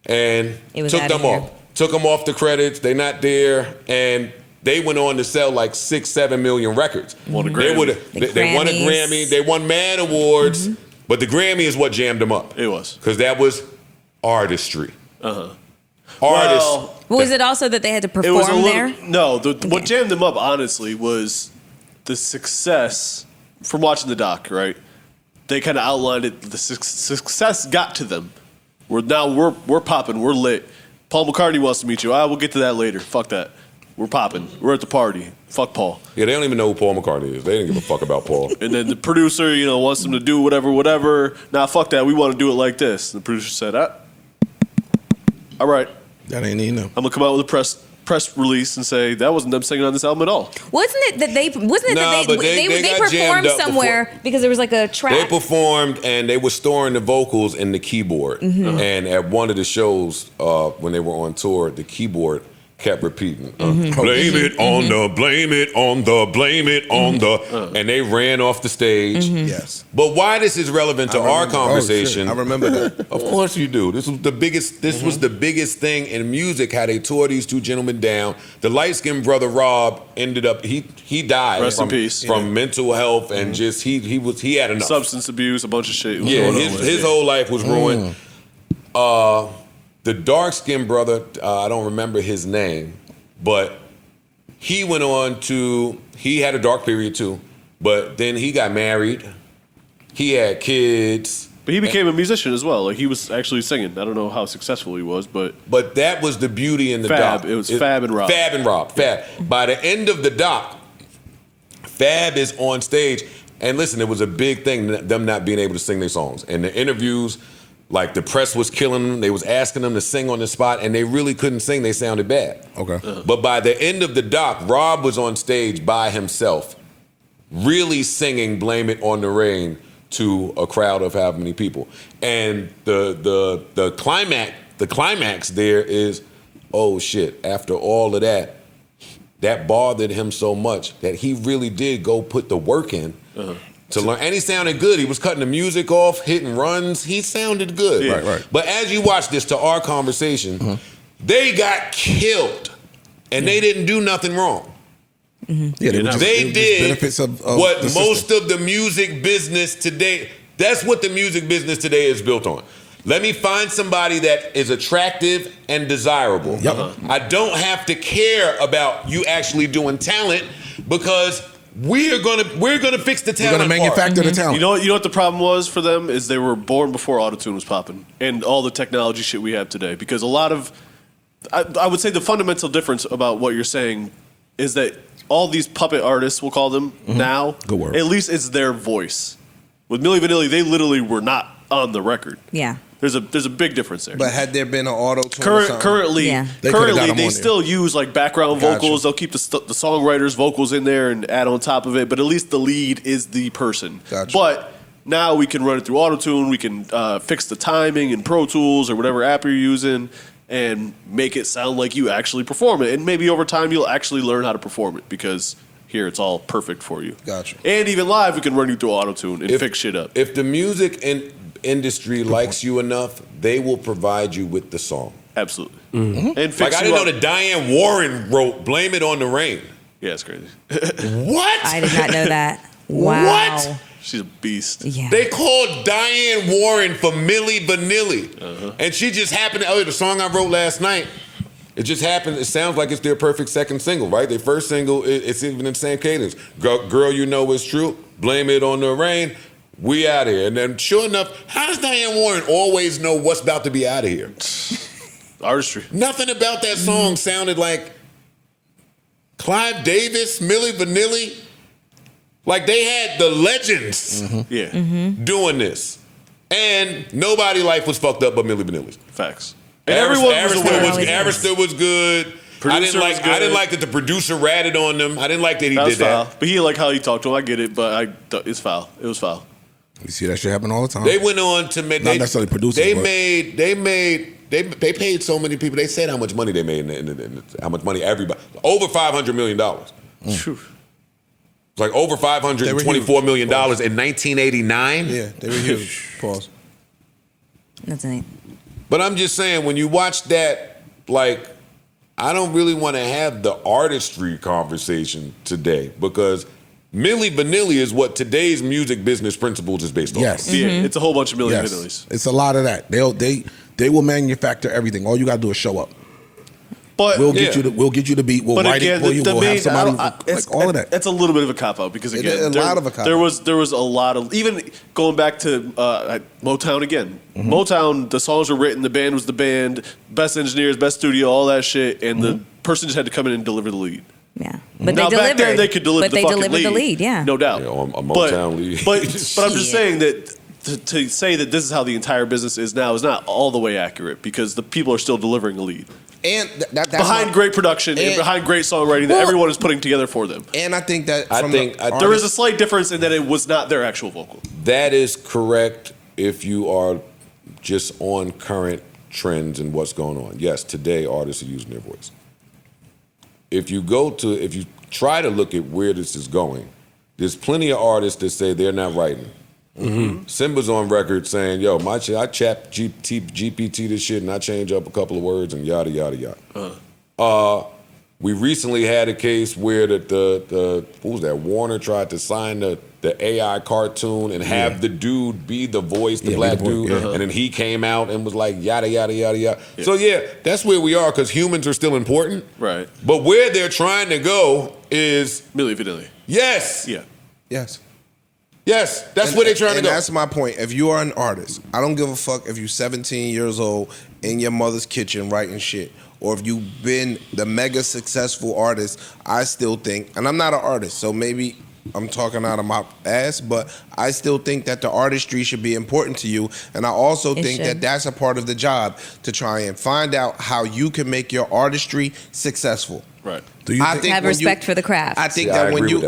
and took them off. Took them off the credits. They not there, and they went on to sell like 6-7 million records. Won a Grammy. They won a Grammy. They won mad awards, but the Grammy is what jammed them up. It was because that was artistry. artists. Was it also that they had to It was a perform little, there? No, what jammed them up, honestly, was the success from watching the doc, right? They kind of outlined it. The success got to them. We're popping. We're lit. Paul McCartney wants to meet you. We'll get to that later. Fuck that. We're popping. We're at the party. Fuck Paul. Yeah, they don't even know who Paul McCartney is. They didn't give a fuck about Paul. And then the producer, wants them to do whatever. Nah, fuck that. We want to do it like this. And the producer said, all right. That ain't enough. I'm gonna come out with a press release and say that wasn't them singing on this album at all. Wasn't it that they got performed jammed up somewhere because there was like a track? They performed and they were storing the vocals in the keyboard. Mm-hmm. And at one of the shows when they were on tour, the keyboard kept repeating, blame it on the, blame it on the, blame it on the, and they ran off the stage. Yes. But why this is relevant to our conversation? I remember that. Of course you do. This was the biggest. This was the biggest thing in music. How they tore these two gentlemen down. The light-skinned brother Rob ended up. He died. Rest in peace. From mental health and just he had enough. Substance abuse, a bunch of shit. Yeah, his whole life was ruined. The dark-skinned brother, I don't remember his name, but he went on to. He had a dark period too, but then he got married. He had kids. But he became a musician as well. Like he was actually singing. I don't know how successful he was, but that was the beauty in the Fab. doc. It was Fab and Rob. Fab and Rob. Fab. By the end of the doc, Fab is on stage, and listen, it was a big thing them not being able to sing their songs. And the interviews, like the press was killing them. They was asking them to sing on the spot, and they really couldn't sing. They sounded bad. Okay. But by the end of the doc, Rob was on stage by himself, really singing "Blame It on the Rain" to a crowd of how many people. And the climax there is, oh shit, after all of that bothered him so much that he really did go put the work in to learn. And he sounded good. He was cutting the music off, hitting runs. He sounded good. Yeah. Right. But as you watch this, to our conversation, they got killed and they didn't do nothing wrong. Yeah, They did benefits of what the most system. of the music business today, that's what the music business today is built on. Let me find somebody that is attractive and desirable. Yep. I don't have to care about you actually doing talent because we're gonna fix the talent. We're gonna manufacture the talent. You know what the problem was for them is they were born before autotune was popping and all the technology shit we have today. Because a lot of, I would say the fundamental difference about what you're saying is that all these puppet artists, we'll call them now, Good word. at least it's their voice. With Milli Vanilli, they literally were not on the record. Yeah. There's a big difference there. But had there been an auto tune or something? Currently, Yeah. They could've got 'em on they there. still use like background Gotcha. vocals. They'll keep the songwriter's vocals in there and add on top of it. But at least the lead is the person. Gotcha. But now we can run it through autotune. We can fix the timing in Pro Tools or whatever app you're using and make it sound like you actually perform it. And maybe over time you'll actually learn how to perform it because here it's all perfect for you. Gotcha. And even live, we can run you through autotune and fix shit up. If the music industry likes you enough, they will provide you with the song. Absolutely. And fix Like I you didn't up. know that Diane Warren wrote "Blame It on the Rain." Yeah, it's crazy. What? I did not know that. Wow. What? She's a beast. Yeah. They called Diane Warren for Milli Vanilli, and she just happened. The song I wrote last night. It just happened. It sounds like it's their perfect second single, right? Their first single, it's even in the same cadence. Girl, you know it's true. Blame it on the rain. We out here. And then, sure enough, how does Diane Warren always know what's about to be out of here? Artistry. Nothing about that song sounded like Clive Davis, Milli Vanilli. Like they had the legends Yeah. doing this. And nobody's life was fucked up but Milli Vanilli's. Facts. And everyone was aware. Arista was good. I didn't like that the producer ratted on them. I didn't like that he That was did that. foul. But he like how he talked to him. I get it, but it's foul. It was foul. You see that shit happen all the time. They went on to make. Not necessarily producers, They but- They paid so many people. They said how much money they made and how much money everybody. Over $500 million. It's like over $524 million in 1989. Yeah, they were huge. Pause. That's neat. But I'm just saying, when you watch that, like, I don't really want to have the artistry conversation today because Milli Vanilli is what today's music business principles is based on. Yes. Yeah, it's a whole bunch of Milli Vanillis. It's a lot of that. They will manufacture everything. All you gotta do is show up. But we'll get you the beat. We'll write it for you. We'll have somebody like all of that. It's a little bit of a cop out because again, there was a lot of, even going back to Motown again. Mm-hmm. Motown, the songs were written, the band was the band, best engineers, best studio, all that shit, and the person just had to come in and deliver the lead. Yeah, but now, they back delivered. then they could deliver but the they fucking delivered lead. the lead. Yeah, no doubt. Yeah, a Motown lead. But I'm just saying that to say that this is how the entire business is now is not all the way accurate because the people are still delivering a lead. And that's behind great production and behind great songwriting that everyone is putting together for them. And I think that there is a slight difference in that it was not their actual vocal. That is correct if you are just on current trends and what's going on. Yes, today artists are using their voice. If you try to look at where this is going, there's plenty of artists that say they're not writing. Mm-hmm. Simba's on record saying, "Yo, I chat GPT this shit and I change up a couple of words and yada yada yada." We recently had a case where the what was that? Warner tried to sign the AI cartoon and have the dude be the voice, the black dude, and then he came out and was like yada yada yada yada. Yeah. So yeah, that's where we are because humans are still important, right? But where they're trying to go is Milli Vanilli. Yes. Yeah. Yes. Yes, that's where they're trying to go. And that's my point. If you are an artist, I don't give a fuck if you're 17 years old in your mother's kitchen writing shit, or if you've been the mega successful artist. I still think, and I'm not an artist, so maybe I'm talking out of my ass, but I still think that the artistry should be important to you. And I also think that that's a part of the job, to try and find out how you can make your artistry successful. Right. Have respect for the craft. I think that when you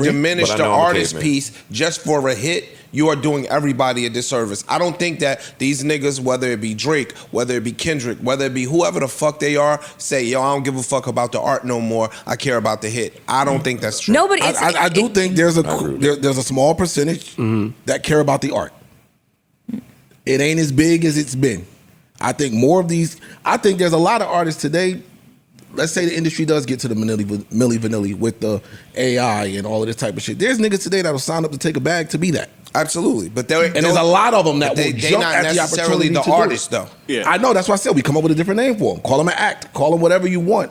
diminish the artist piece just for a hit, you are doing everybody a disservice. I don't think that these niggas, whether it be Drake, whether it be Kendrick, whether it be whoever the fuck they are, say, yo, I don't give a fuck about the art no more. I care about the hit. I don't think that's true. Nobody. I do think there's a small percentage that care about the art. It ain't as big as it's been. I think more of these. I think there's a lot of artists today. Let's say the industry does get to the Milli Vanilli with the AI and all of this type of shit. There's niggas today that'll sign up to take a bag to be that. Absolutely, but there's a lot of them that will jump not at the necessarily opportunity the to artist, do it. though. Yeah, I know. That's why I said we come up with a different name for them. Call them an act. Call them whatever you want.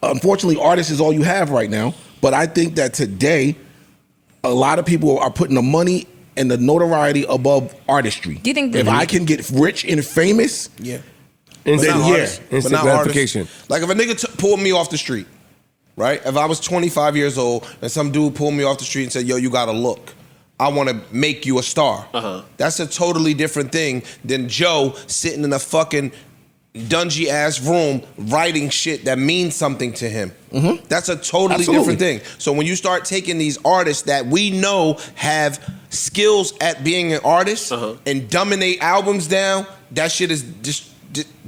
Unfortunately, artist is all you have right now. But I think that today, a lot of people are putting the money and the notoriety above artistry. Do you think if I can get rich and famous, instant gratification. Like if a nigga pulled me off the street, right? If I was 25 years old and some dude pulled me off the street and said, yo, you gotta look. I want to make you a star. That's a totally different thing than Joe sitting in a fucking dungy ass room writing shit that means something to him. That's a totally different thing. So when you start taking these artists that we know have skills at being an artist and dumbing albums down, that shit is just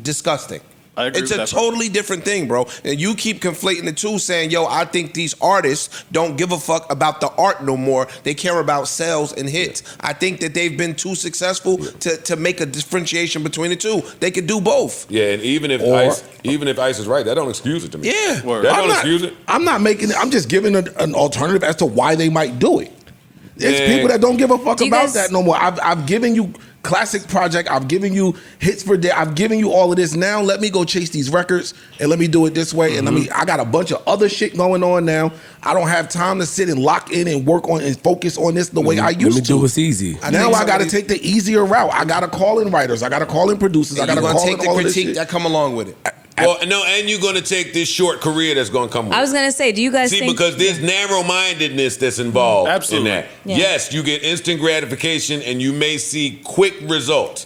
disgusting. I agree it's with a that totally different thing, bro. And you keep conflating the two, saying, yo, I think these artists don't give a fuck about the art no more. They care about sales and hits. I think that they've been too successful to make a differentiation between the two. They could do both. Yeah, and even if Ice is right, that don't excuse it to me. Yeah. That don't excuse it. I'm not making it. I'm just giving an alternative as to why they might do it. There's people that don't give a fuck about that no more. I've given you classic project. I've given you hits for day. I've given you all of this. Now let me go chase these records and let me do it this way. And I got a bunch of other shit going on now. I don't have time to sit and lock in and work on and focus on this the way I used to. Let me do what's easy. Now I got to take the easier route. I got to call in writers. I got to call in producers. I got to call take in the all of this critique shit. that come along with it. Well, no, and you're going to take this short career that's going to come with it. I was going to say, do you guys think... because there's narrow-mindedness that's involved in that. Yeah. Yes, you get instant gratification and you may see quick results.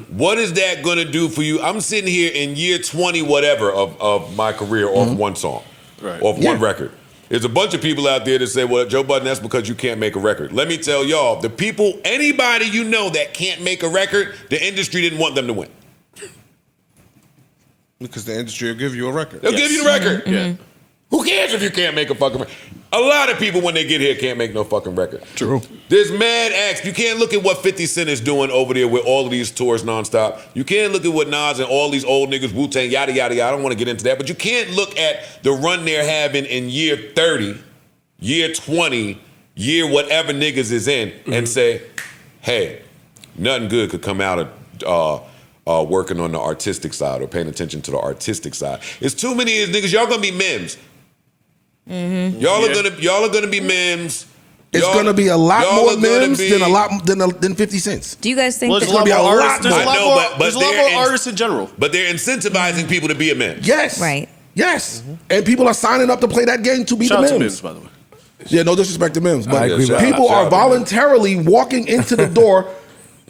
What is that going to do for you? I'm sitting here in year 20 whatever of my career off one song, off one record. There's a bunch of people out there that say, well, Joe Budden, that's because you can't make a record. Let me tell y'all, the people, anybody you know that can't make a record, the industry didn't want them to win. Because the industry will give you a record. They'll give you the record. Who cares if you can't make a fucking record? A lot of people, when they get here, can't make no fucking record. True. There's mad acts. You can't look at what 50 Cent is doing over there with all of these tours nonstop. You can't look at what Nas and all these old niggas, Wu-Tang, yada, yada, yada. I don't want to get into that. But you can't look at the run they're having in year 30 year 20, year whatever niggas is in, and say, hey, nothing good could come out of working on the artistic side or paying attention to the artistic side. It's too many of these niggas. Y'all gonna be memes. Y'all are gonna be memes. It's gonna be a lot more memes than 50 cents. Do you guys think Well, that there's a lot more but there's a lot more artists in general. But they're incentivizing people to be a meme. Yes. Right. Yes. And people are signing up to play that game to be Shout out the to memes. Mims, by the way. Yeah, no disrespect to Mims, but I agree with people shout are out to voluntarily walking into the door.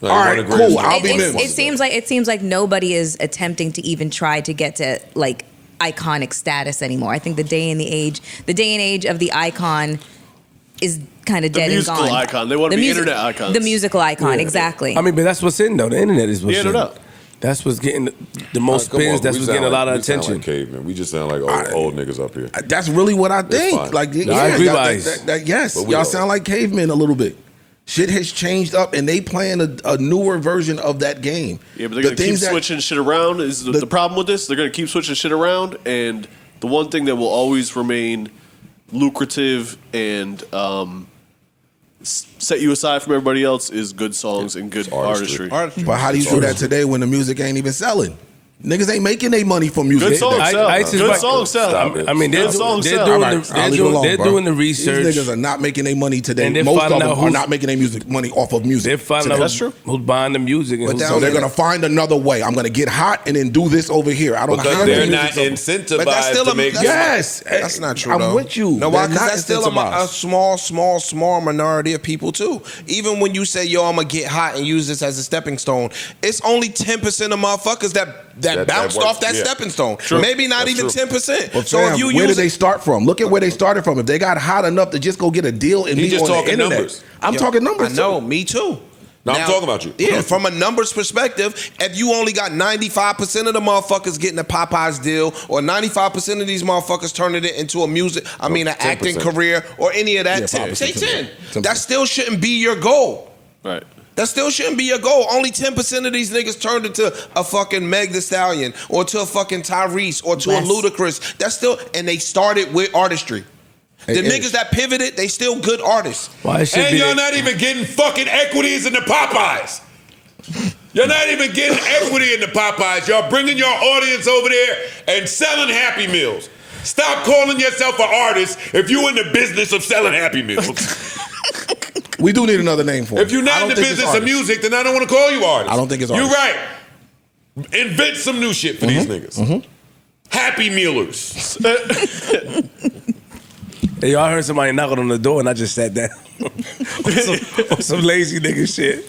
No, All one right, of the greatest cool. I'll be It Mims. seems like nobody is attempting to even try to get to like iconic status anymore. I think the day and age of the icon is kind of dead and gone. The musical icon. They want to be internet icons. The musical icon, exactly. I mean, but that's what's in though. The internet is what's The in. internet. That's what's getting the most Come on, spins. That's we what's sound getting a lot of we sound attention. like cavemen. We just sound like old niggas up here. That's really what I think. fine. Like, I agree with y'all- Ice. yes, But we y'all don't. sound like cavemen a little bit. Shit has changed up, and they playing a newer version of that game. Yeah, but they're going to keep switching shit around. Is the problem with this? They're going to keep switching shit around, and the one thing that will always remain lucrative and set you aside from everybody else is good songs and good artistry. But how do you do that today when the music ain't even selling? Niggas ain't making their money from music. Good songs sell. Good songs sell. I mean, they're doing the research. These niggas are not making their money today. And they're Most of finding them out are who's- not making their money off of music. They're finding out who's buying the music. And So they're gonna find another way. I'm gonna get hot and then do this over here. I don't know Because how they're many not music's incentivized But that's still to a- make Yes, That's not true. I'm though. with you. No, why? They're Because not that's still a incentivized. small minority of people too. Even when you say, "Yo, I'm gonna get hot and use this as a stepping stone," it's only 10% of motherfuckers that bounced works. off that Yeah. stepping stone. True. Maybe not That's even true. 10%. But So fam, if you where use did they start from? Look at where they started from. If they got hot enough to just go get a deal and He be just on the talking internet, numbers. I'm Yo, talking numbers. I know, too. me too. No, I'm talking about you. Yeah, from a numbers perspective, if you only got 95% of the motherfuckers getting a Popeyes deal, or 95% of these motherfuckers turning it into a music, an acting 10%. career, or any of that, Yeah, 10, say 10. 10%. That still shouldn't be your goal. Right. That still shouldn't be your goal. Only 10% of these niggas turned into a fucking Meg Thee Stallion, or to a fucking Tyrese, or to a Ludacris. That's still, and they started with artistry. The niggas that pivoted, they still good artists. And y'all not even getting fucking equities in the Popeyes. You're not even getting equity in the Popeyes. Y'all bringing your audience over there and selling Happy Meals. Stop calling yourself an artist if you in the business of selling Happy Meals. We do need another name for it. If you're not in the business of music, then I don't want to call you artist. I don't think it's You're artist. right. Invent some new shit for these niggas. Happy Mealers. Hey, y'all heard somebody knocking on the door and I just sat down on some lazy nigga shit.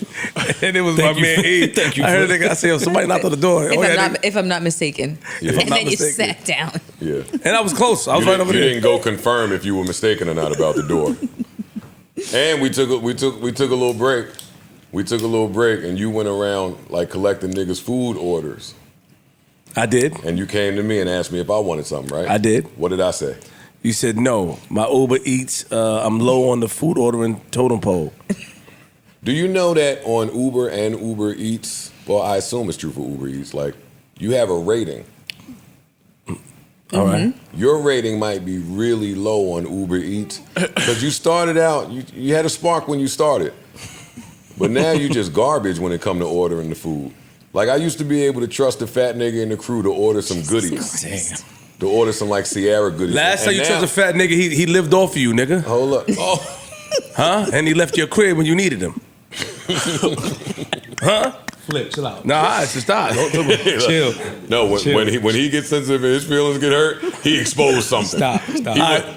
And it was my man E. Thank you I heard for a nigga, I said, somebody knocked on the door. If I'm not mistaken. Yeah. And If I'm not then you mistaken. sat down. Yeah. And I was close. I was You right didn't- over you there. didn't go confirm if you were mistaken or not about the door. And we took a little break. We took a little break, and you went around like collecting niggas' food orders. I did. And you came to me and asked me if I wanted something, right? I did. What did I say? You said no. My Uber Eats, I'm low on the food ordering totem pole. Do you know that on Uber and Uber Eats, well, I assume it's true for Uber Eats, like you have a rating. All right. Your rating might be really low on Uber Eats because you started out, you had a spark when you started. But now you just garbage when it come to ordering the food. Like I used to be able to trust the fat nigga in the crew to order some goodies. Damn. To order some like Sierra goodies. Last time And you now- trust a fat nigga, he lived off of you, nigga. Hold up. Huh? And he left your crib when you needed him. Huh? Flip, chill out. Nah, it's just not. Chill. No, Chill. when he gets sensitive and his feelings get hurt, he exposed something. Stop.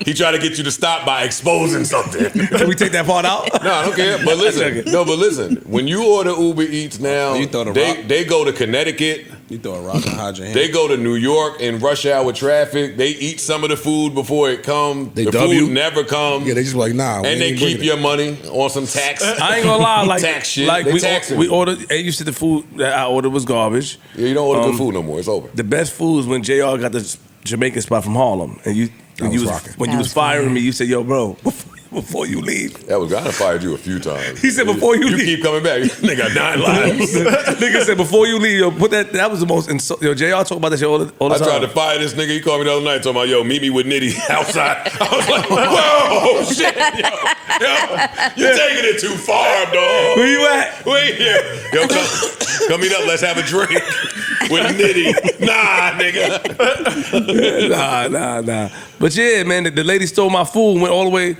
He tried to get you to stop by exposing something. Can we take that part out? No, I don't care. But listen, when you order Uber Eats now, You throw the rock. they go to Connecticut. You throw a rock and hide your hand. They go to New York in rush hour traffic. They eat some of the food before it comes. They The W. food never comes. Yeah, they just like, nah. we And they ain't keep bringing your money on some tax. I ain't gonna lie, like tax shit. like They we taxing we you. ordered. And you said the food that I ordered was garbage. Yeah, you don't order good food no more. It's over. The best food is when JR got the Jamaican spot from Harlem, and you was rocking. when That you was was firing fire. me, you said, "Yo, bro, Before you leave. That was God fired you a few times. He said before you leave. You keep coming back. They got 9 lives. Nigga said before you leave, yo, put that. That was the most. Yo, JR talk about that shit all the time. I tried to fire this nigga. He called me the other night talking about, yo, meet me with Nitty outside. I was like, whoa, shit, yo, you're taking it too far, dog. Where you at? Wait here. Yo, come meet up. Let's have a drink with Nitty. Nah, nigga. Nah. But yeah, man, the lady stole my food and went all the way.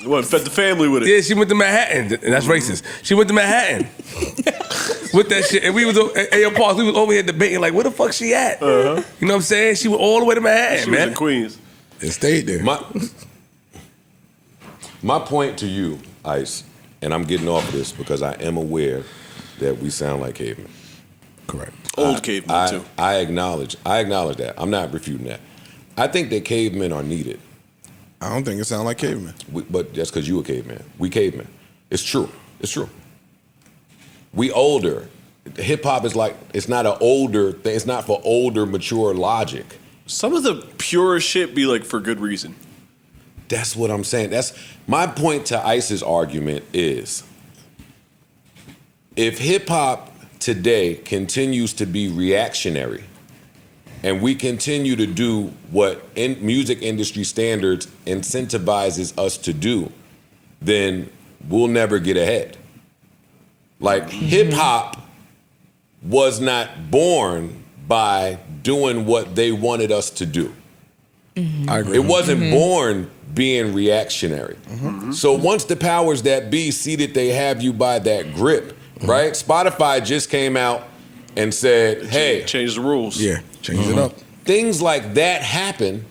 What, fed the family with it? Yeah, she went to Manhattan. And that's racist. She went to Manhattan with that shit. And we was, hey, yo, Parks, we was over here debating, like, where the fuck she at? Uh-huh. You know what I'm saying? She went all the way to Manhattan, She man. was in Queens. It stayed there. My point to you, Ice, and I'm getting off of this because I am aware that we sound like cavemen. Correct. Old cavemen, too. I acknowledge that. I'm not refuting that. I think that cavemen are needed. I don't think it sounds like cavemen. But that's because you a caveman. We cavemen. It's true. It's true. We older. Hip hop is like, it's not an older thing. It's not for older, mature logic. Some of the purest shit be like for good reason. That's what I'm saying. That's my point to Ice's argument is, if hip hop today continues to be reactionary, and we continue to do what music industry standards incentivizes us to do, then we'll never get ahead. Like, hip hop was not born by doing what they wanted us to do. I agree. It wasn't born being reactionary. So once the powers that be see that they have you by that grip, right? Spotify just came out and said, hey, change the rules. Yeah, change it up. Things like that happen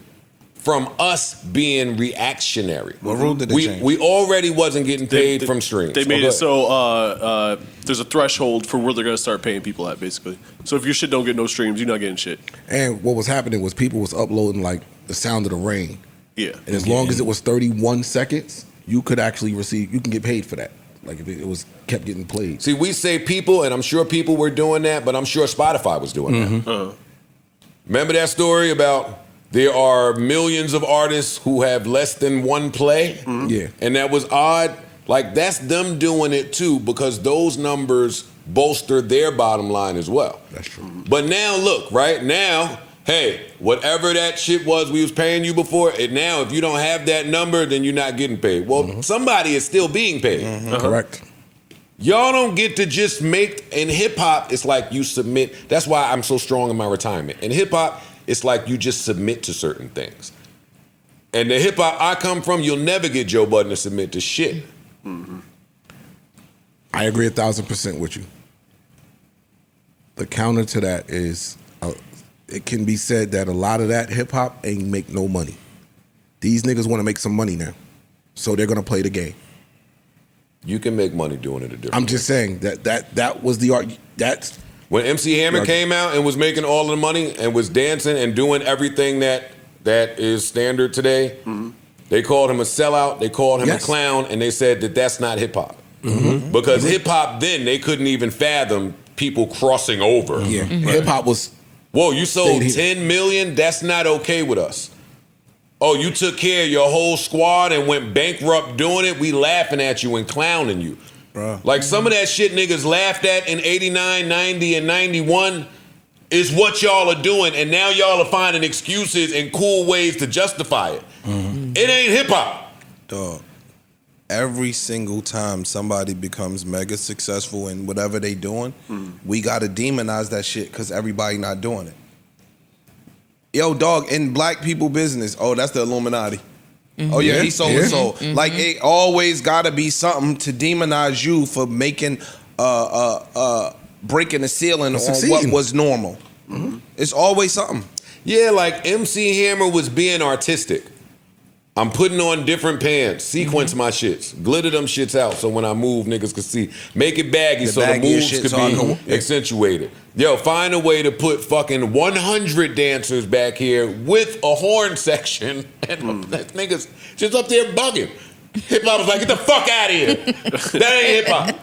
from us being reactionary. What rule did they change? We already wasn't getting paid from streams. They made Oh, it so there's a threshold for where they're going to start paying people at, basically. So if your shit don't get no streams, you're not getting shit. And what was happening was people was uploading like the sound of the rain. Yeah. And as long as it was 31 seconds, you could actually you can get paid for that. Like if it was kept getting played. See, we say people, and I'm sure people were doing that, but I'm sure Spotify was doing that. Uh-huh. Remember that story about there are millions of artists who have less than one play? Yeah. And that was odd. Like, that's them doing it too, because those numbers bolster their bottom line as well. That's true. But now look, right now, hey, whatever that shit was we was paying you before, and now if you don't have that number, then you're not getting paid. Well, somebody is still being paid. Correct. Y'all don't get to just make, in hip hop, it's like you submit. That's why I'm so strong in my retirement. In hip hop, it's like you just submit to certain things. And the hip hop I come from, you'll never get Joe Budden to submit to shit. I agree 1,000% with you. The counter to that is, it can be said that a lot of that hip hop ain't make no money. These niggas want to make some money now, so they're gonna play the game. You can make money doing it a different I'm just saying that was the art. That's when MC Hammer came out and was making all of the money and was dancing and doing everything that is standard today. They called him a sellout. They called him a clown, and they said that that's not hip hop. Because hip hop then they couldn't even fathom people crossing over. Yeah, hip hop was. Whoa, you sold 10 million? That's not okay with us. Oh, you took care of your whole squad and went bankrupt doing it? We laughing at you and clowning you. Bruh. Like some of that shit niggas laughed at in 89, 90, and 91 is what y'all are doing. And now y'all are finding excuses and cool ways to justify it. It ain't hip hop. Dog. Every single time somebody becomes mega successful in whatever they doing, we gotta demonize that shit because everybody not doing it. Yo, dog, in black people business, oh, that's the Illuminati. Oh yeah, he sold his soul. Like it always gotta be something to demonize you for making breaking the ceiling on what was normal. It's always something. Yeah, like MC Hammer was being artistic. I'm putting on different pants, sequence my shits, glitter them shits out so when I move, niggas can see. Make it baggy so the moves could be accentuated. Yo, find a way to put fucking 100 dancers back here with a horn section, and niggas just up there bugging. Hip hop was like, get the fuck out of here. That ain't hip hop.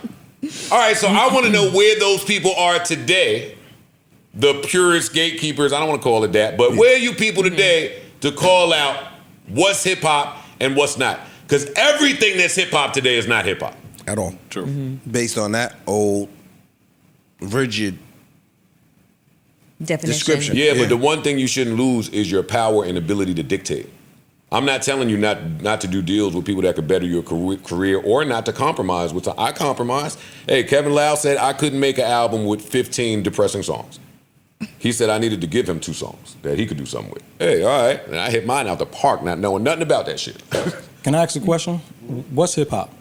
All right, so I want to know where those people are today. The purest gatekeepers, I don't want to call it that, but where are you people today to call out what's hip hop and what's not? Because everything that's hip hop today is not hip hop at all. True. Based on that old, rigid Definition. description. Yeah, but the one thing you shouldn't lose is your power and ability to dictate. I'm not telling you not to do deals with people that could better your career or not to compromise. I compromised. Hey, Kevin Lau said I couldn't make an album with 15 depressing songs. He said I needed to give him 2 songs that he could do something with. Hey, all right. And I hit mine out the park not knowing nothing about that shit. Can I ask a question? What's hip hop?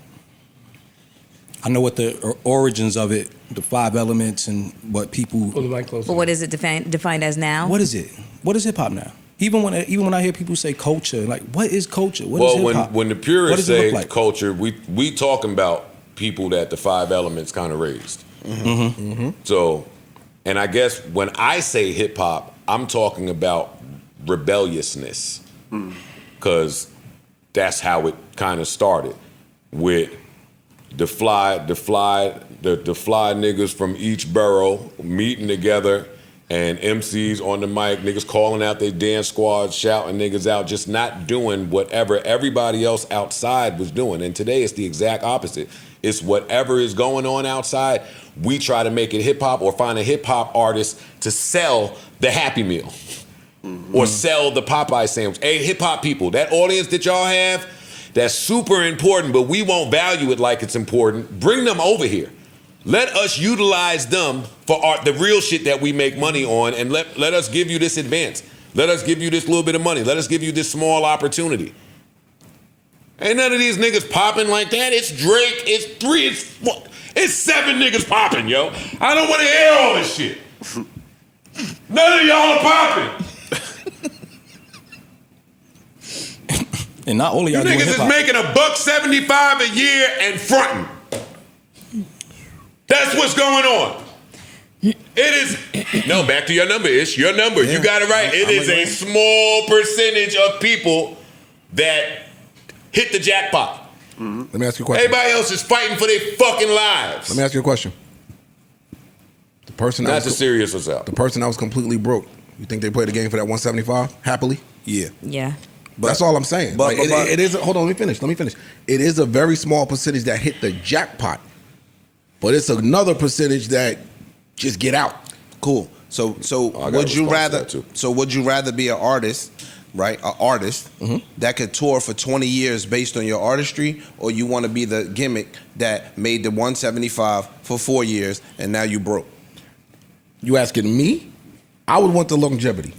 I know what the origins of it, the 5 elements and what people... But what is it defined as now? What is it? What is hip hop now? Even when I hear people say culture, like what is culture? What is hip hop? When the purists say culture, we talking about people that the 5 elements kind of raised. Mm-hmm. Mm-hmm. So, and I guess when I say hip hop, I'm talking about rebelliousness, because that's how it kind of started with the fly niggas from each borough meeting together. And MCs on the mic, niggas calling out their dance squads, shouting niggas out, just not doing whatever everybody else outside was doing. And today it's the exact opposite. It's whatever is going on outside, we try to make it hip hop or find a hip hop artist to sell the Happy Meal or sell the Popeye sandwich. Hey, hip hop people, that audience that y'all have, that's super important, but we won't value it like it's important. Bring them over here. Let us utilize them for the real shit that we make money on, and let us give you this advance. Let us give you this little bit of money. Let us give you this small opportunity. Ain't none of these niggas popping like that. It's Drake, it's 3, it's 7 niggas popping, yo. I don't want to hear all this shit. None of y'all are popping. And not only you niggas is making $175 a year and fronting. That's what's going on. It is, no, back to your number, Ish. Your number, you got it right. It is a small percentage of people that hit the jackpot. Let me ask you a question. Everybody else is fighting for their fucking lives. Let me ask you a question. The person Not as serious as that. The person that was completely broke, you think they played the game for that 175 happily? Yeah. Yeah. But that's all I'm saying. But it is. Hold on, let me finish. It is a very small percentage that hit the jackpot, but it's another percentage that just get out. Cool. So would you rather? So would you rather be an artist, right? An artist that could tour for 20 years based on your artistry, or you want to be the gimmick that made the 175 for 4 years and now you broke? You asking me? I would want the longevity.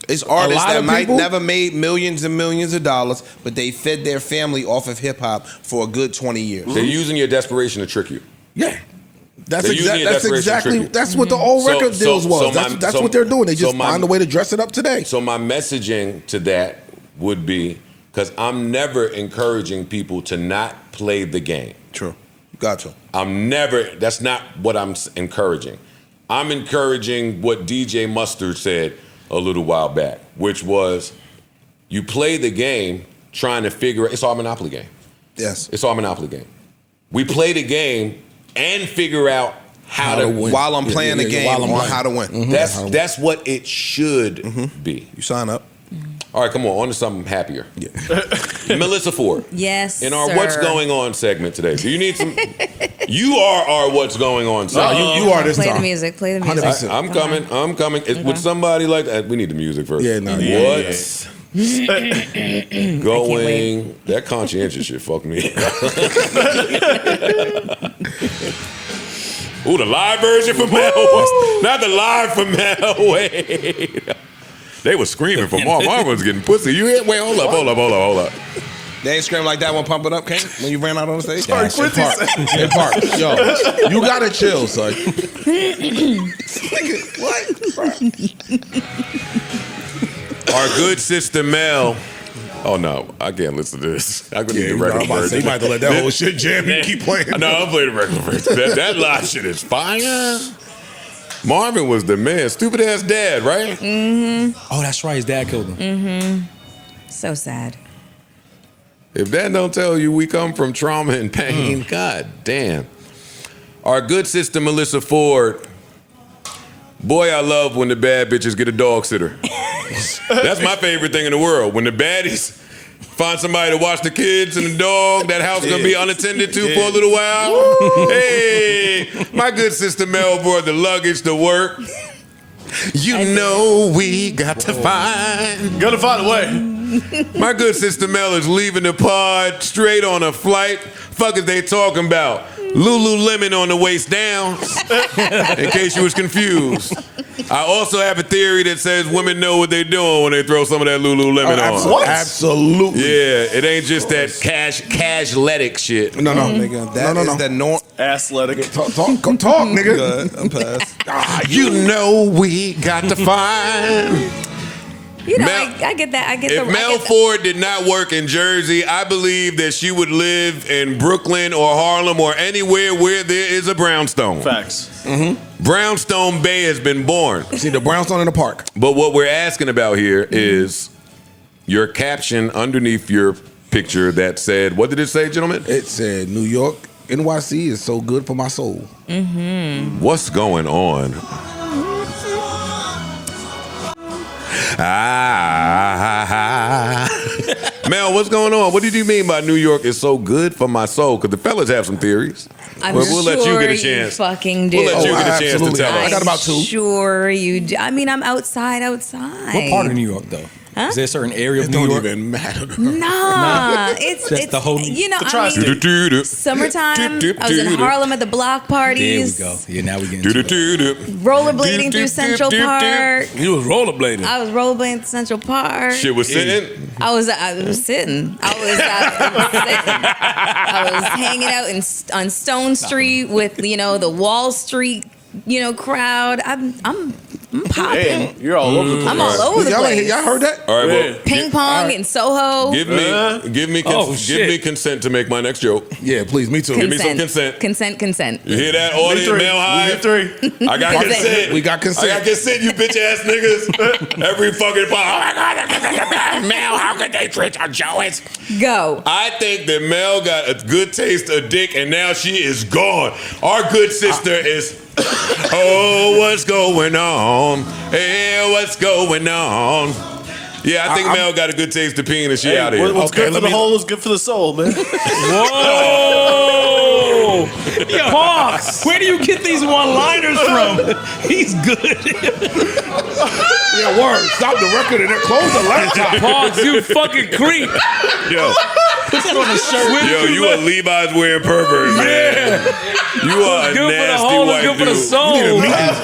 It's artists that might never made millions and millions of dollars, but they fed their family off of hip hop for a good 20 years. They're using your desperation to trick you. Yeah. That's exactly what the old record deals was. That's what they're doing. They just find a way to dress it up today. So my messaging to that would be, because I'm never encouraging people to not play the game. True. Gotcha. That's not what I'm encouraging. I'm encouraging what DJ Mustard said a little while back, which was, you play the game trying to figure out, it's all a Monopoly game. Yes. It's all a Monopoly game. We play the game and figure out how to win. While I'm playing the game on how to win. Mm-hmm. That's what it should be. You sign up. All right, come on to something happier. Yeah. Melissa Ford. Yes, in our sir. What's Going On segment today. Do you need some? You are our What's Going On segment. No, you are this Play time. the music. Play the music. 100%. I'm coming. With somebody like that, we need the music first. Yeah, no. What's going? That conscientious shit fucked me. Ooh, the live version from Mel. Not the live from Mel. Wait. They were screaming for more. Marvin was getting pussy. You hit? Wait, hold up. They ain't scream like that when Pump It Up came, when you ran out on the stage? Sorry, in park. Yo, you gotta chill, son. Our good sister Mel. Oh no, I can't listen to this. I need the regular version. You might have to let that whole shit jam. You keep playing. No, I'm playing the regular version. That live shit is fire. Marvin was the man. Stupid ass dad, right? Mm-hmm. Oh, that's right. His dad killed him. Mm-hmm. So sad. If that don't tell you we come from trauma and pain, god damn. Our good sister Melissa Ford. Boy, I love when the bad bitches get a dog sitter. That's my favorite thing in the world. When the baddies Find somebody to watch the kids and the dog. That house gonna be unattended to for a little while. Hey, my good sister Mel brought the luggage to work. You know we got to find a way. My good sister Mel is leaving the pod straight on a flight. Fuck is they talking about? Lululemon on the waist down. In case you was confused. I also have a theory that says women know what they're doing when they throw some of that Lululemon on. What? Absolutely. Yeah, it ain't just that cashletic shit. No, nigga. That is the norm. Athletic. Talk, nigga. Good. I'm past. You know we got to find. You know, I get that. I get if Mel Ford did not work in Jersey, I believe that she would live in Brooklyn or Harlem or anywhere where there is a brownstone. Facts. Brownstone Bay has been born. See the brownstone in the park. But what we're asking about here is your caption underneath your picture that said, what did it say, gentlemen? It said, New York, NYC is so good for my soul. What's going on? Mel, what's going on? What did you mean by New York is so good for my soul? Because the fellas have some theories. We'll let you get a chance. Fucking do. We'll let you get a chance to tell us. I got about 2. Sure you do. I mean, I'm outside. What part of New York, though? Huh? Is there a certain area of New York? It don't even matter. Nah, it's the whole. You know, I mean, summertime. I was in Harlem at the block parties. There we go. Yeah, now we get into it. Rollerblading through Central Park. You was rollerblading. I was rollerblading through Central Park. Shit was sitting. I was sitting. I was hanging out on Stone Street with the Wall Street crowd. I'm popping. Hey, you're all over the place. I'm all over the place. Y'all heard that? All right, well, Ping pong in Soho. give me consent to make my next joke. Yeah, please, me too. Give me some consent. Consent. You hear that, audience? Mel High. I got consent. We got consent. I got consent, you bitch ass niggas. Every fucking oh my god, Mel, how could they treat our Joey's? Go. I think that Mel got a good taste of dick and now she is gone. Our good sister is oh, what's going on? Hey, what's going on? Yeah, I think Mel got a good taste of peeing and she out of here. What's good for the whole is good for the soul, man. Whoa! Pause. Where do you get these one-liners from? He's good. Yeah, word. Stop the record and then close the laptop. Pause, you fucking creep. Yo. Put that on the shirt. Yo, you a Levi's wearing pervert, man. You are a nasty white dude.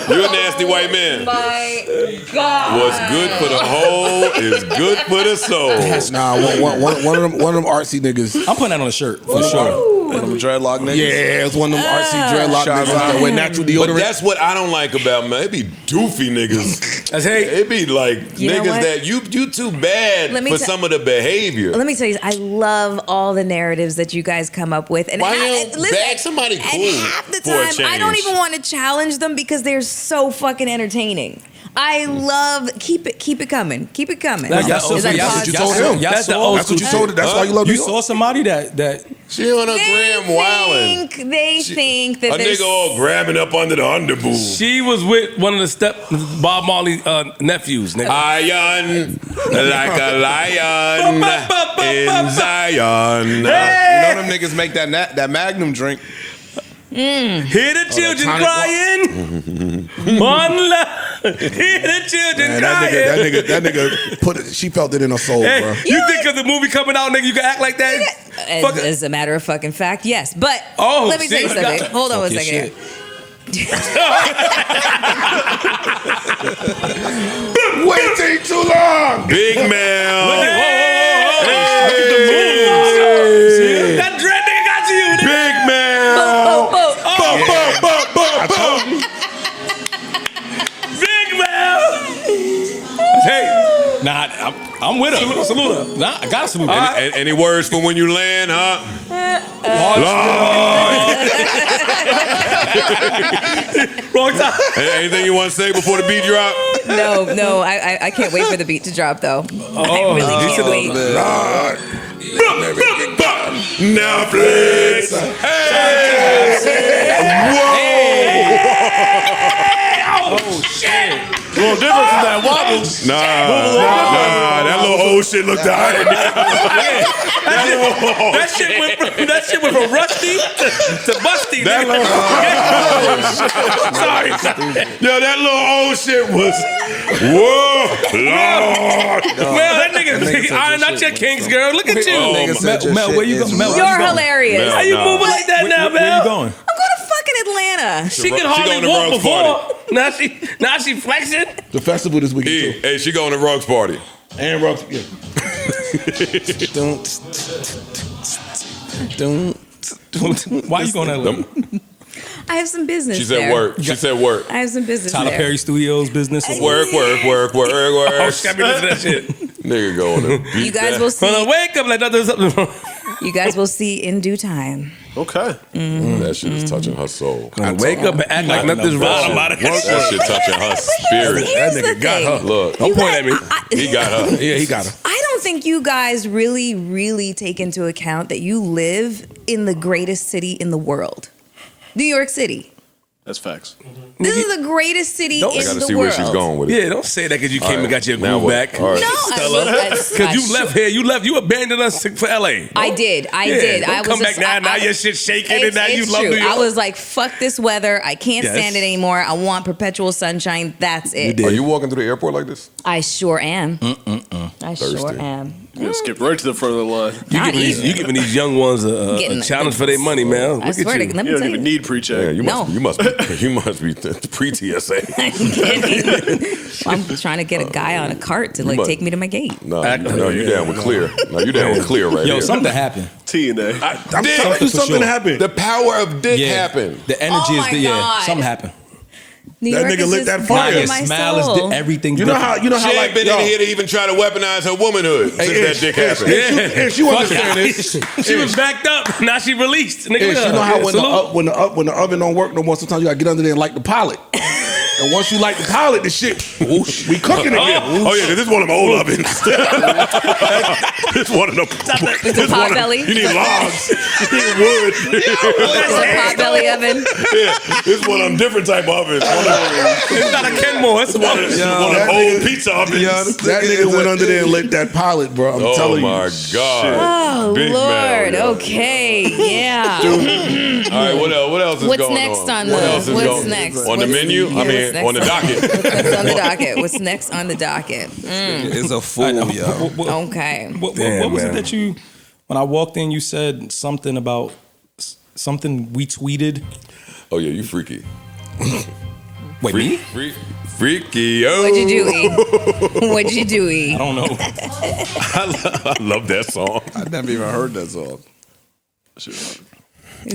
You're a nasty white man. My God. What's good for the whole is good for the soul. Nah, one of them artsy niggas. I'm putting that on a shirt for sure. One of them dreadlock niggas. Yeah, it's one of them artsy dreadlock niggas that wear natural deodorant. But that's what I don't like about man. It be doofy niggas. It be like niggas that you too bad for some of the behavior. Let me tell you, I love all the narratives that you guys come up with. And why you don't bag somebody cool half the time, I don't even want to challenge them because they're so fucking entertaining. I love keep it coming. Keep it coming. That's what you told him. That's what you told him. That's why you love you. You saw somebody that she on a gram wildin'. They think that a nigga all grabbing up under the underboob. She was with one of the Bob Marley nephews. Nigga. Iron like a lion in Zion. Hey! You know them niggas make that Magnum drink. Hear the children crying. One love. Hear the children crying. That nigga she felt it in her soul, bro. You think of the movie coming out, nigga, you can act like that? As a matter of fucking fact, yes. But let me tell you something. Hold on one second. Waiting too long. Big Mel. Look at the move. That dread nigga got to you. Nigga. Big Mel. Big Mel. Hey. Nah, I'm with her. Salute her. Nah, I gotta salute her. Any words for when you land, huh? Wrong time. Anything you want to say before the beat drop? No, I can't wait for the beat to drop though. I really can't wait. Netflix. Hey. Whoa. Oh shit. A little different from that wobble. Nah, that little old shit looked alright. That shit went from rusty to busty. That Sorry. Yo, that little old shit was. Whoa, Lord. Mel, that nigga iron out your kinks, girl. Look at you. Mel, where you going? Mel, You're hilarious. How you moving like that now, Where Mel? you going? I'm going to fucking Atlanta. She could She hardly going to walk Ruggs before. Now she flexing. The festival this weekend too. Hey, she going to Ruggs party. And Ruggs, yeah. Why you going to Atlanta? I have some business. She said there. work. She said work. I have some business Tyler there. Perry Studios business. Work. Oh, step into that shit. Nigga going to beat You guys that. will see. Hold on, wake up like that. There's something wrong. You guys will see in due time. Okay. That shit is touching her soul. Wake up and act like nothing's wrong about it. That shit touching her spirit. Here's the thing. Look, Don't point at me. he got her. Yeah, he got her. I don't think you guys really take into account that you live in the greatest city in the world, New York City. That's facts. This is the greatest city in I gotta the see world. where she's going with it. Yeah, don't say that because you came and got your Now groove what? back. All right. No, Because you left here. You abandoned us for LA. I did. Don't I was come just, back now. I, Now your shit's shaking and It's, now you it's love true. New York. I was like, fuck this weather. I can't Yes. stand it anymore. I want perpetual sunshine. That's it. Are you walking through the airport like this? I sure am. I sure Thirsty. am. Yeah, skip right to the front of the line. You giving these young ones a Getting- challenge for their money, man. I Look swear at to you. let me You don't tell even you. need pre-check. You No. must be pre-TSA. I'm kidding. I'm trying to get a guy on a cart to like must- take me to my gate. No, you down with clear. No, you down with clear right Yo, here. something happened. TNA. I'm telling you, something happened. The power of dick Yeah. happened. The energy Oh is my yeah. God. Something happened. New That York nigga is lit just that burning fire. Your my smile soul. everything. You know how She like ain't been in here to even try to weaponize her womanhood since that dick happened. Ish, you understand this? She was backed up. Now she released. Nigga, Ish, you know how salute. when the oven don't work no more, sometimes you gotta get under there and light the pilot. And once you light the pilot, the shit, whoosh, we cooking again. Oh yeah, this is one of my old ovens. This one of them. It's a pot belly. You need logs. You need wood. It's a pot belly oven. Yeah, this is one of them different type ovens. It's not a Kenmore. It's One of them old pizza ovens. That nigga went under there and lit that pilot, bro. I'm Oh telling you. my God. Oh Big Lord. mouth, yo. Okay. Yeah. All right, what else is What's going next on? on What the- else is what's going next? on the What's- menu? yeah, I mean, what's next on the on- docket. What's next on the docket? What's next on the docket? It's a fool, yo. Okay. What Damn, was man. it that you, when I walked in, you said something about something we tweeted? Oh yeah, you freaky. Wait, me? Freaky. Oh. What'd you do, E? What'd you do, E? I don't know. I love that song. I never even heard that song.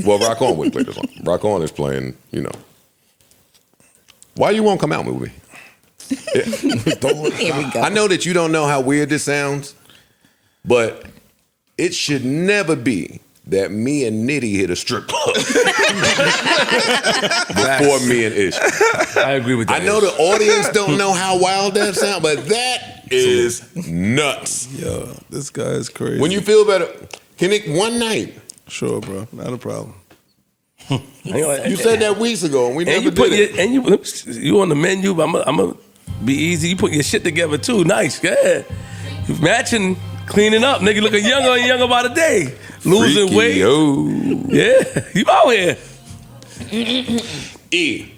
Well, Rock On would play this song. Rock On is playing, you know. Why you won't come out with me? Here we go. I know that you don't know how weird this sounds, but it should never be that me and Nitty hit a strip club before me and Ish. I agree with that. I know the audience don't know how wild that sounds, but that is nuts. Yo, this guy is crazy. When you feel better, can it one night? Sure, bro. Not a problem. You said that weeks ago, and we And never you put did it. you on the menu. I'm gonna be easy. You put your shit together too. Nice, good. You matching, cleaning up, nigga. Looking younger and younger by the day. Losing Freaky, weight. yo. Yeah, you out here. E,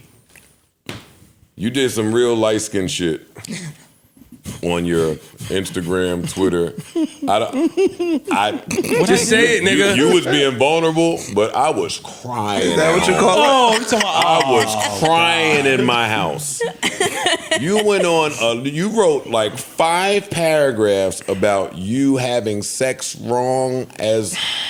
you did some real light skin shit on your Instagram, Twitter. Just say it, nigga. You was being vulnerable, but I was crying. Is that what you call it? Oh, you talking about? I was crying in my house. You went on. You wrote like 5 paragraphs about you having sex wrong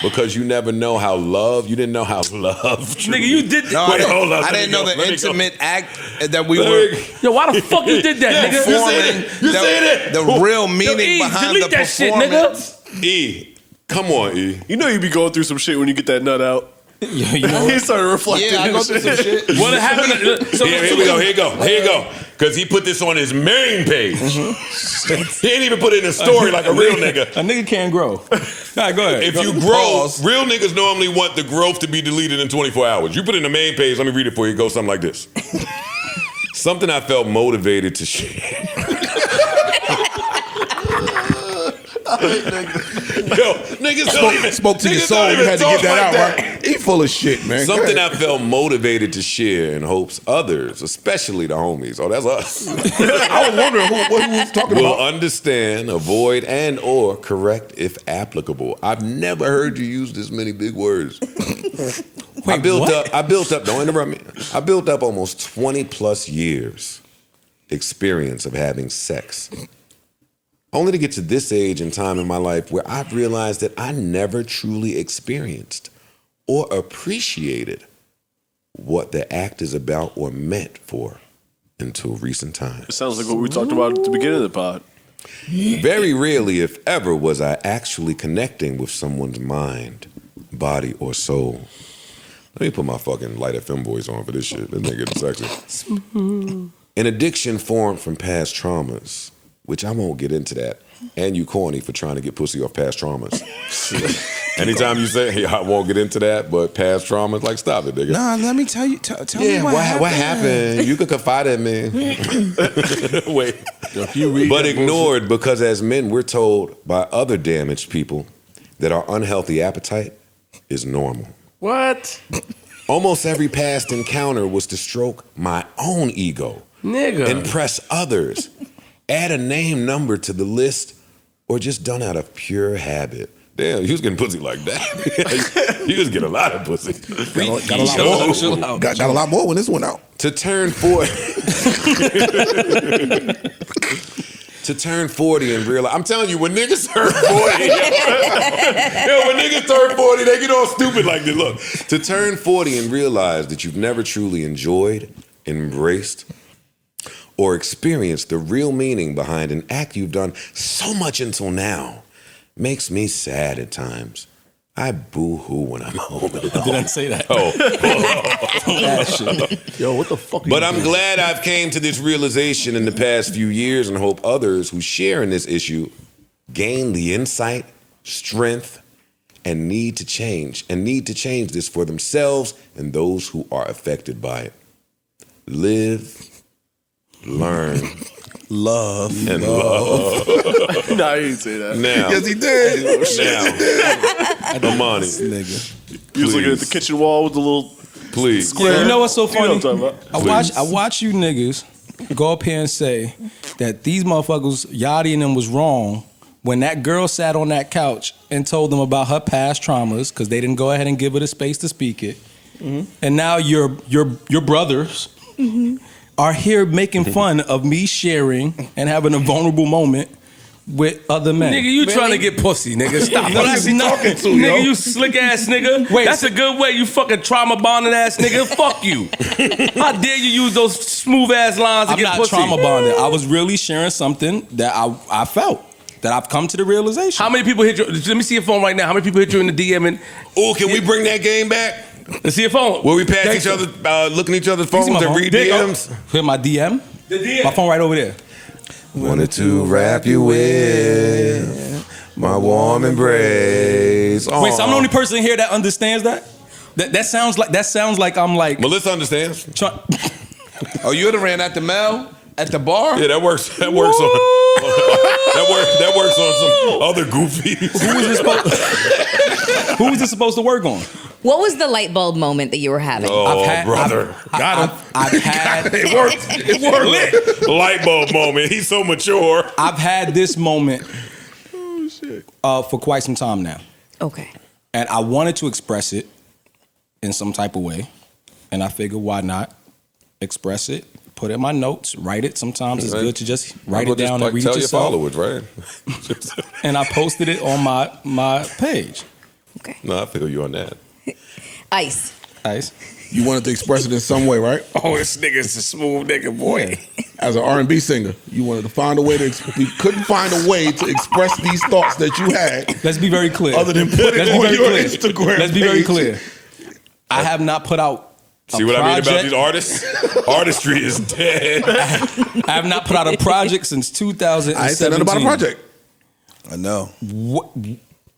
because you never know how love. You didn't know how love. Nigga, you did that. No, Wait, hold on, I let me didn't know go, the let me go. intimate act that we Let were me- Yo, why the fuck you did that, nigga? performing. You said it. The real meaning E, behind delete the that shit, performance. nigga. E, come on, E. You know you be going through some shit when you get that nut out. You know He started reflecting. Yeah, I and go through some shit. What happened? Here we go. Here you go. Because he put this on his main page. He ain't even put it in a story like a real nigga. A nigga can't grow. All right, go ahead. If you grow, real niggas normally want the growth to be deleted in 24 hours. You put it in the main page, let me read it for you. It goes something like this. Something I felt motivated to share. niggas spoke to your soul. You had to get that out, right? He full of shit, man. Something I felt motivated to share in hopes others, especially the homies, that's us. I was wondering who was talking will about. understand, avoid, and or correct if applicable. I've never heard you use this many big words. I built up, don't interrupt me. I built up almost 20 plus years experience of having sex. Only to get to this age and time in my life where I've realized that I never truly experienced or appreciated what the act is about or meant for until recent times. It sounds like what we talked about at the beginning of the pod. Very rarely, if ever, was I actually connecting with someone's mind, body, or soul. Let me put my fucking Light FM voice on for this shit. This nigga getting sexy. An addiction formed from past traumas, which I won't get into that. And you corny for trying to get pussy off past traumas. Anytime you say, hey, I won't get into that, but past traumas, like, stop it, nigga. Nah, let me tell you. Tell me what happened. You could confide in me. Wait. But ignored because as men, we're told by other damaged people that our unhealthy appetite is normal. What? Almost every past encounter was to stroke my own ego. Nigga. Impress others. Add a name number to the list, or just done out of pure habit. Damn, you was getting pussy like that. You was getting a lot of pussy. Got a lot more when this went out. To turn 40. To turn 40 and realize, I'm telling you, when niggas turn 40, when niggas turn 40, they get all stupid like this. Look, to turn 40 and realize that you've never truly enjoyed, embraced, or experienced the real meaning behind an act you've done so much until now makes me sad at times. I boo-hoo when I'm home. Didn't say that. Yo, what the fuck? But I'm glad I've came to this realization in the past few years and hope others who share in this issue gain the insight, strength, and need to change this for themselves and those who are affected by it. Live, learn, love, and love. Nah, he didn't say that. Now, Yes, he did. now, Amani, nigga. He was looking at the kitchen wall with the little please. square. You know what's so You know funny? what I'm talking about. I watch you niggas go up here and say that these motherfuckers, Yachty and them, was wrong when that girl sat on that couch and told them about her past traumas because they didn't go ahead and give her the space to speak it. Mm-hmm. And now your brothers are here making fun of me sharing and having a vulnerable moment with other men. Nigga, you trying to get pussy, nigga. Stop. No, that's not. Nigga, you slick ass nigga. Wait, that's a good way, you fucking trauma bonded ass nigga. Fuck you. How dare you use those smooth ass lines to I'm get not pussy? trauma bonded. I was really sharing something that I felt. That I've come to the realization. How many people hit you? Let me see your phone right now. How many people hit you in the DM? And Oh, can we bring that game back? let's see your phone. Where we pass each other, looking at each other's phones my and phone. read There you go. DMs? Here's my DM. The DM. My phone right over there. Wanted to wrap you in my warm embrace. Wait, so I'm the only person here that understands that? That sounds like I'm like. Melissa understands. Oh, you would have ran at the Mel at the bar? Yeah, that works. That works on. that works on some other goofies. Who was this supposed to work on? What was the light bulb moment that you were having? Oh, brother. Got him. I've had. It worked. It worked. Light bulb moment. He's so mature. I've had this moment for quite some time now. Okay. And I wanted to express it in some type of way. And I figured, why not express it? Put it in my notes, write it. Sometimes it's good to just write it down and read tell it yourself. Your followers, right? And I posted it on my page. Okay. No, I feel you on that. Ice. You wanted to express it in some way, right? Oh, this nigga's a smooth nigga, boy. As an R&B singer, you wanted to find a way to. We couldn't find a way to express these thoughts that you had. Let's be very clear. Other than put it on your Instagram. Let's be very page. clear. I have not put out. See what I mean about these artists? Artistry is dead. I have not put out a project since 2017. I ain't said nothing about a project. I know.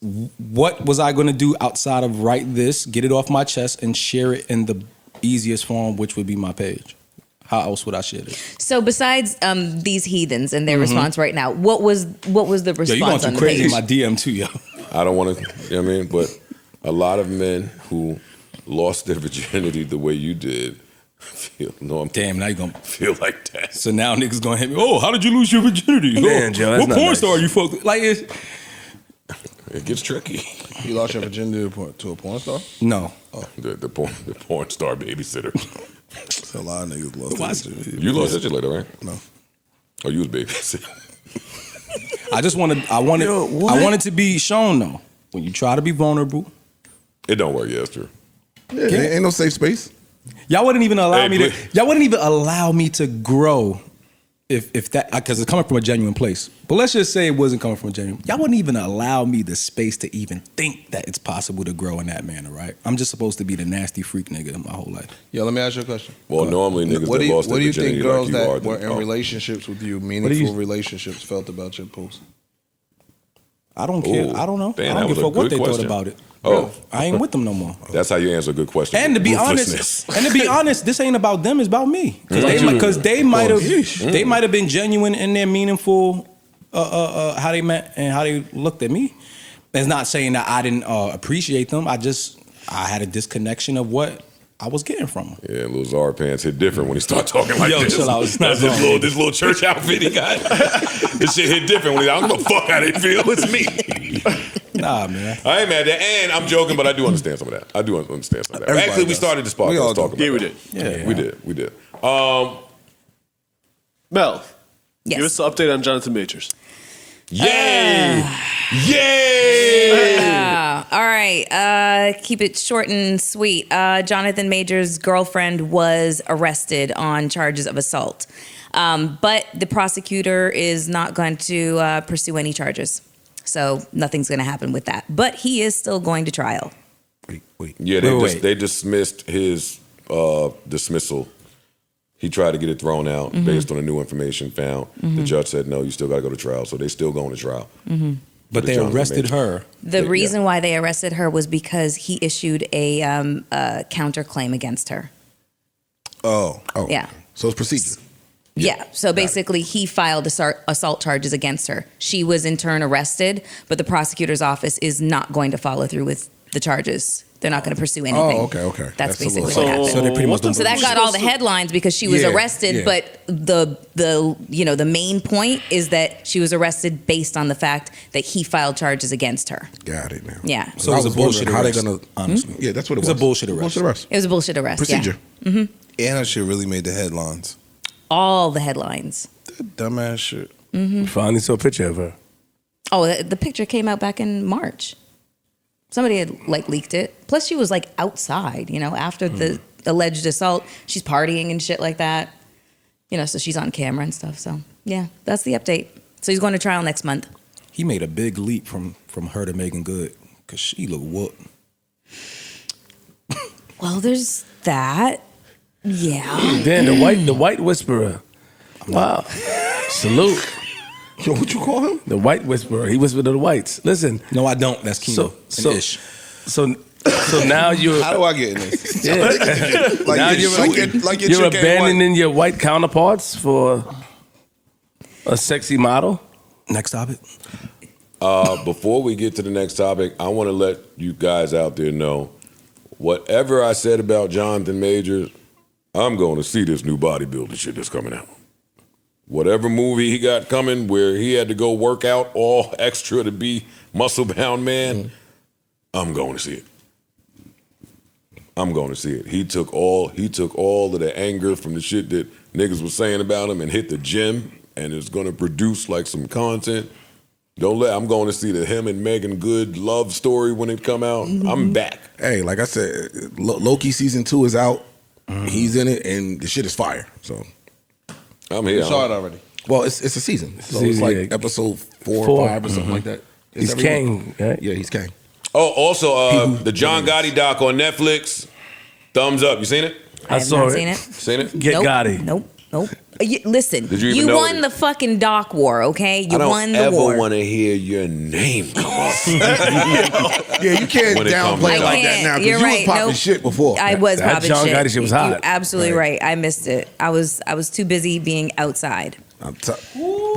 What was I going to do outside of write this, get it off my chest, and share it in the easiest form, which would be my page? How else would I share this? So besides these heathens and their response right now, what was the response Yo, you going on too the crazy in page? my DM too, yo. I don't want to, you know what I mean? But a lot of men who lost their virginity the way you did Damn, now you gonna feel like that. So now niggas gonna hit me. Oh, how did you lose your virginity? Man, Joe, that's what not porn nice. star you fucked with? Like, It gets tricky. You lost your virginity to a porn star? No. Oh, the porn star babysitter. So a lot of niggas lost their virginity. You lost that shit later, right? No. Oh, you was babysitter. I wanted to be shown though. When you try to be vulnerable, it don't work. Yeah, that's true. Yeah, ain't no safe space. Y'all wouldn't even allow Y'all wouldn't even allow me to grow if that, because it's coming from a genuine place. But let's just say it wasn't coming from a genuine. Y'all wouldn't even allow me the space to even think that it's possible to grow in that manner, right? I'm just supposed to be the nasty freak nigga my whole life. Yo, let me ask you a question. Well, normally niggas that lost their what do you virginity think girls like you that are, were in relationships with you, meaningful relationships, felt about your post? I don't care. Ooh, I don't know. damn, I don't that give a was fuck what good they question. thought about it. Oh, I ain't with them no more. That's how you answer a good question. And to be honest, this ain't about them. It's about me. Because they might have been genuine in their meaningful how they met and how they looked at me. It's not saying that I didn't appreciate them. I had a disconnection of what I was getting from them. Yeah, little Zara pants hit different when he start talking like this. Chill out. That's this little church outfit he got. This shit hit different when I don't give a fuck how they feel. It's me. Nah, man. I ain't mad at that. And I'm joking, but I do understand some of that. I do understand some of that. Everybody Actually, we does. started this podcast talking about Yeah, we that. did. Yeah. We did. Mel, Yes. give us an update on Jonathan Majors. Yay! Yay! All right. Keep it short and sweet. Jonathan Majors' girlfriend was arrested on charges of assault. But the prosecutor is not going to pursue any charges. So nothing's going to happen with that. But he is still going to trial. Wait. Yeah, they dismissed his dismissal. He tried to get it thrown out based on the new information found. The judge said, no, you still got to go to trial. So they still going to trial. But they arrested her. The reason why they arrested her was because he issued a counterclaim against her. Oh. Yeah. So it's procedure. Yeah. So basically, he filed assault charges against her. She was in turn arrested, but the prosecutor's office is not going to follow through with the charges. They're not going to pursue anything. Oh, okay. That's basically So- what happened. So they pretty much So that got all the headlines because she was arrested, but the main point is that she was arrested based on the fact that he filed charges against her. Got it now. Yeah. So it was a bullshit How they arrest, gonna? honestly. Yeah, that's what it was. It was a bullshit arrest. Bullshit arrest. It was a bullshit arrest. Procedure. Yeah. And that shit really made the headlines. All the headlines. Dumbass shit. Finally saw a picture of her. Oh, the picture came out back in March. Somebody had leaked it. Plus, she was outside, after the alleged assault. She's partying and shit like that. So she's on camera and stuff. So yeah, that's the update. So he's going to trial next month. He made a big leap from her to Megan Good because she looked whooped. Well, there's that. Yeah. Damn, the white whisperer. Wow. Salute. Yo, what you call him? The white whisperer. He whispered to the whites. Listen. No, I don't. That's Kino. Ish. So now you're. How do I get in this? Yeah. Now you're you're abandoning your white counterparts for a sexy model. Next topic. Before we get to the next topic, I want to let you guys out there know, whatever I said about Jonathan Majors, I'm going to see this new bodybuilding shit that's coming out. Whatever movie he got coming where he had to go work out all extra to be muscle-bound man, I'm going to see it. I'm going to see it. He took all of the anger from the shit that niggas was saying about him and hit the gym and is going to produce some content. I'm going to see the him and Megan Good love story when it come out. I'm back. Hey, like I said, Loki season 2 is out. He's in it, and the shit is fire. So I'm here. You saw it already. Well, it's a season. So it's episode 4 or 5 or something like that. He's Kang, right? Yeah, he's Kang. Oh, also, the John Gotti doc on Netflix. Thumbs up. You seen it? I have not seen it. Seen it? Get Nope. Gotti. Nope. Nope. Listen, Did you even you know won it? the fucking dock war, okay? You won the I don't war. ever want to hear your name come up. Yeah, you can't When it comes downplay it to- like I that can't. now because You're you right. was popping Nope. shit before. I was That popping John shit. Gotti shit was hot. You're absolutely right. I missed it. I was too busy being outside.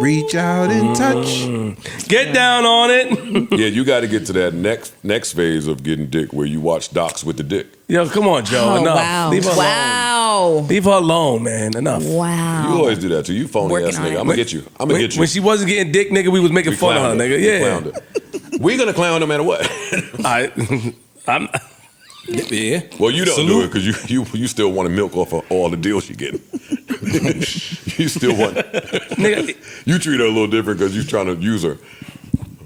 Reach out and touch. Get down on it. Yeah, you got to get to that next phase of getting dick where you watch docs with the dick. Yo, come on, Joe. Oh, Enough. wow. Leave her alone. Wow. Leave her alone, man. Enough. Wow. You always do that too. You phony Working ass on nigga. it. I'm gonna get you. I'm gonna get you. When she wasn't getting dick, nigga, we was making We fun of her, clowned nigga. We Yeah. clowned her. We're gonna clown no matter what. I'm. Yeah. Well, you don't do it because you still want to milk off of all the deals you get. You still want. Nigga, You treat her a little different because you're trying to use her.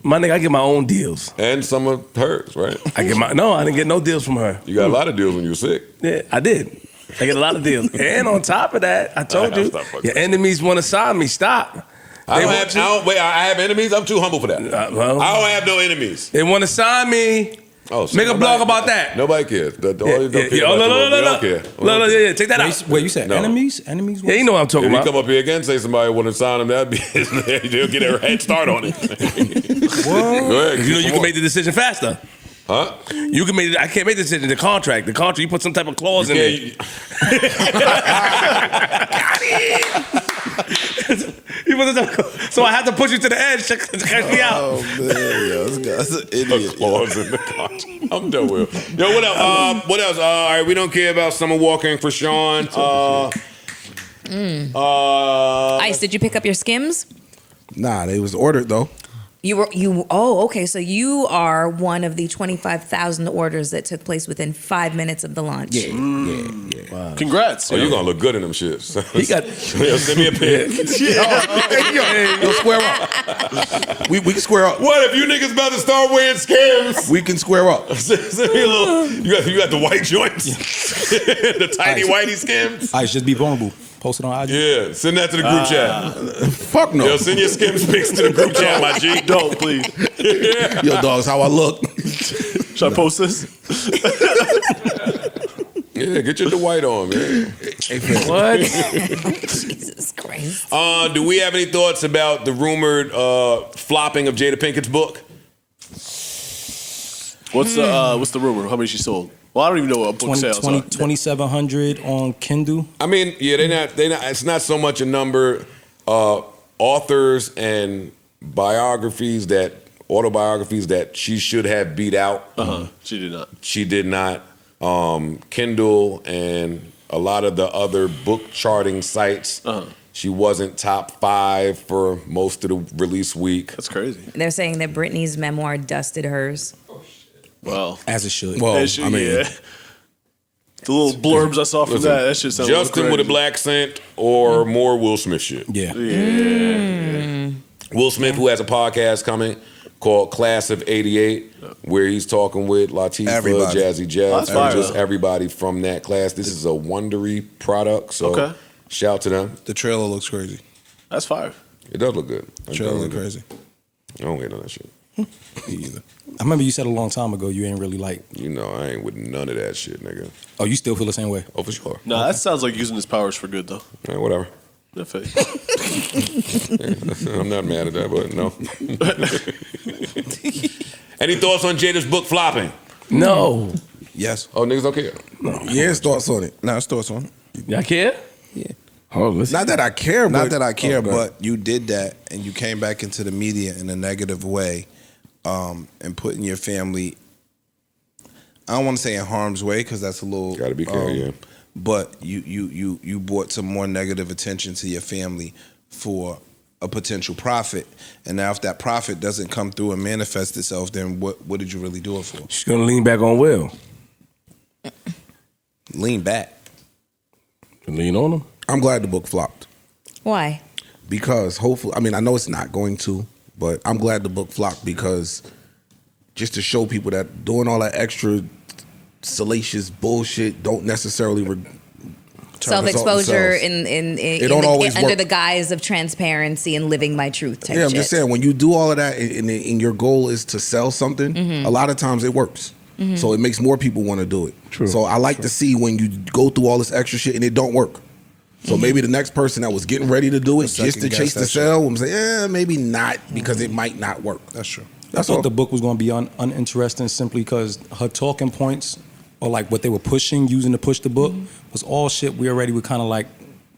my nigga, I get my own deals. And some of hers, right? I didn't get no deals from her. You got a lot of deals when you were sick. Yeah, I did. I get a lot of deals. And on top of that, I told you, Stop fucking your enemies want to sign me. Stop. I have enemies. I'm too humble for that. Well, I don't have no enemies. they want to sign me. Oh, so Make a nobody- blog about that. Nobody cares. Don't care Oh, about no, you. no. We don't care. Yeah, take that out. Wait, you said No. enemies? Enemies? Yeah, you know what I'm talking If you about. come up here again and say somebody wouldn't sign him, that'd be they'll get a head start on it. Go ahead. You know you can make the decision faster. Huh? You can make. I can't make the decision. The contract. You put some type of clause in Yeah, it. You put some type of, so I have to push you to the edge to catch me out. Oh man, yo, this guy's an idiot. clause in the contract. I'm done with him. Yo, what else? What else? All right, we don't care about Summer walking for Sean. Ice, did you pick up your Skims? Nah, they was ordered though. Oh, okay. So you are one of the 25,000 orders that took place within 5 minutes of the launch. Yeah. Wow. Congrats. Oh, you gonna look good in them shits. He got. Yo, send me a pic. Yo, square up. We can square up. What if you niggas about to start wearing Skims? We can square up. Send me a little. You got the white joints, the tiny whitey Skims. Ice, just be vulnerable. Post it on IG. Yeah, send that to the group chat. Fuck no. Yo, send your Skims pics to the group chat, my G. Don't, please. Yo, dogs, how I look. Should I post this? Yeah, get your Dwight on, man. What? Jesus Christ. Do we have any thoughts about the rumored flopping of Jada Pinkett's book? What's the rumor? How many she sold? Well, I don't even know what book sales are. 2,700 on Kindle. I mean, yeah, they not. It's not so much a number. Authors and autobiographies that she should have beat out. She did not. She did not. Kindle and a lot of the other book charting sites. She wasn't top 5 for most of the release week. That's crazy. They're saying that Britney's memoir dusted hers. Well, As it should. Well, yeah, the little blurbs I saw from Listen, that shit sounds Justin with a black scent or more Will Smith shit. Yeah. Will Smith, who has a podcast coming called Class of '88, where he's talking with Latifah, Everybody. Jazzy Jeff, That's fire, and just though. everybody from that class. This is a Wondery product, so Okay. shout to them. The trailer looks crazy. That's fire. It does look good. The trailer look crazy. I don't get on that shit. Me either. I remember you said a long time ago you ain't really like. You know, I ain't with none of that shit, nigga. Oh, you still feel the same way? Oh, for sure. Nah, that sounds like using his powers for good, though. Yeah, whatever. That fake. I'm not mad at that, but no. Any thoughts on Jada's book flopping? No. Yes. Oh, niggas don't care. Yeah, his thoughts on it. Now, it's thoughts on it. Y'all care? Yeah. Oh, listen. Not that I care, but Not that I care, okay. but you did that and you came back into the media in a negative way, and putting your family, I don't want to say in harm's way because that's a little. Gotta be careful, yeah. But you brought some more negative attention to your family for a potential profit, and now if that profit doesn't come through and manifest itself, then what did you really do it for? She's gonna lean back on Will. Lean back. Lean on him. I'm glad the book flopped Why? because hopefully, I mean, I know it's not going to, but I'm glad the book flopped because just to show people that doing all that extra salacious bullshit don't necessarily Self-exposure don't always under work. the guise of transparency and living my truth type Yeah, I'm shit. just saying when you do all of that and your goal is to sell something, a lot of times it works. So it makes more people want to do it. True. So I like to see when you go through all this extra shit and it don't work. So maybe the next person that was getting ready to do it just to chase the sale will say, maybe not, because it might not work. That's true. I thought the book was going to be uninteresting simply because her talking points, or like what they were pushing, using to push the book, was all shit we already were kind of like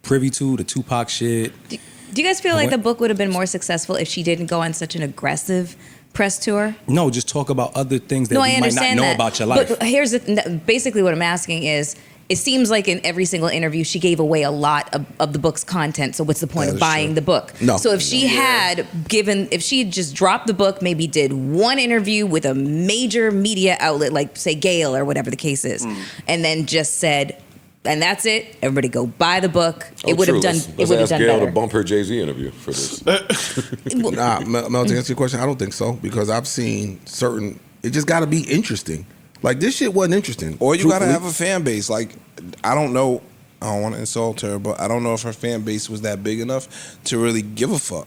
privy to, the Tupac shit. Do you guys feel like the book would have been more successful if she didn't go on such an aggressive press tour? No, just talk about other things that we might not know about your life. But here's basically what I'm asking is, it seems like in every single interview she gave away a lot of the book's content. So what's the point of buying the book? No. So if she had just dropped the book, maybe did one interview with a major media outlet like say Gale or whatever the case is, and then just said, and that's it. Everybody go buy the book. It would have done. It would have done Gail better. to bump her Jay-Z interview for this. Mel, to answer your question, I don't think so, because I've seen certain. It just got to be interesting. Like, this shit wasn't interesting. Or you gotta have a fan base. Like, I don't know. I don't want to insult her, but I don't know if her fan base was that big enough to really give a fuck.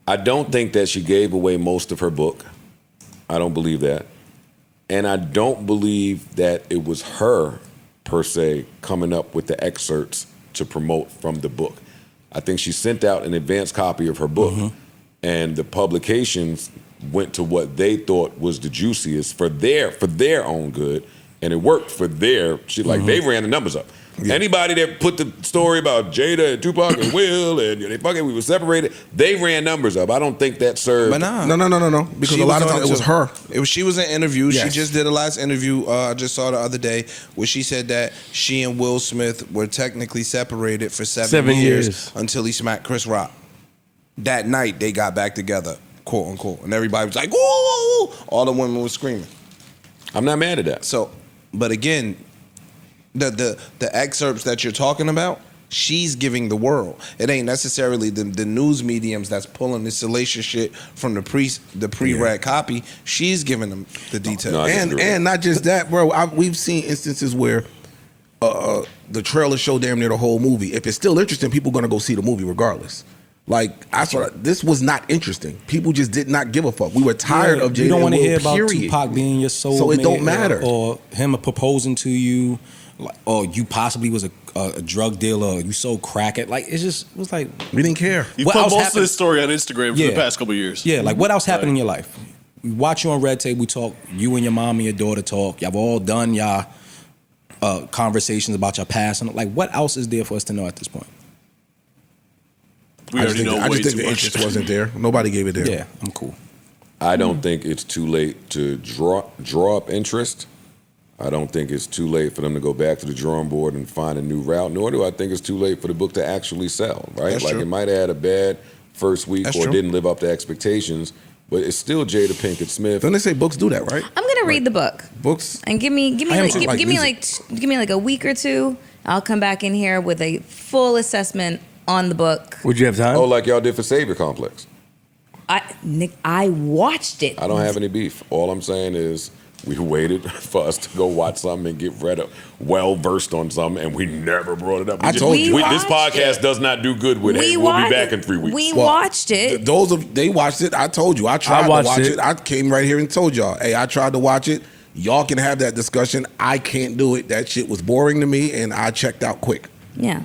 I don't think that she gave away most of her book. I don't believe that. And I don't believe that it was her, per se, coming up with the excerpts to promote from the book. I think she sent out an advanced copy of her book, and the publications went to what they thought was the juiciest for their own good, and it worked for their shit. Like, they ran the numbers up. Yeah. Anybody that put the story about Jada and Tupac and Will and we were separated, they ran numbers up. I don't think that served. But nah. No. Because a lot of times it was her. She was in interview. Yes. She just did a last interview I just saw the other day where she said that she and Will Smith were technically separated for 7 years until he smacked Chris Rock. That night they got back together, quote unquote, and everybody was like, "Whoa!" All the women were screaming. I'm not mad at that. So, but again, the excerpts that you're talking about, she's giving the world. It ain't necessarily the news mediums that's pulling this salacious shit from the pre-read copy. She's giving them the details. No, and not just that, bro. We've seen instances where the trailer showed damn near the whole movie. If it's still interesting, people are gonna go see the movie regardless. Like, this was not interesting. People just did not give a fuck. We were tired of Jada. You don't want to hear about Tupac being your soulmate, so it don't matter. Or him proposing to you, or you possibly was a drug dealer, or you sold crack at. Like, it was like we didn't care. You put most of this story on Instagram for the past couple of years. Yeah, like what else happened in your life? We watch you on Red Table Talk. You and your mom and your daughter talk. Y'all all done y'all conversations about your past, and like, what else is there for us to know at this point? I just think the interest wasn't there. Nobody gave it there. Yeah, I'm cool. I don't think it's too late to draw up interest. I don't think it's too late for them to go back to the drawing board and find a new route, nor do I think it's too late for the book to actually sell, right? That's like true. It might have had a bad first week That's or true. didn't live up to expectations, but it's still Jada Pinkett Smith. Don't they say books do that, right? I'm gonna read the book. Books? And give me like a week or two. I'll come back in here with a full assessment on the book. Would you have time? Oh, like y'all did for Savior Complex. I watched it. I don't have any beef. All I'm saying is we waited for us to go watch something and get well versed on something, and we never brought it up. I told you. This podcast does not do good with it. We'll be back in 3 weeks. We watched it. They watched it. I told you. I tried to watch it. I came right here and told y'all, hey, I tried to watch it. Y'all can have that discussion. I can't do it. That shit was boring to me, and I checked out quick. Yeah.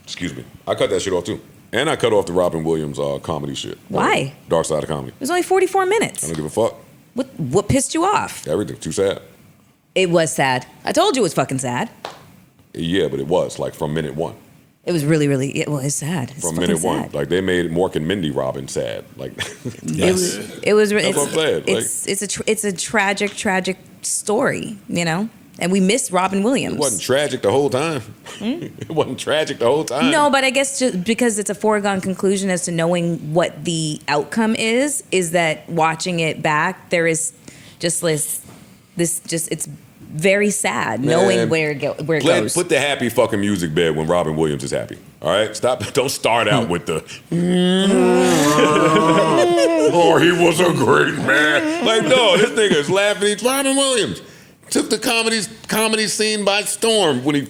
Excuse me. I cut that shit off too. And I cut off the Robin Williams comedy shit. Why? Dark Side of Comedy. It was only 44 minutes. I don't give a fuck. What pissed you off? Everything. Too sad. It was sad. I told you it was fucking sad. Yeah, but it was like from minute one. It was really, it's sad. It's From fucking minute sad. one. Like they made Mork and Mindy Robin sad. Like It was. That's what I'm saying. It's a tragic story, you know. And we missed Robin Williams. It wasn't tragic the whole time. It wasn't tragic the whole time. No, but I guess just because it's a foregone conclusion as to knowing what the outcome is that watching it back, there is just it's very sad knowing where it goes. Put the happy fucking music bed when Robin Williams is happy. All right? Don't start out with the or he was a great man. Like, no, this nigga is laughing. It's Robin Williams. Took the comedy scene by storm when he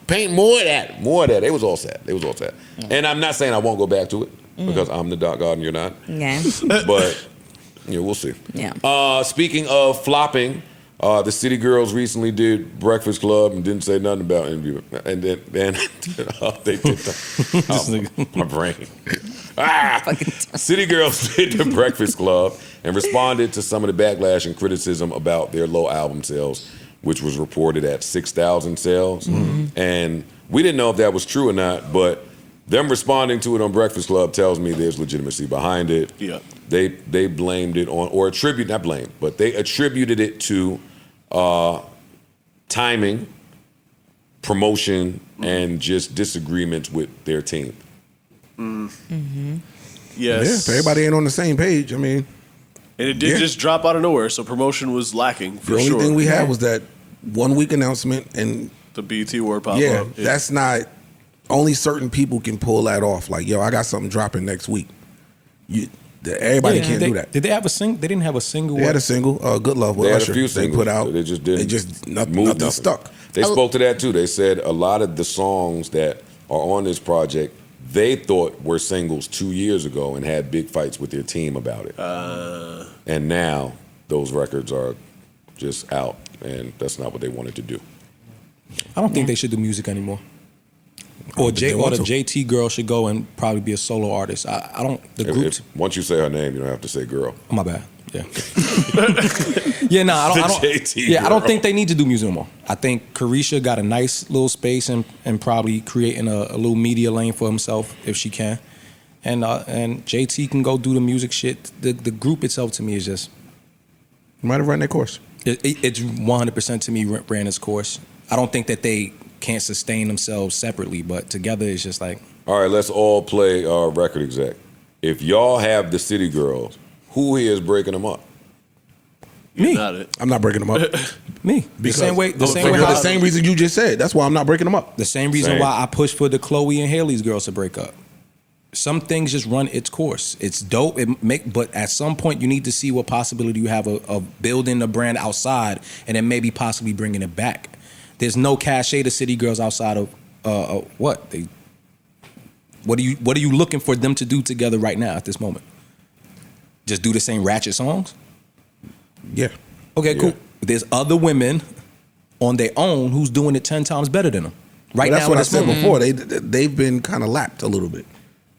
paint more of that. It was all sad. And I'm not saying I won't go back to it because I'm the dark god and you're not. Yeah. But we'll see. Yeah. Speaking of flopping, The City Girls recently did Breakfast Club and didn't say nothing about interview. And then they did my brain. City Girls did the Breakfast Club and responded to some of the backlash and criticism about their low album sales, which was reported at 6,000 sales. Mm-hmm. And we didn't know if that was true or not, but them responding to it on Breakfast Club tells me there's legitimacy behind it. Yeah. They blamed it on, or not blamed, but they attributed it to timing, promotion, and just disagreements with their team. Mm-hmm. Yes. Yeah, if everybody ain't on the same page, I mean. And it did just drop out of nowhere, so promotion was lacking for sure. The only thing we had was that 1 week announcement and the BET Award pop up. Yeah, that's not. Only certain people can pull that off. Like, yo, I got something dropping next week. Everybody can't do that. Did they have a single? They didn't have a single. They had a single, Good Love with They had Usher. a few singles. They put out. They just didn't. Nothing stuck. They spoke to that too. They said a lot of the songs that are on this project they thought were singles 2 years ago and had big fights with their team about it. And now those records are just out, and that's not what they wanted to do. I don't think they should do music anymore. Or the JT girl should go and probably be a solo artist. I don't. The group. Once you say her name, you don't have to say girl. Oh, my bad. Yeah. Yeah. No, I don't. I don't think they need to do music anymore. I think Carisha got a nice little space and probably creating a little media lane for himself if she can, and JT can go do the music shit. The group itself to me is just might have run their course. It's 100% to me ran its course. I don't think that they can't sustain themselves separately, but together it's just like. All right, let's all play our record exec. If y'all have the City Girls, who here is breaking them up? Me. I'm not breaking them up. Me. The same reason you just said. That's why I'm not breaking them up. The same reason why I push for the Chloe and Haley's girls to break up. Some things just run its course. It's dope. But at some point you need to see what possibility you have of building a brand outside and then maybe possibly bringing it back. There's no cachet to City Girls outside of what? What are you looking for them to do together right now at this moment? Just do the same ratchet songs? Yeah. Okay, cool. There's other women on their own who's doing it 10 times better than them. Right now, that's what I said before. They've been kind of lapped a little bit.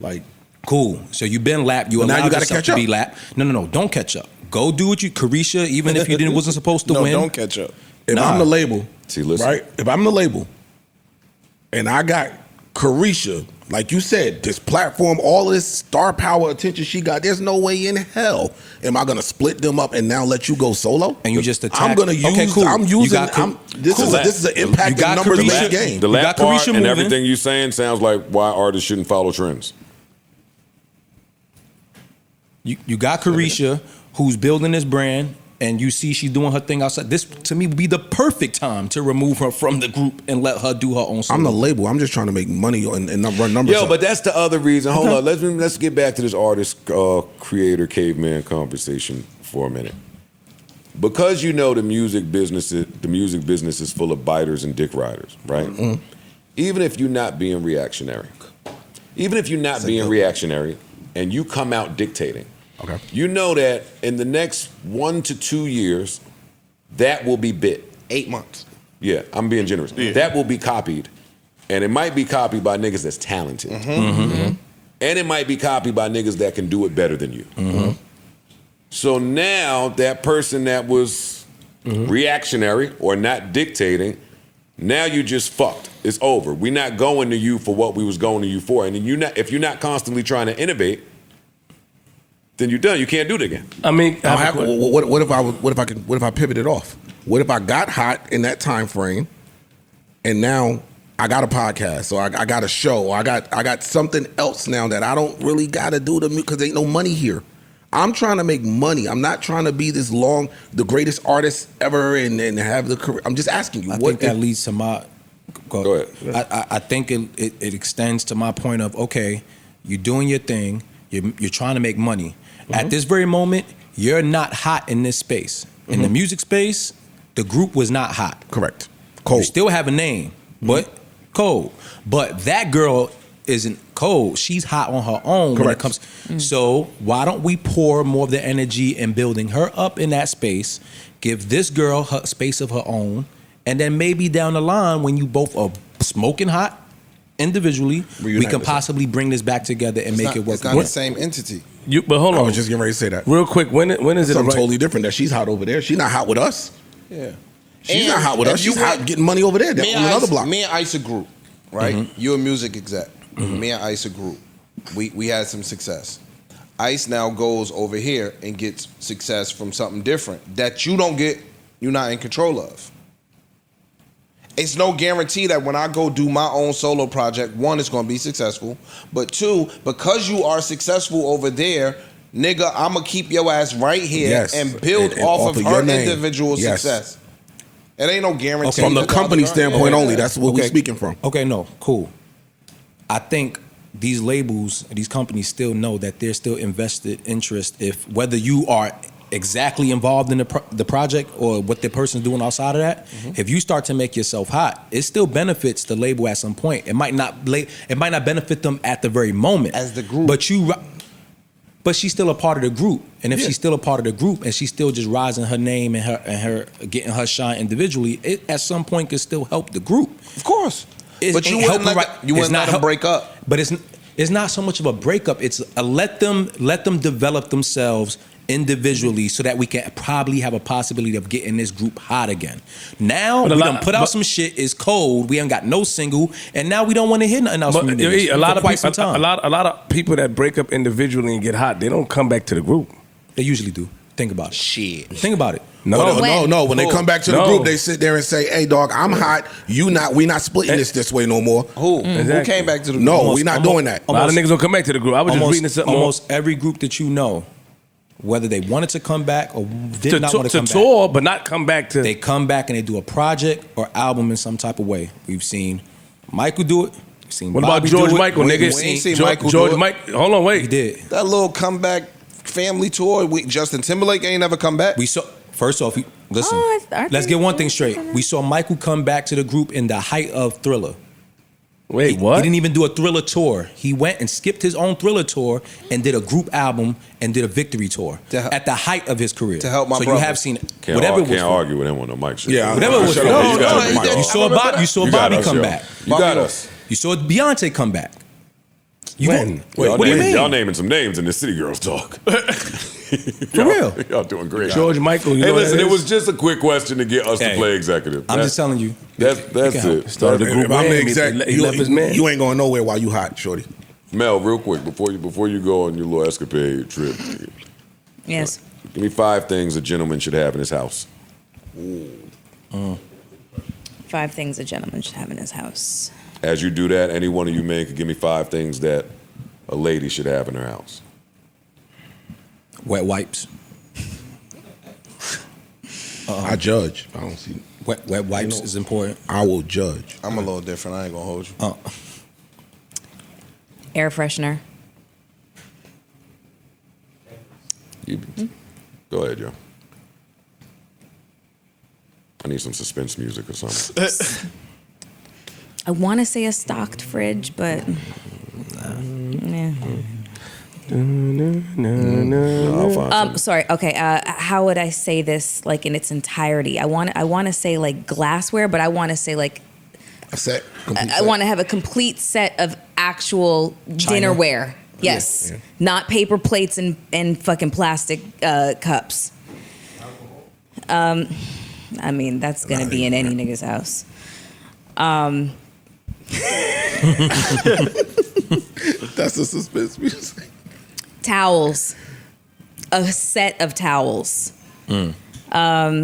Like, cool. So you've been lapped. You allowed yourself to be lapped. No. Don't catch up. Go do what you, Carisha. Even if you wasn't supposed to win. No, don't catch up. If I'm the label, right? If I'm the label, and I got Carisha, like you said, this platform, all this star power attention she got, there's no way in hell am I gonna split them up and now let you go solo. And you just attack. I'm gonna use. Okay, cool. I'm using. This is an impact in numbers based game. The last part and everything you're saying sounds like why artists shouldn't follow trends. You got Carisha, who's building this brand. And you see she's doing her thing outside. This, to me, would be the perfect time to remove her from the group and let her do her own song. I'm the label. I'm just trying to make money and run numbers up. But that's the other reason. Hold on. Let's get back to this artist, creator, caveman conversation for a minute. Because you know the music business is full of biters and dick riders, right? Mm-hmm. Even if you're not being reactionary, and you come out dictating, okay. You know that in the next 1 to 2 years, that will be bit. 8 months. Yeah, I'm being generous. Yeah. That will be copied. And it might be copied by niggas that's talented. Mm-hmm. Mm-hmm. And it might be copied by niggas that can do it better than you. Mm-hmm. So now that person that was reactionary or not dictating, now you just fucked. It's over. We're not going to you for what we was going to you for. And if you're not constantly trying to innovate, then you're done. You can't do it again. I mean, what if I pivoted off? What if I got hot in that time frame, and now I got a podcast, or I got a show, or I got something else now that I don't really got to do because there ain't no money here. I'm trying to make money. I'm not trying to be the greatest artist ever and have the career. I'm just asking you. I think that leads to my. Go ahead. I think it extends to my point of, okay, you're doing your thing. You're trying to make money. At this very moment, you're not hot in this space. In the music space, the group was not hot. Correct. Cold. You still have a name, but cold. But that girl isn't cold. She's hot on her own. Correct. When it comes. So why don't we pour more of the energy in building her up in that space, Give this girl her space of her own, and then maybe down the line when you both are smoking hot individually, we can possibly bring this back together and make it work. It's not the same entity. But hold on. I was just getting ready to say that. Real quick, when is it something totally different? That she's hot over there. She's not hot with us. Yeah. She's not hot with us. She's hot getting money over there. Me On another block. Me and Ice a group, right? You're a music exec. Me and Ice a group. We had some success. Ice now goes over here and gets success from something different that you don't get, you're not in control of. It's no guarantee that when I go do my own solo project, one, it's going to be successful, but two, because you are successful over there, nigga, I'm going to keep your ass right here and build off of her individual success. It ain't no guarantee. From the company standpoint only, that's what we're speaking from. Okay, no, cool. I think these labels, these companies still know that there's still invested interest if whether you are exactly involved in the project or what the person's doing outside of that. If you start to make yourself hot, it still benefits the label at some point. It might not benefit them at the very moment as the group, but she's still a part of the group. And if she's still a part of the group and she's still just rising her name and her getting her shine individually, it at some point can still help the group. Of course. But you wouldn't let them break up. But it's not so much of a breakup. It's a let them develop themselves individually so that we can probably have a possibility of getting this group hot again. Now we done put out some shit, it's cold, we ain't got no single, and now we don't want to hear nothing else from you niggas. A lot of people that break up individually and get hot, they don't come back to the group. They usually do. Think about it. Shit. Think about it. No. When they come back to the group, they sit there and say, "Hey, dog, I'm hot. You not. We not splitting this way no more." Who came back to the group? No, we not doing that. A lot of niggas don't come back to the group. I was just reading something. Almost every group that you know, whether they wanted to come back or did not want to come back, to tour, but not come back to. They come back and they do a project or album in some type of way. We've seen Michael do it. We've seen what Bobby about George do it. Michael, nigga? We ain't seen Michael George do it. Michael. Hold on, wait. He did. That little comeback family tour. Justin Timberlake ain't never come back. We saw. First off, listen. Let's get one thing straight. We saw Michael come back to the group in the height of Thriller. Wait, what? He didn't even do a Thriller tour. He went and skipped his own Thriller tour and did a group album and did a victory tour at the height of his career. To help my so brother. you have seen it. Can't argue with him on the mic shit. Yeah, whatever it was. You saw Bobby come back. You got us. You saw Beyonce come back. When? What do you mean? Y'all naming some names in the City Girls talk. For real. Y'all doing great. George Michael. Hey, listen, it was just a quick question to get us to play executive. I'm just telling you. That's it. Started the group. If I'm the exec, he left his man. you ain't going nowhere while you hot, shorty. Mel, real quick, before you go on your little escapade trip, Yes. give me 5 things a gentleman should have in his house. 5 things a gentleman should have in his house. As you do that, any one of you men could give me 5 things that a lady should have in her house. Wet wipes. I judge. I don't see. Wet wipes is important. I will judge. I'm a little different. I ain't gonna hold you. Air freshener. Go ahead, Joe. I need some suspense music or something. I want to say a stocked fridge, but sorry. Okay. How would I say this like in its entirety? I want to say like glassware, but I want to say like a set. I want to have a complete set of actual dinnerware. Yes, not paper plates and fucking plastic cups. I mean, that's gonna be in any nigga's house. That's the suspense music. Towels. A set of towels. A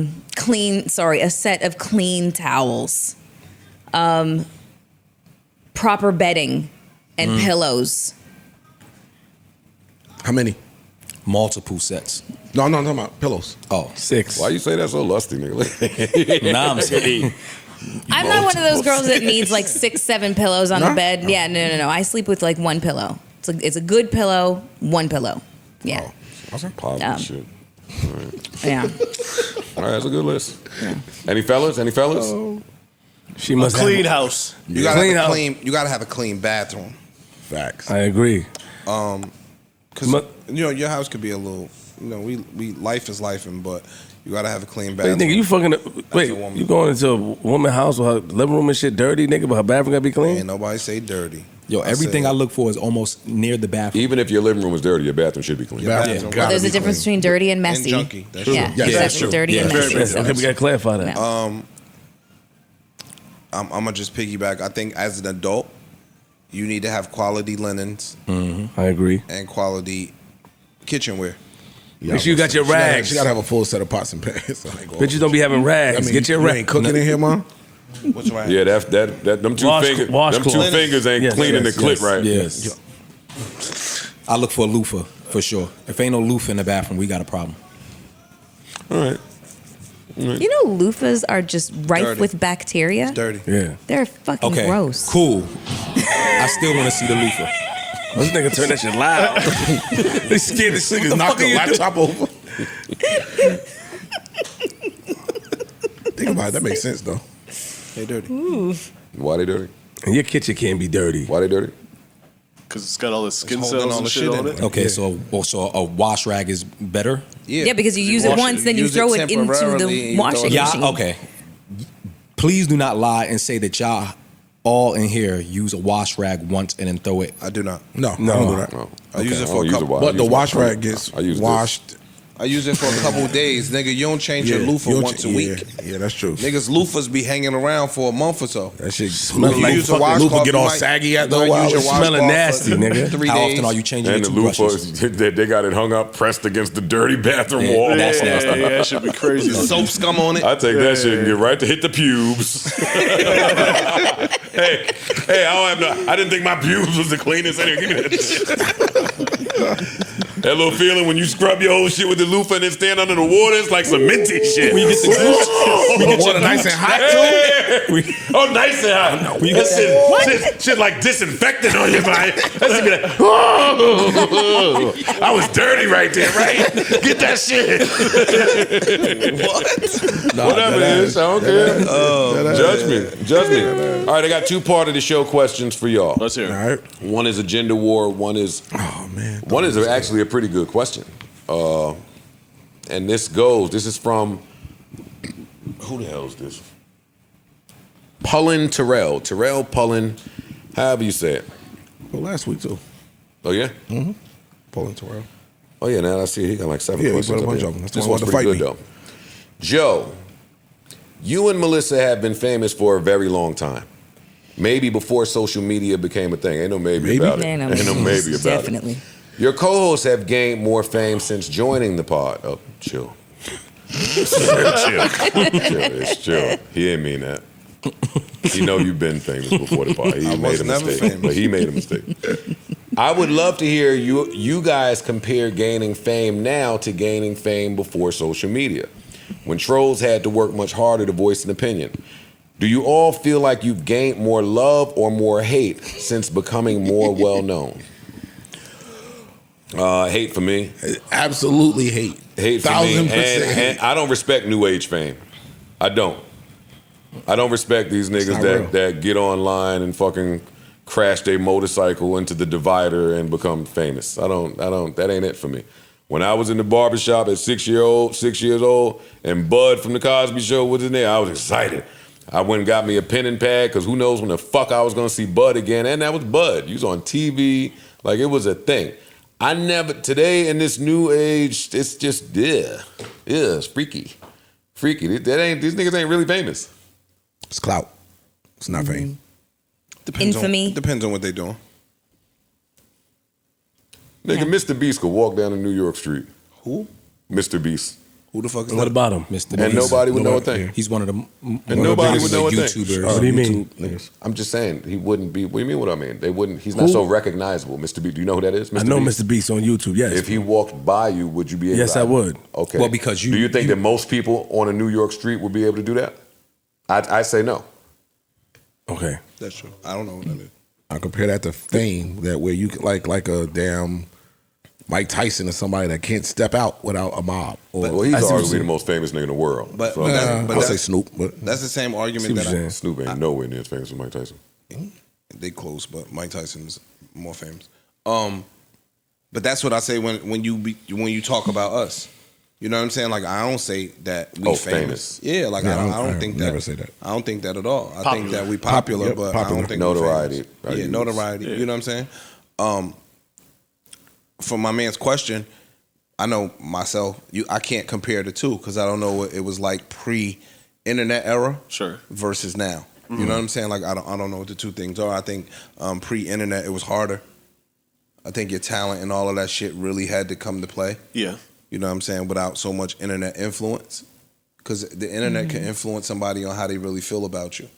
set of clean towels. Proper bedding and pillows. How many? Multiple sets. No, I'm talking about pillows. Oh, 6. Why you say that so lusty, nigga? Nah, I'm saying. I'm not one of those girls that needs like 6, 7 pillows on the bed. Yeah, no. I sleep with like one pillow. It's a good pillow, one pillow. Yeah. That's a positive shit. All right. Yeah. All right, that's a good list. Yeah. Any fellas? She must clean have house. You gotta have a clean bathroom. Facts. I agree. Because your house could be a little. We life is lifing, but You gotta have a clean Wait, bathroom. nigga, you fucking wait. You going into a woman's house with her living room and shit dirty, nigga, but her bathroom gotta be clean? Ain't nobody say dirty. Yo, everything I look for is almost near the bathroom. Even if your living room is dirty, your bathroom should be clean. Well, there's a difference between dirty and messy. And junky. That's yeah, true. yeah, that's true. Dirty and messy. Okay, we gotta clarify that. I'm gonna just piggyback. I think as an adult, you need to have quality linens. I agree. And quality kitchenware. Make sure you got your rags. She gotta have a full set of pots and pans. Bitches don't be having rags. Get your rags. rags. Ain't cooking in here, man. What's right? Yeah, that them two fingers ain't cleaning the clit right. Yes. I look for a loofah for sure. If ain't no loofah in the bathroom, we got a problem. All right. You know, loofahs are just rife Dirty. with bacteria. It's dirty. Yeah. They're fucking Okay, gross. cool. I still want to see the loofah. This nigga turn that shit loud. They scared the shit. Niggas knock the laptop over. Think about it. That makes sense, though. They dirty. Why they dirty? And your kitchen can't be dirty. Why they dirty? Because it's got all the skin holding cells all and the shit shit on in it. Okay, so a wash rag is better? Yeah, because you use it Wash once, then you use throw it into temporarily and the you washing throw it- machine. Yeah, okay. Please do not lie and say that y'all all in here use a wash rag once and then throw it. I do not. No, I don't do that. No. I use it I for don't a use couple. I But the use wash my- rag gets I use washed. I use it for a couple of days, nigga. You don't change your loofah you don't once a yeah, week. Yeah, that's true. Niggas loofahs be hanging around for a month or so. That shit You smell like use a fucking washcloth, loofah get you all might- saggy after you a might while. use your It's washcloth smelling for nasty, nigga. 3 How days. often are you changing And your the loofah, toothbrushes? they got it hung up, pressed against the dirty bathroom wall. That's nasty. Yeah, that should be crazy. Soap scum on it. I take that shit and get right to hit the pubes. hey, I didn't think my pubes was the cleanest. Anyway, give me that shit. That little feeling when you scrub your whole shit with the loofah and then stand under the water, it's like some minty shit. We get the water nice and hot too. Oh, nice and hot. That shit like disinfectant on your body. That shit be like, oh, I was dirty right there, right? Get that shit. Whatever it is, I don't care. Judge me. All right, I got 2 part of the show questions for y'all. Let's hear it. All right. One is a gender war. One is actually a pretty good question. And this is from, who the hell is this? Pullen Terrell Pullen, however you say it. Well, last week too. Oh yeah? Mm-hmm. Pullen Terrell. Oh yeah, now I see he got like 7 Yeah, he questions. put a up bunch here. of them. That's the This one one's who pretty wanted good to fight though. Joe, you and Melissa have been famous for a very long time. Maybe before social media became a thing. Ain't no maybe about it. Ain't no maybe about Definitely. it. Your co-hosts have gained more fame since joining the pod. Oh, chill. Chill. He didn't mean that. He know you've been famous before the pod. He made a mistake. But he made a mistake. I would love to hear you guys compare gaining fame now to gaining fame before social media, when trolls had to work much harder to voice an opinion. Do you all feel like you've gained more love or more hate since becoming more well-known? Hate for me. Absolutely hate. Hate for me. And I don't respect new age fame. I don't respect these niggas that get online and fucking crash their motorcycle into the divider and become famous. That ain't it for me. When I was in the barbershop at 6 years old, and Bud from the Cosby Show was in there, I was excited. I went and got me a pen and pad, because who knows when the fuck I was gonna see Bud again. And that was Bud. He was on TV. Like, it was a thing. Today in this new age, it's just, it's freaky. Freaky. These niggas ain't really famous. It's clout. It's not fame. Infamy. Depends on what they doing. Nigga, Mr. Beast could walk down a New York street. Who? Mr. Beast. Who the fuck is What that? about him? Mr. And Beast. nobody would know a thing. He's one of the And nobody would know a thing. YouTubers. What do you mean? Niggas. I'm just saying, he wouldn't be, what do you mean what I mean? They wouldn't, he's not so recognizable. Mr. Beast, do you know who that is? I know Mr. Beast on YouTube, yes. If he walked by you, would you be able to? Yes, I would. Okay. Well, because do you think that most people on a New York street would be able to do that? I say no. Okay. That's true. I don't know what that is. I compare that to fame, that where you could like a damn Mike Tyson or somebody that can't step out without a mob. Well, he's arguably the most famous nigga in the world. But, So, I'll say Snoop. But that's the same argument that Snoop ain't nowhere near as famous as Mike Tyson. they close, but Mike Tyson's more famous. But that's what I say when you talk about us. You know what I'm saying? Like I don't say that we famous. Yeah, like I don't think that. Never say that. I don't think that at all. I think that we popular, but I don't think notoriety. We're famous. Yeah, notoriety. Yeah. You know what I'm saying? For my man's question, I know myself. I can't compare the two because I don't know what it was like pre-internet era, versus now. You know what I'm saying? Like I don't know what the two things are. I think pre-internet it was harder. I think your talent and all of that shit really had to come to play. Yeah. You know what I'm saying? Without so much internet influence. Because the internet can influence somebody on how they really feel about you.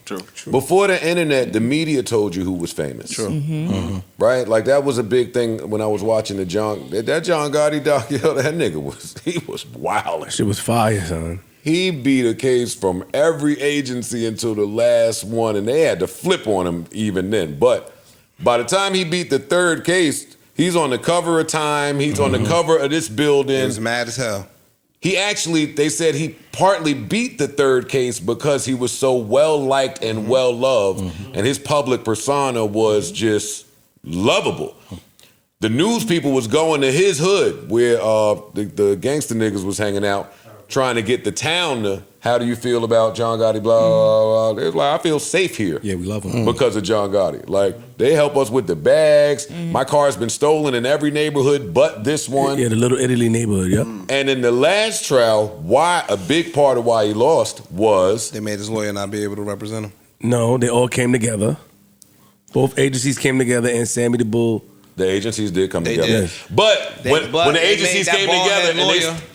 True. Before the internet, the media told you who was famous. True. Right? Like that was a big thing when I was watching that John Gotti doc. Yo, that nigga was wild. Shit was fire, son. He beat a case from every agency until the last one, and they had to flip on him even then. But by the time he beat the third case, he's on the cover of Time. He's on the cover of this building. He was mad as hell. He actually, they said he partly beat the third case because he was so well-liked and well-loved, and his public persona was just lovable. The news people was going to his hood where the gangster niggas was hanging out, trying to get the town to, how do you feel about John Gotti, blah, blah, blah. They was like, I feel safe here. Yeah, we love him. Because of John Gotti. Like, they help us with the bags. My car's been stolen in every neighborhood but this one. Yeah, the Little Italy neighborhood, yep. And in the last trial, a big part of why he lost was... They made his lawyer not be able to represent him. No, they all came together. Both agencies came together, and Sammy the Bull... The agencies did come together. But when the agencies came together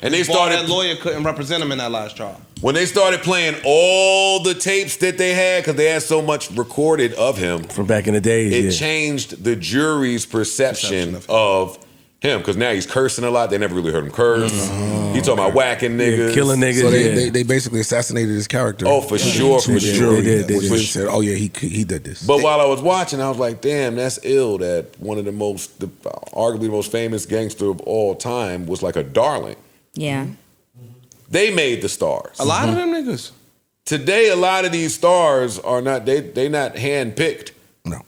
and they started... That lawyer couldn't represent him in that last trial. When they started playing all the tapes that they had, because they had so much recorded of him. From back in the days, it changed the jury's perception of him, because now he's cursing a lot. They never really heard him curse. He talking about whacking niggas. Killing niggas. So they basically assassinated his character. Oh, for sure. They said, oh yeah, he did this. But while I was watching, I was like, damn, that's ill that one of arguably the most famous gangster of all time was like a darling. Yeah. They made the stars. A lot of them niggas. Today, a lot of these stars are not, they not handpicked. No.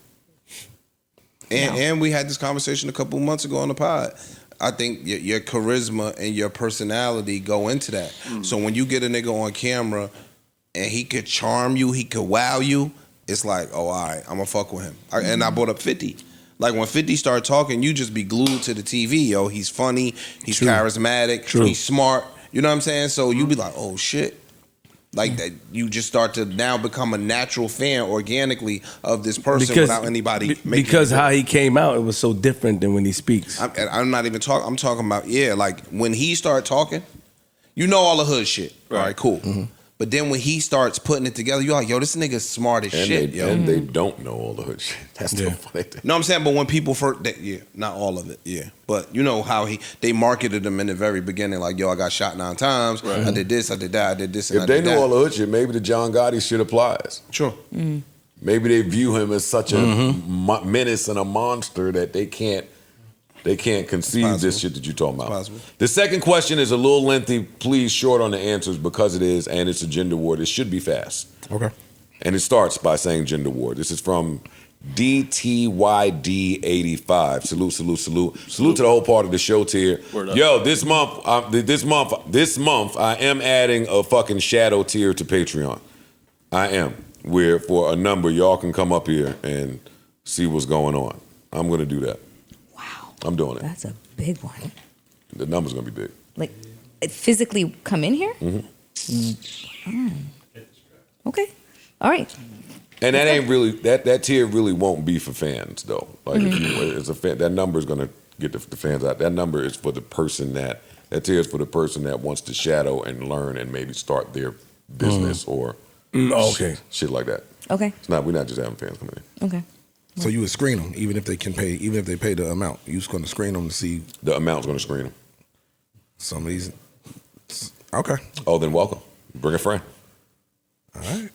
And we had this conversation a couple months ago on the pod. I think your charisma and your personality go into that. So when you get a nigga on camera and he could charm you, he could wow you, it's like, oh, all right, I'm gonna fuck with him. And I brought up 50. Like when 50 started talking, you just be glued to the TV, yo. He's funny, he's charismatic, he's smart. You know what I'm saying? So you be like, oh shit. Like that, you just start to now become a natural fan organically of this person without anybody making because how he came out, it was so different than when he speaks. I'm not even talking. I'm talking about like when he started talking, you know all the hood shit. Right. All right, cool. But then when he starts putting it together, you're like, yo, this nigga's smart as shit, yo. And they don't know all the hood shit. That's the funny thing. No, I'm saying, but when people first, not all of it, but you know how they marketed him in the very beginning, like, yo, I got shot 9 times, I did this, I did that, I did this, and if they knew all the hood shit, maybe the John Gotti shit applies. Sure. Maybe they view him as such a menace and a monster that they can't conceive this shit that you're talking about. The second question is a little lengthy. Please short on the answers because it is, and it's a gender war. It should be fast. Okay. And it starts by saying gender war. This is from DTYD85. Salute, salute, salute. Salute to the whole part of the show tier. Yo, this month, I am adding a fucking shadow tier to Patreon. I am. Where for a number, y'all can come up here and see what's going on. I'm going to do that. I'm doing it. That's a big one. The number's gonna be big. Like, it physically come in here? Okay. All right. And that ain't really that tier really won't be for fans though. Like if you, as a fan, that number is gonna get the fans out. That number is for the person that tier is for the person that wants to shadow and learn and maybe start their business or shit like that. Okay. It's not. We're not just having fans coming in. Okay. So you would screen them, even if they pay the amount. You just going to screen them to see the amount's going to screen them. Some of these, okay. Oh, then welcome. Bring a friend. All right.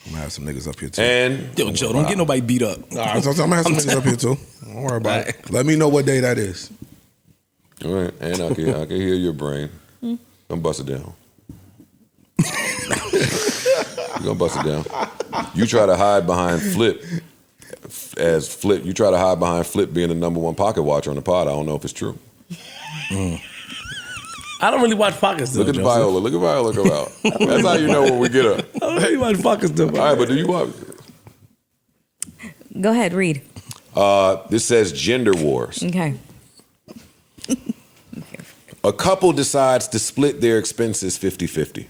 I'm gonna have some niggas up here too. And yo, Joe, don't get nobody beat up. All right, so I'm gonna have some niggas up here too. Don't worry about it. Let me know what day that is. All right, and I can hear your brain. Don't bust it down. You're gonna bust it down. You try to hide behind Flip as Flip. You try to hide behind Flip being the #1 pocket watcher on the pod. I don't know if it's true. I don't really watch pockets though. Look at Viola. Look at Viola go out. That's how you know when we get up. I don't really watch pockets though. All right, but do you watch? Go ahead, read. This says gender wars. Okay. A couple decides to split their expenses 50-50.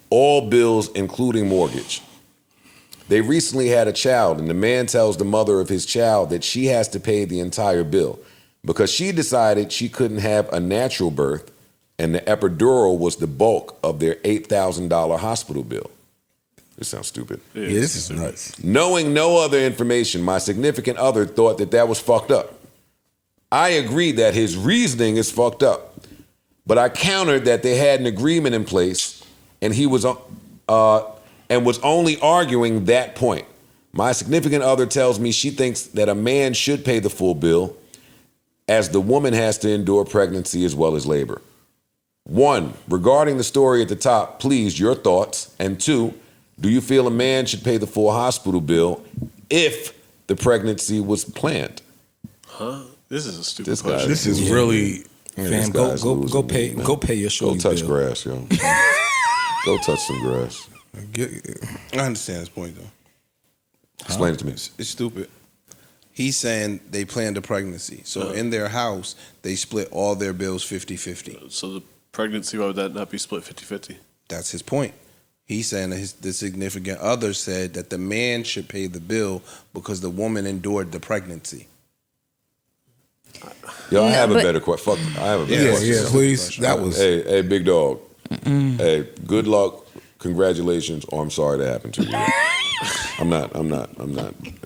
All bills, including mortgage. They recently had a child, and the man tells the mother of his child that she has to pay the entire bill because she decided she couldn't have a natural birth, and the epidural was the bulk of their $8,000 hospital bill. This sounds stupid. Yeah, this is nuts. Knowing no other information, my significant other thought that was fucked up. I agree that his reasoning is fucked up, but I countered that they had an agreement in place, and he was only arguing that point. My significant other tells me she thinks that a man should pay the full bill, as the woman has to endure pregnancy as well as labor. 1, regarding the story at the top, please, your thoughts. And 2, do you feel a man should pay the full hospital bill if the pregnancy was planned? Huh? This is a stupid question. This is really... Fam, go pay your shorty Go touch bill. grass, yo. Go touch some grass. I understand his point, though. Explain it to me. It's stupid. He's saying they planned a pregnancy. So in their house, they split all their bills 50-50. So the pregnancy, why would that not be split 50-50? That's his point. He's saying that the significant other said that the man should pay the bill because the woman endured the pregnancy. Yo, I have a better question. Fuck, I have a better question. Yeah, please. That was... Hey, big dog. Hey, good luck. Congratulations. Or I'm sorry that happened to you. I'm not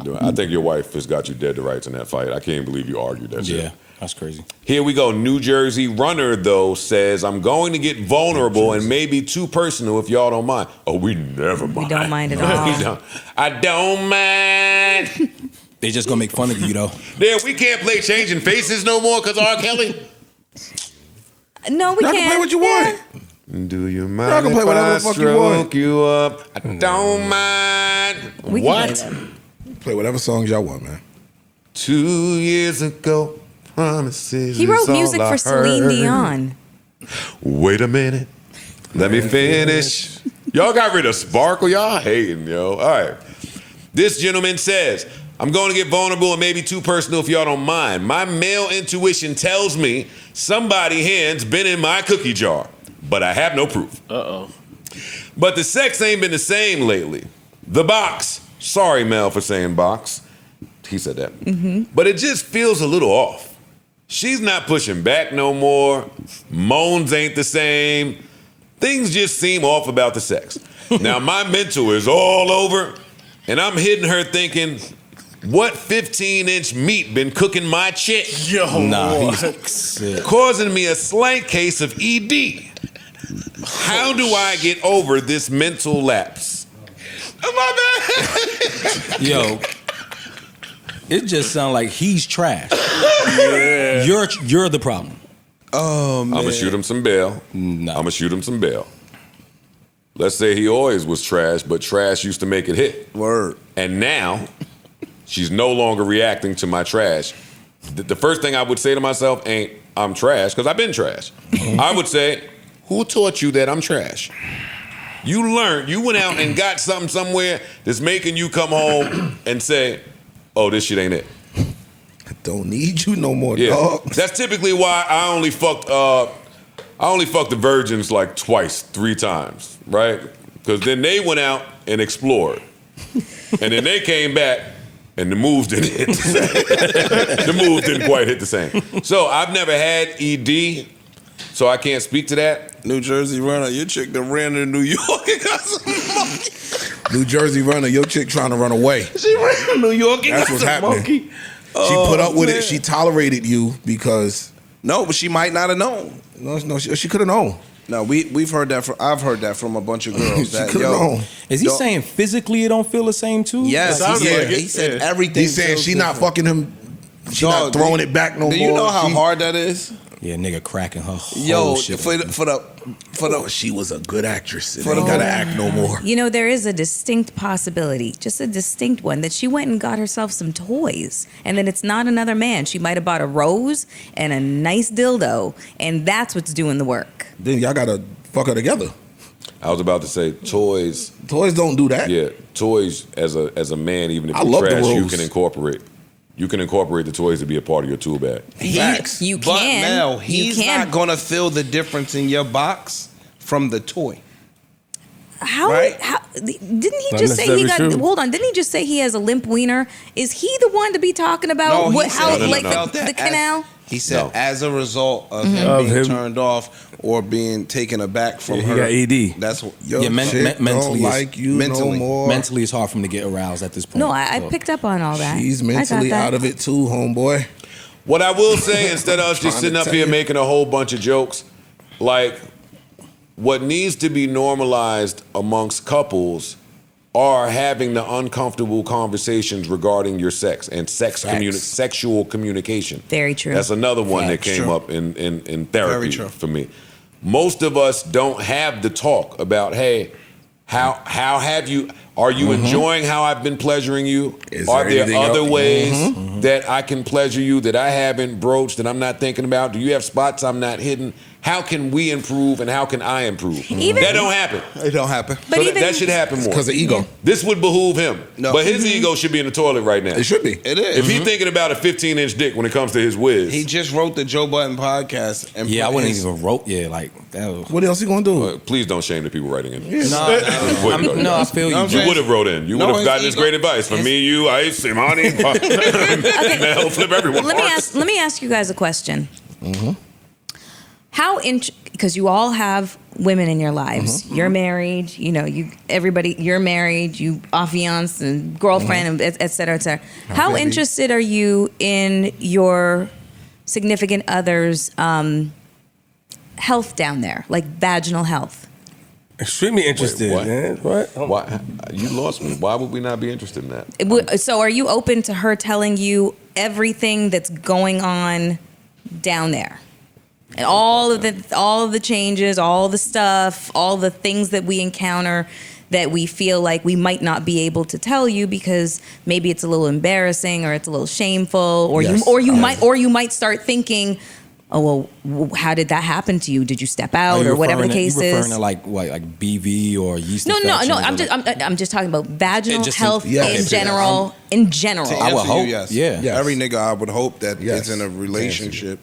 doing. I think your wife has got you dead to rights in that fight. I can't believe you argued that shit. Yeah, that's crazy. Here we go. New Jersey runner, though, says, I'm going to get vulnerable and maybe too personal if y'all don't mind. Oh, we never mind. We don't mind at all. I don't mind. They just gonna make fun of you, though. Yeah, we can't play Changing Faces no more because R. Kelly. No, we Y'all can't. can play what you want. Do you Y'all mind can play if whatever I the fuck you want. stroke you up? I don't mind. We can What? play them. Play whatever songs y'all want, man. 2 years ago, promises. He wrote is all music I for Celine heard. Dion. Wait a minute. Let me finish. Y'all got rid of Sparkle. Y'all hating, yo. All right. This gentleman says, I'm going to get vulnerable and maybe too personal if y'all don't mind. My male intuition tells me somebody's hand's been in my cookie jar, but I have no proof. Uh-oh. But the sex ain't been the same lately. The box. Sorry, Mel, for saying box. He said that. Mm-hmm. But it just feels a little off. She's not pushing back no more. Moans ain't the same. Things just seem off about the sex. Now, my mental is all over, and I'm hitting her thinking, what 15-inch meat been cooking my chick? Yo, Nah, he's sick. Causing me a slight case of ED. How do I get over this mental lapse? My bad. Yo, it just sounds like he's trash. Yeah. You're the problem. Oh, man. I'm gonna shoot him some bail. No. I'm gonna shoot him some bail. Let's say he always was trash, but trash used to make it hit. Word. And now, she's no longer reacting to my trash. The first thing I would say to myself ain't, I'm trash, because I've been trash. I would say, who taught you that I'm trash? You learned, you went out and got something somewhere that's making you come home and say, oh, this shit ain't it. I don't need you no more, Yeah, dog. that's typically why I only fucked the virgins like twice, 3 times, right? Because then they went out and explored. And then they came back and the moves didn't hit the same. The moves didn't quite hit the same. So I've never had ED, so I can't speak to that. New Jersey runner, your chick that ran to New York and got some monkey. New Jersey runner, your chick trying to run away. She ran to New York and That's got what's some happening. monkey. She put up with man. it. She tolerated you because No, but she might not have known. no, she could have known. No, we've heard that from. I've heard that from a bunch of girls. She that, could have known. Is he Don't- saying physically it don't feel the same too? Yes, Sounds he said, like it. he said Yeah. everything. He's saying feels she not different. fucking him. She not Dog, throwing it back no more. Do you know how She- hard that is? Yeah, nigga cracking her whole shit. For the she was a good actress. And ain't gotta act no more. You know, there is a distinct possibility, just a distinct one, that she went and got herself some toys, and then it's not another man. She might have bought a rose and a nice dildo, and that's what's doing the work. Then y'all gotta fuck her together. I was about to say toys. Toys don't do that. Yeah, toys as a man, even if I you're love the trash, you rose. can incorporate. You can incorporate the toys to be a part of your tool bag. You But can. Mel, You he's can. not gonna feel the difference in your box from the toy. How? Right? Didn't he Not just say he got? necessarily true. Hold on. Didn't he just say he has a limp wiener? Is he the one to be talking about he what? said How? he Like felt the that canal? He said No. as a result of him Of being him. turned off or being taken aback from Yeah, he her. got ED. That's what. Your Yeah, chick mentally don't is- like you mentally- no more. Mentally, it's hard for him to get aroused at this point. No, I So- picked up on all that. She's I got mentally that. out of it too, homeboy. What I will say, instead of us just Trying to sitting up tell here you. making a whole bunch of jokes, like what needs to be normalized amongst couples are having the uncomfortable conversations regarding your sex and sexual communication. Very true. That's another one Facts. that came True. up in therapy Very true. for me. Most of us don't have the talk about, hey, how have you? Are you enjoying how I've been pleasuring you? Is Are there there anything other else? ways that I can pleasure you that I haven't broached, that I'm not thinking about? Do you have spots I'm not hitting? How can we improve and how can I improve? Even- that don't happen. It don't happen. But So even that should happen more. Because of ego. This would behoove him. No. But his ego should be in the toilet right now. It should be. It is. If he's thinking about a 15-inch dick when it comes to his whiz, He just wrote the Joe Budden podcast and Yeah, I put wouldn't his- even wrote. Yeah, like that. Was, What else you gonna do? please don't shame the people writing in. no, Wouldn't, though. no, I feel you. I'm You saying- would have wrote in. You No, would have his gotten this ego- great advice from me, you, Ice, Imani, Mel, flip everyone. Let me ask you guys a question. How because you all have women in your lives. You're married. You know, you're married. You affiance and girlfriend, and et cetera, et cetera. How baby. interested are you in your significant other's health down there, like vaginal health? Extremely interested, what? man. What? Why, you lost me. Why would we not be interested in that? So, are you open to her telling you everything that's going on down there? And all of the changes, all the stuff, all the things that we encounter that we feel like we might not be able to tell you because maybe it's a little embarrassing or it's a little shameful, or Yes. you might start thinking, oh well, how did that happen to you? Did you step out or whatever the case you referring is? to like what, like BV or yeast No. infections I'm just talking about vaginal just health yeah, in it's- general. In general, To I would answer you, hope. yes. Yeah. Yes. Every nigga I would hope that Yes. is in a relationship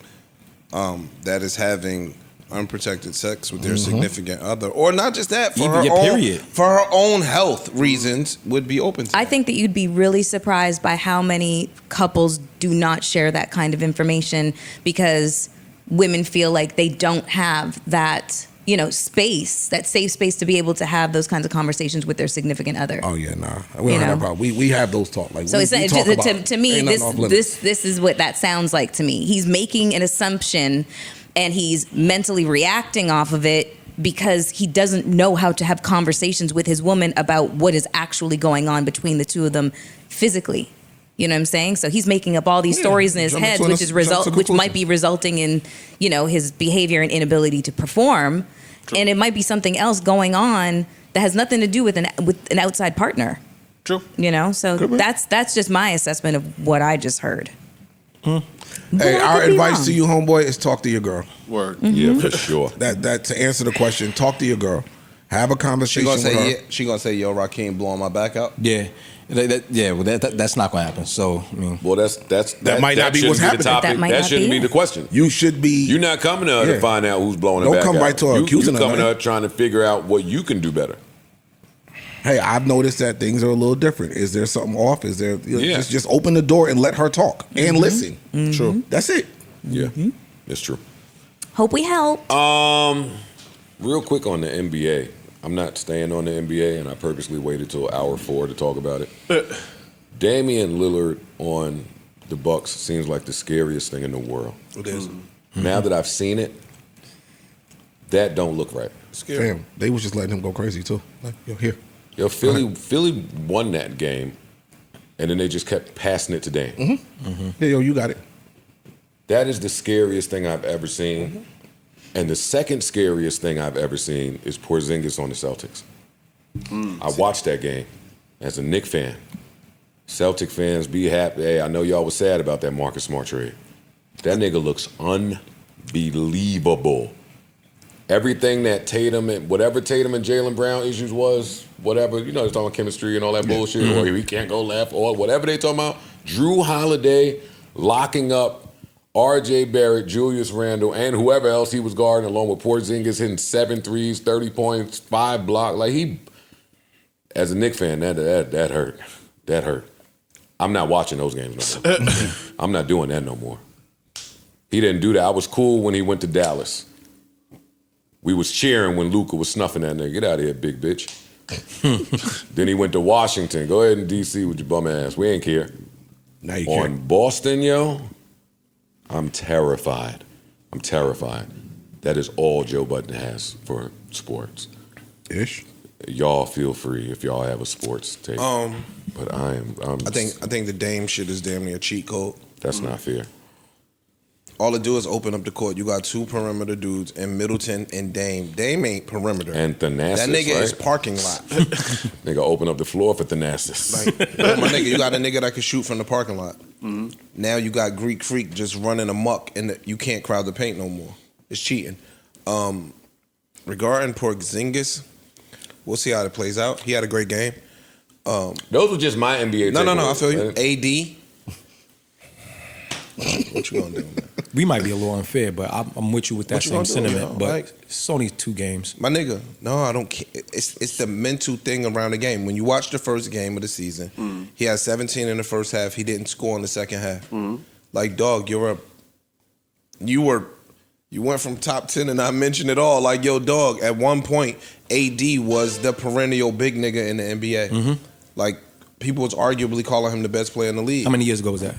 that is having unprotected sex with their significant other, or not just that, for Even her your own period. for her own health reasons, would be open to. I think that you'd be really surprised by how many couples do not share that kind of information because women feel like they don't have that, space, that safe space to be able to have those kinds of conversations with their significant other. Oh yeah, nah. We don't have that problem. We have those talk. Like So we, it's we talk about to me ain't nothing off limits. this is what that sounds like to me. He's making an assumption and he's mentally reacting off of it because he doesn't know how to have conversations with his woman about what is actually going on between the two of them physically. You know what I'm saying? So he's making up all these stories in his jump head, to an- which is jump to which might conclusion. be resulting in, his behavior and inability to perform. And it might be something else going on that has nothing to do with an outside partner. True. So that's just my assessment of what I just heard. But Hey, I our could be advice wrong. to you, homeboy, is talk to your girl. Word. Yeah, for sure. That to answer the question, talk to your girl. Have a She conversation gonna with say her. yeah. She gonna say, "Yo, Rakeem blowing my back out." Yeah, that's not going to happen. So I mean, Well, that might not be shouldn't what's the happening. topic. That might That not shouldn't be be it. the question. You should be. You're not coming to her Yeah. to find out who's blowing Don't her back come out. right to her You accusing her, coming to man. her trying to figure out what you can do better. Hey, I've noticed that things are a little different. Is there something off? Is there Yeah. just open the door and let her talk and listen. True. That's it. Yeah, it's true. Hope we help. Real quick on the NBA. I'm not staying on the NBA, and I purposely waited till hour 4 to talk about it. Damian Lillard on the Bucks seems like the scariest thing in the world. It is. Now that I've seen it, that don't look right. Fam, they was just letting him go crazy too. Like, yo, here. Yo, Philly won that game, and then they just kept passing it to Dame. Yeah, yo, you got it. That is the scariest thing I've ever seen. And the second scariest thing I've ever seen is Porzingis on the Celtics. I watched that game as a Knicks fan. Celtic fans, be happy. Hey, I know y'all was sad about that Marcus Smart trade. That nigga looks unbelievable. Everything that Tatum and whatever Tatum and Jaylen Brown issues was, whatever, you know, they're talking about chemistry and all that bullshit, or he can't go left, or whatever they talking about. Drew Holiday locking up R.J. Barrett, Julius Randle, and whoever else he was guarding, along with Porzingis hitting 7 threes, 30 points, 5 blocks. Like he, as a Knicks fan, that hurt. That hurt. I'm not watching those games no more. I'm not doing that no more. He didn't do that. I was cool when he went to Dallas. We was cheering when Luka was snuffing that nigga. Get out of here, big bitch. Then he went to Washington. Go ahead in D.C. with your bum ass. We ain't care. Now you On care. Boston, yo, I'm terrified. I'm terrified. That is all Joe Budden has for sports. Ish. Y'all feel free if y'all have a sports take. But I think the Dame shit is damn near a cheat code. That's not fair. All it do is open up the court. You got 2 perimeter dudes in Middleton and Dame. Dame ain't perimeter. And Thanasis, that nigga right? is parking lot. Nigga open up the floor for Thanasis. Like, my nigga, you got a nigga that can shoot from the parking lot. Now you got Greek Freak just running amok, and you can't crowd the paint no more. It's cheating. Regarding Porzingis, we'll see how it plays out. He had a great game. Those were just my NBA. No, I feel you. AD. What you gonna do, man? We might be a little unfair, but I'm with you with that same sentiment. But it's only 2 games. My nigga, no, I don't care. It's the mental thing around the game. When you watch the first game of the season, he had 17 in the first half. He didn't score in the second half. Like, dog, you went from top 10 and I mentioned it all. Like, yo, dog, at one point, AD was the perennial big nigga in the NBA. Like, people was arguably calling him the best player in the league. How many years ago was that?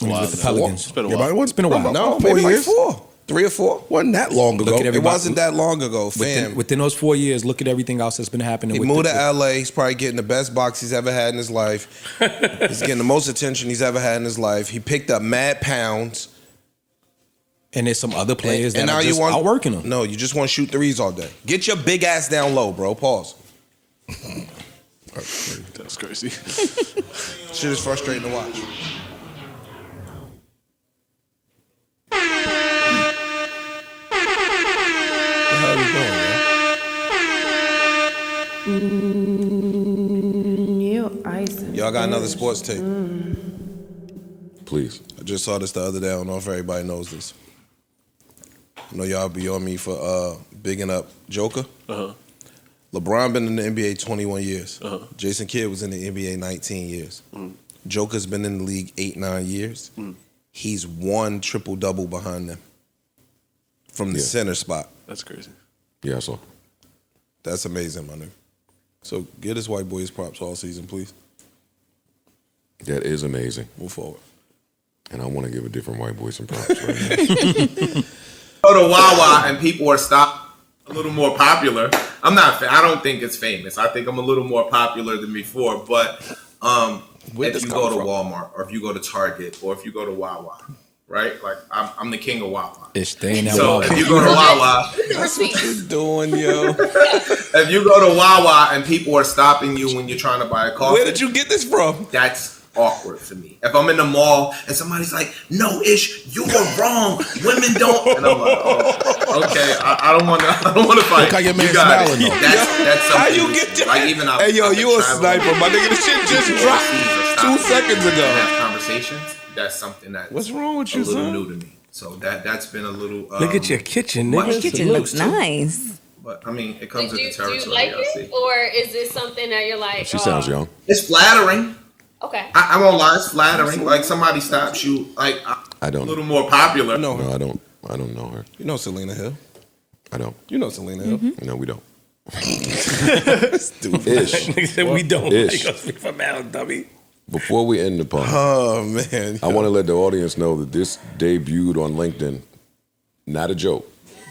When he was with the Pelicans. It's been a while. It's been a while. No, Maybe maybe like like 4. 3 or 4. Wasn't that long ago. It wasn't that long ago, fam. Within those 4 years, look at everything else that's been happening. He moved to LA. He's probably getting the best box he's ever had in his life. He's getting the most attention he's ever had in his life. He picked up mad pounds. And there's some other players that now are just outworking him. No, you just want to shoot threes all day. Get your big ass down low, bro. Pause. That's crazy. Shit is frustrating to watch. Y'all got another sports take? Please. I just saw this the other day. I don't know if everybody knows this. I know y'all be on me for bigging up Joker. LeBron been in the NBA 21 years. Jason Kidd was in the NBA 19 years. Joker's been in the league 8-9 years. He's 1 triple-double behind them from the center spot. That's crazy. Yeah, I saw. That's amazing, my nigga. So get this white boy his props all season, please. That is amazing. Move forward. And I want to give a different white boy some props right now. Go to Wawa and people are a little more popular. I don't think it's famous. I think I'm a little more popular than before. But if you go to Walmart or if you go to Target or if you go to Wawa, right? Like I'm the king of Wawa. It's staying at So Wawa. if you go to Wawa, That's what you doing, yo. if you go to Wawa and people are stopping you when you're trying to buy a coffee, Where did you get this from? that's awkward for me. If I'm in the mall and somebody's like, "No, Ish, you were wrong. Women don't," and I'm like, "Oh, okay, I don't want to fight." Look how your man got smiling, it. though. That's something. How you get that? Like even Hey, yo, you a sniper, my nigga. This shit just dropped 2 seconds ago. Have conversations. That's something that's What's wrong with you, a little son? new to me. So that's been a little. Look at your kitchen, much nigga. Your kitchen looks nice. But I mean, it comes Do with you the territory. like I see. it, or is it something that you're like? She sounds young. It's flattering. Okay. I won't lie, it's flattering. Like somebody stops you, like I don't. a little more popular. No, No, I don't. I don't know her. you know Selena Hill. I don't. You know Selena Hill. No, we don't. Stupid. Ish. Nigga said we don't. Ish. You gonna speak for Mal, dummy. Before we end the pod, Oh man. I want to let the audience know that this debuted on LinkedIn. Not a joke.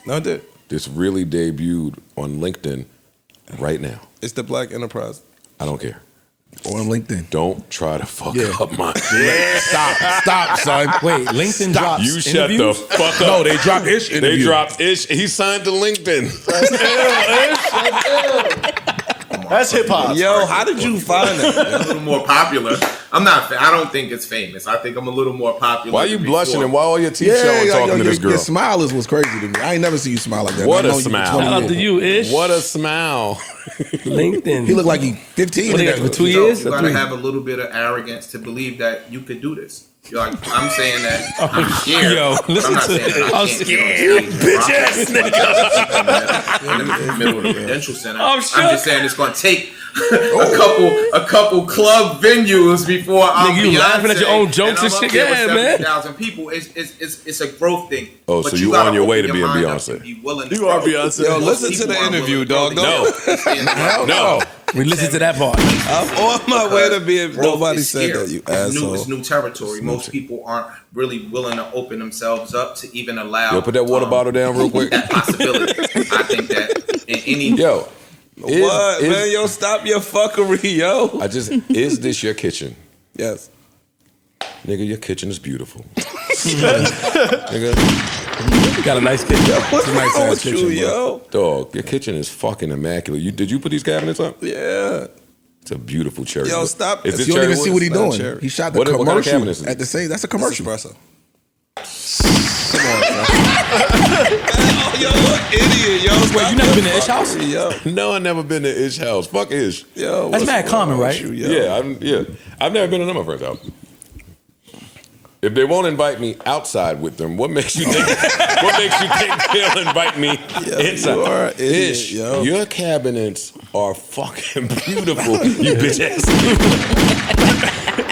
No, it did. This really debuted on LinkedIn right now. It's the Black Enterprise. I don't care. Or on LinkedIn. Don't try to fuck up my Stop, son. Wait, LinkedIn drops You shut the interviews? fuck up. No, they dropped Ish They interview. dropped Ish. He signed to LinkedIn. That's hip hop. Yo, how did you find that? A little more popular. I don't think it's famous. I think I'm a little more popular. Why are you than blushing before. and why all your teeth showing talking to this girl? Your smile was crazy to me. I ain't never seen you smile like that. What I a know you for smile. 20 Shout out to years. you, Ish. What a smile. LinkedIn. He looked like he 15. What in they that got for picture. 2 years? You or gotta 3? have a little bit of arrogance to believe that you could do this. You're like, I'm saying that I'm scared. Yo, but listen I'm not to saying that I I'm can't scared. Bitch ass nigga. In the middle of the Prudential Center. I'm I'm just saying it's gonna take a couple club venues before I'm Nigga, you laughing at your own jokes and shit? Yeah, man. 7,000 people. It's a growth thing. Oh, But so you gotta on your way open to your being mind up Beyonce. and be willing to You are grow. Beyonce. Yo, Most listen to people the aren't interview, willing to grow. dog. They No. Hell No. We listened to that part. I'm on my way to being. Growth Nobody is said scary. that, you It's asshole. new territory. Most people aren't really willing to open themselves up to even allow. Yo, put that water bottle down real quick. That possibility. I think that in any. Yo. What, man? Yo, stop your fuckery, yo. Is this your kitchen? Yes. Nigga, your kitchen is beautiful. Nigga. You got a nice kitchen. What's It's a nice wrong ass with kitchen, you, bro. yo? Dog, your kitchen is fucking immaculate. Did you put these cabinets up? Yeah. It's a beautiful cherry. Yo, wood. stop. Is this You don't cherry even see wood? what he's It's not doing. cherry. He shot the What kind of commercial cabinet is it? at the same. That's a commercial. Espresso. Yo, idiot, yo. Wait, you never been to Ish house? Yo. No, I never been to Ish house. Fuck Ish. Yo, That's what's mad common, wrong right? with you, yo? Yeah, I've never been to my friend's house. If they won't invite me outside with them, what makes you think? What makes you think they'll invite me inside? You are an idiot, Ish, yo. your cabinets are fucking beautiful. You bitch ass.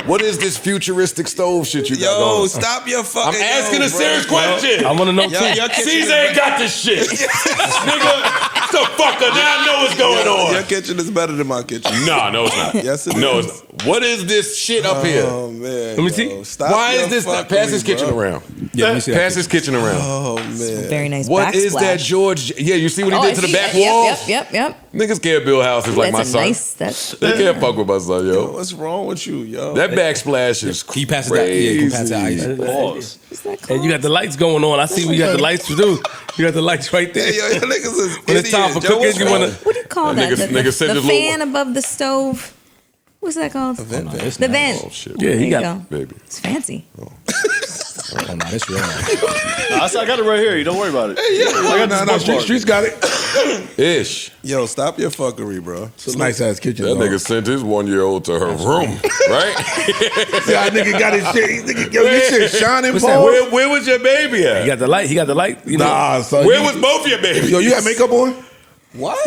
What is this futuristic stove shit you got Yo, going? stop your fucking. I'm asking a serious question. I want to know too. Caesar ain't got this shit. Nigga, the fucker. Now I know what's going on. Your kitchen is better than my kitchen. No, it's not. Yes, it No, is. it's not. What is this shit up here? Oh man. Let me see. yo, Stop Why your is this? fuckery, Pass this kitchen bro. around. Yeah, let me see that Pass this kitchen around. Oh man. Very nice. What is that, backsplash. George? Yeah, you see what he Oh, did I to the see back that. walls? Yep. Niggas can't build houses like my That's a son. nice. That's They can't fuck with my son, yo. What's wrong with you, yo? That backsplash is Can you pass it that? Yeah, you can pass it crazy. out. Pause. And you got the lights going on. I see what you got the lights to do. You got the lights right there. Hey, yo, your niggas is When it's time for idiots. Yo, cooking, what's you wrong? want to. what do you call that? Niggas send the this little- fan above the stove. What's that called? The vent. The vent. Oh shit. Yeah, There he you got. go. Baby. It's fancy. Oh, no, that's real. I got it right here. You don't worry about it. I got No, this bookmark. Streets got it. Ish. Yo, stop your fuckery, bro. It's a nice ass kitchen. That dog. nigga sent his 1-year-old to her room, right? See how nigga got his shit. Nigga, yo, your shit shining, What's Paul. that? Where was your baby at? He got the light. He got the light. You know. Nah, son. Where was both your babies? Yo, you got makeup on? What?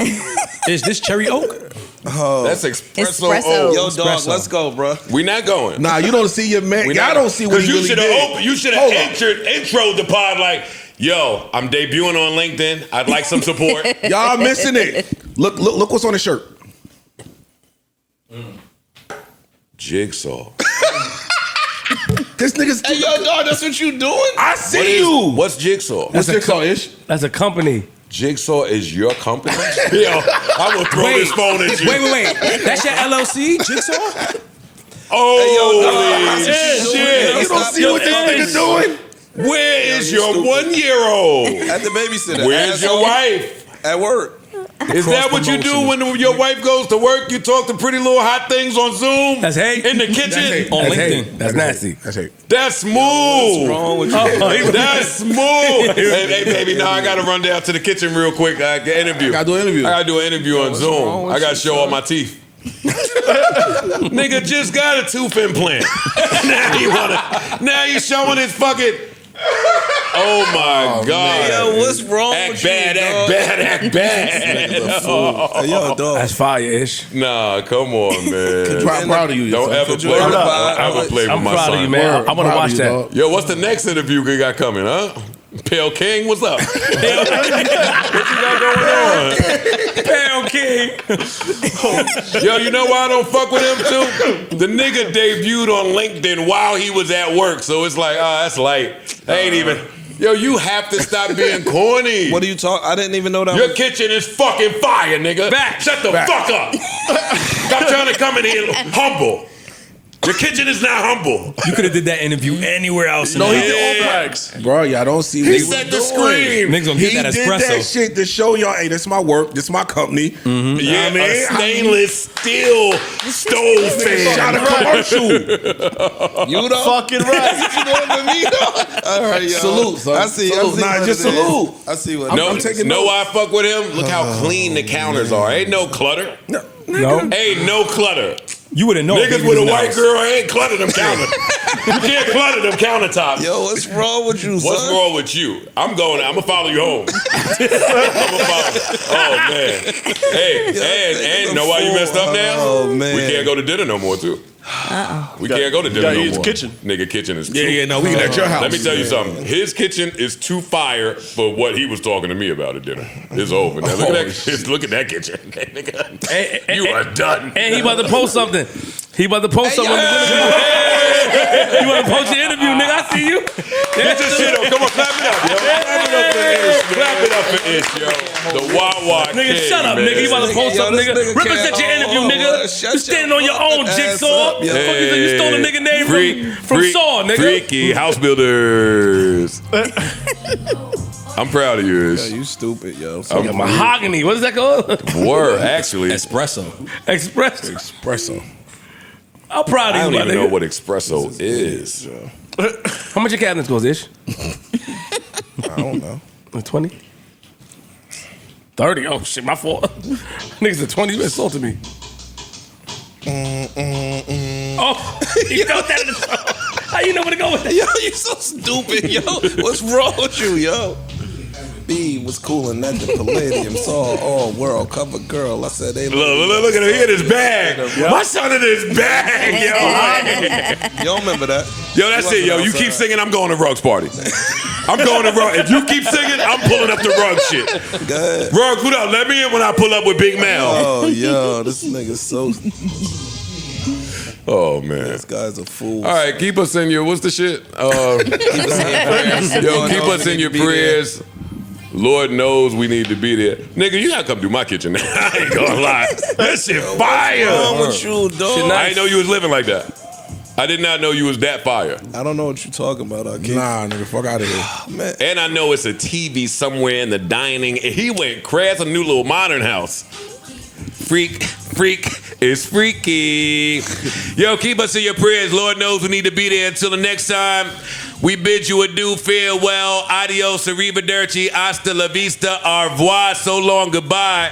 Is this cherry oak? That's espresso. Espresso. Oh, Yo, dog, Espresso. let's go, bro. we not going. Nah, you don't see your man. We Y'all not- don't see what he you really should did. have You should have Hold on. introed the pod like, yo, I'm debuting on LinkedIn. I'd like some support. Y'all missing it. Look what's on his shirt. Jigsaw. This nigga's. Hey, yo, dog, that's what you doing? I see you. What's Jigsaw? What's Jigsaw ish? That's a company. Jigsaw is your company? Yo, I will throw this phone at you. Wait. That's your LLC, Jigsaw? Holy shit. You don't see what this nigga doing? Where is your 1-year-old? At the babysitter. Where's your wife? At work. Is that what you do when your wife goes to work? You talk to pretty little hot things on Zoom? That's hate. In the kitchen? On That's LinkedIn. hate. That's nasty. That's it. That's smooth. What's wrong with you? That's smooth. Hey, baby, now I got to run down to the kitchen real quick. I got an interview. Gotta do an interview. I got to do an interview on Zoom. I got to show all my teeth. Nigga just got a tooth implant. Now you showing his fucking. Oh my God. Yo, what's wrong Act with bad, you, act dog? bad, act bad. Hey, yo, dog. That's fire-ish. Nah, come on, man. I'm proud of you. Don't son. ever play. Don't ever play with I'm my proud son. of you, man. I want to Proud watch of you, that. dog. Yo, what's the next interview we got coming, huh? Pale King, what's up? Pale King. What you got going on? Pale King. Yo, you know why I don't fuck with him too? The nigga debuted on LinkedIn while he was at work, so it's like, that's light. I ain't even. Yo, you have to stop being corny. What are you talking? I didn't even know that. Your kitchen is fucking fire, nigga. Shut the fuck up. Stop trying to come in here humble. Your kitchen is not humble. You could have did that interview anywhere else. No, he did all bags. Bro, y'all don't see what He he set was the doing. screen. Niggas gonna He get that did espresso. that shit to show y'all, hey, this is my work, this is my company. Mm-hmm. Yeah, I mean, a stainless steel stove fan. Shot a commercial. You know? Fucking right. You know what I mean? All right, yo. Salute, son. I see. Salute. Nah, what just it is. salute. I see what. No, I'm taking know notes. why I fuck with him? Look how clean the counters are. Ain't no clutter. No, Ain't no clutter. you would have known. Niggas with a white girl ain't clutter them counters. You can't clutter them countertops. Yo, what's wrong with you, son? What's wrong with you? I'm gonna follow you home. I'm gonna follow. Oh man. Hey, and know why you messed up now? Oh, man. We can't go to dinner no more too. We can't go to dinner no more. Kitchen. Nigga, kitchen is No, we at your house. Let me tell you something. His kitchen is too fire for what he was talking to me about at dinner. It's over. Now look at that kitchen. Okay, nigga. You are done. And he about to post something. He about to post something. You want to post your interview, nigga? I see you. Get your shit up. Come on, clap it up, yo. Clap it up for Ish, yo. The Wawa Nigga, King, shut up, man. nigga. You about to post something, nigga. Represent your interview, nigga. You standing on your own, Jigsaw. You stole a nigga name from Saw, nigga. Freaky house builders. I'm proud of you, Ish. Yo, you stupid, yo. Mahogany. What is that called? Word, actually. Espresso. Espresso. I'm proud of you, I don't my even nigga. know what espresso is. How much your cabinets cost, Ish? I don't know. 20? 30? Oh, shit, my fault. Niggas at 20, you insulted me. Oh, you got that in the throat. How you know where to go with that? Yo, you so stupid, yo. What's wrong with you, yo? B was cooling at the Palladium, saw all world cover girl. I said, hey, Look at him. He in his bag. My son in his bag, yo. You don't remember that? Yo, that's it, yo. You keep singing, I'm going to Ruggs party. I'm going to Ruggs. If you keep singing, I'm pulling up the Ruggs shit. Good. Ruggs, what up? Let me in when I pull up with Big Mal. Oh, yo, this nigga's so. Oh, man. This guy's a fool. All right, keep us in your, what's the shit? Keep us in your prayers. Lord knows we need to be there. Nigga, you gotta come do my kitchen. I ain't gonna lie. That shit fire. What's wrong with you, dog? I didn't know you was living like that. I did not know you was that fire. I don't know what you talking about. Nah, nigga, fuck out of here. Man. And I know it's a TV somewhere in the dining. He went crass, a new little modern house. Freak is freaky. Yo, keep us in your prayers. Lord knows we need to be there. Until the next time, we bid you adieu, farewell, adios, arrivederci, hasta la vista, au revoir, so long, goodbye.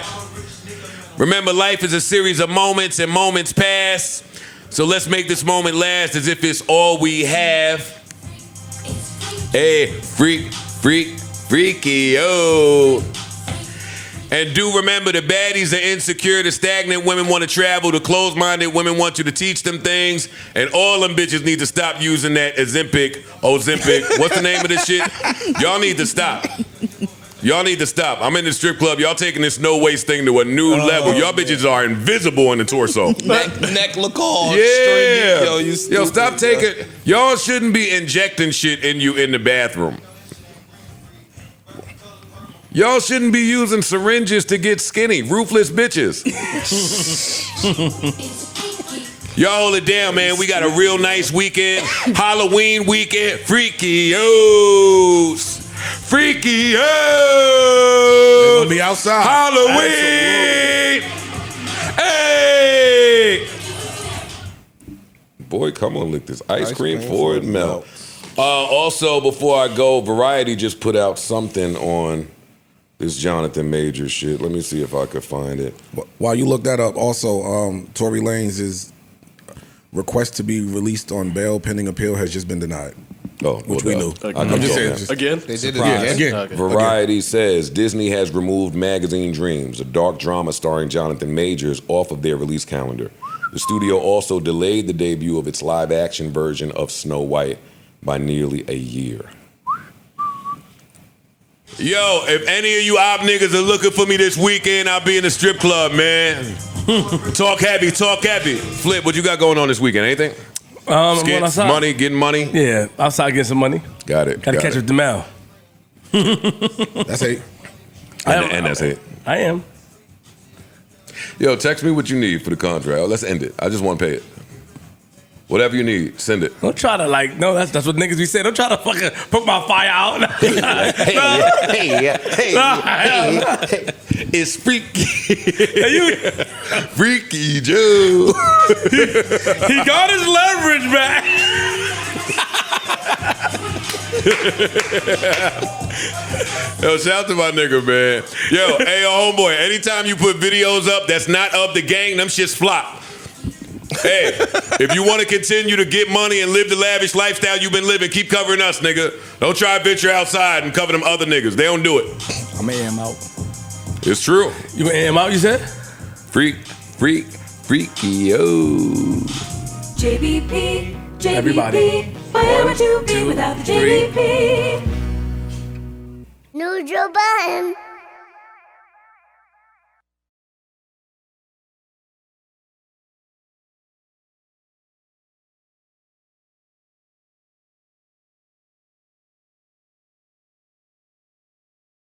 Remember, life is a series of moments, and moments pass. So let's make this moment last as if it's all we have. Hey, freaky, oh. And do remember, the baddies are insecure, the stagnant women want to travel, the closed-minded women want you to teach them things, and all them bitches need to stop using that Ozempic. What's the name of this shit? Y'all need to stop. Y'all need to stop. I'm in the strip club. Y'all taking this no-waste thing to a new level. Y'all bitches are invisible in the torso. Neck look all Yeah. Yo, you stupid, Yo, stop taking. Y'all shouldn't be injecting shit in you in the bathroom. Y'all shouldn't be using syringes to get skinny. Ruthless bitches. Y'all hold it down, man. We got a real nice weekend. Halloween weekend. Freaky-os. They're gonna be outside. Halloween. Hey. Boy, come on, lick this ice cream before it melts. Also, before I go, Variety just put out something on this Jonathan Majors shit. Let me see if I could find it. While you look that up, also, Tory Lanez' request to be released on bail pending appeal has just been denied. Oh, which we knew. I'm just saying. Again? They did it again. Okay. Variety says Disney has removed Magazine Dreams, a dark drama starring Jonathan Majors, off of their release calendar. The studio also delayed the debut of its live-action version of Snow White by nearly a year. Yo, if any of you op niggas are looking for me this weekend, I'll be in the strip club, man. Talk heavy. Flip, what you got going on this weekend? Anything? Skits, money, getting money? Yeah, outside getting some money. Got it. Gotta catch up with Demel. That's hate. And that's hate. I am. Yo, text me what you need for the contract. Let's end it. I just want to pay it. Whatever you need, send it. Don't try to no, that's what niggas be saying. Don't try to fucking put my fire out. hey, it's Freaky. Freaky Joe. He got his leverage back. Yo, shout out to my nigga, man. Yo, hey, homeboy, anytime you put videos up that's not of the gang, them shits flop. Hey, if you want to continue to get money and live the lavish lifestyle you've been living, keep covering us, nigga. Don't try to venture outside and cover them other niggas. They don't do it. I'm gonna AM out. It's true. You gonna AM out, you said? Freaky, yo. JBP, JBP. Everybody. Where would you be without the JBP? Neutral button.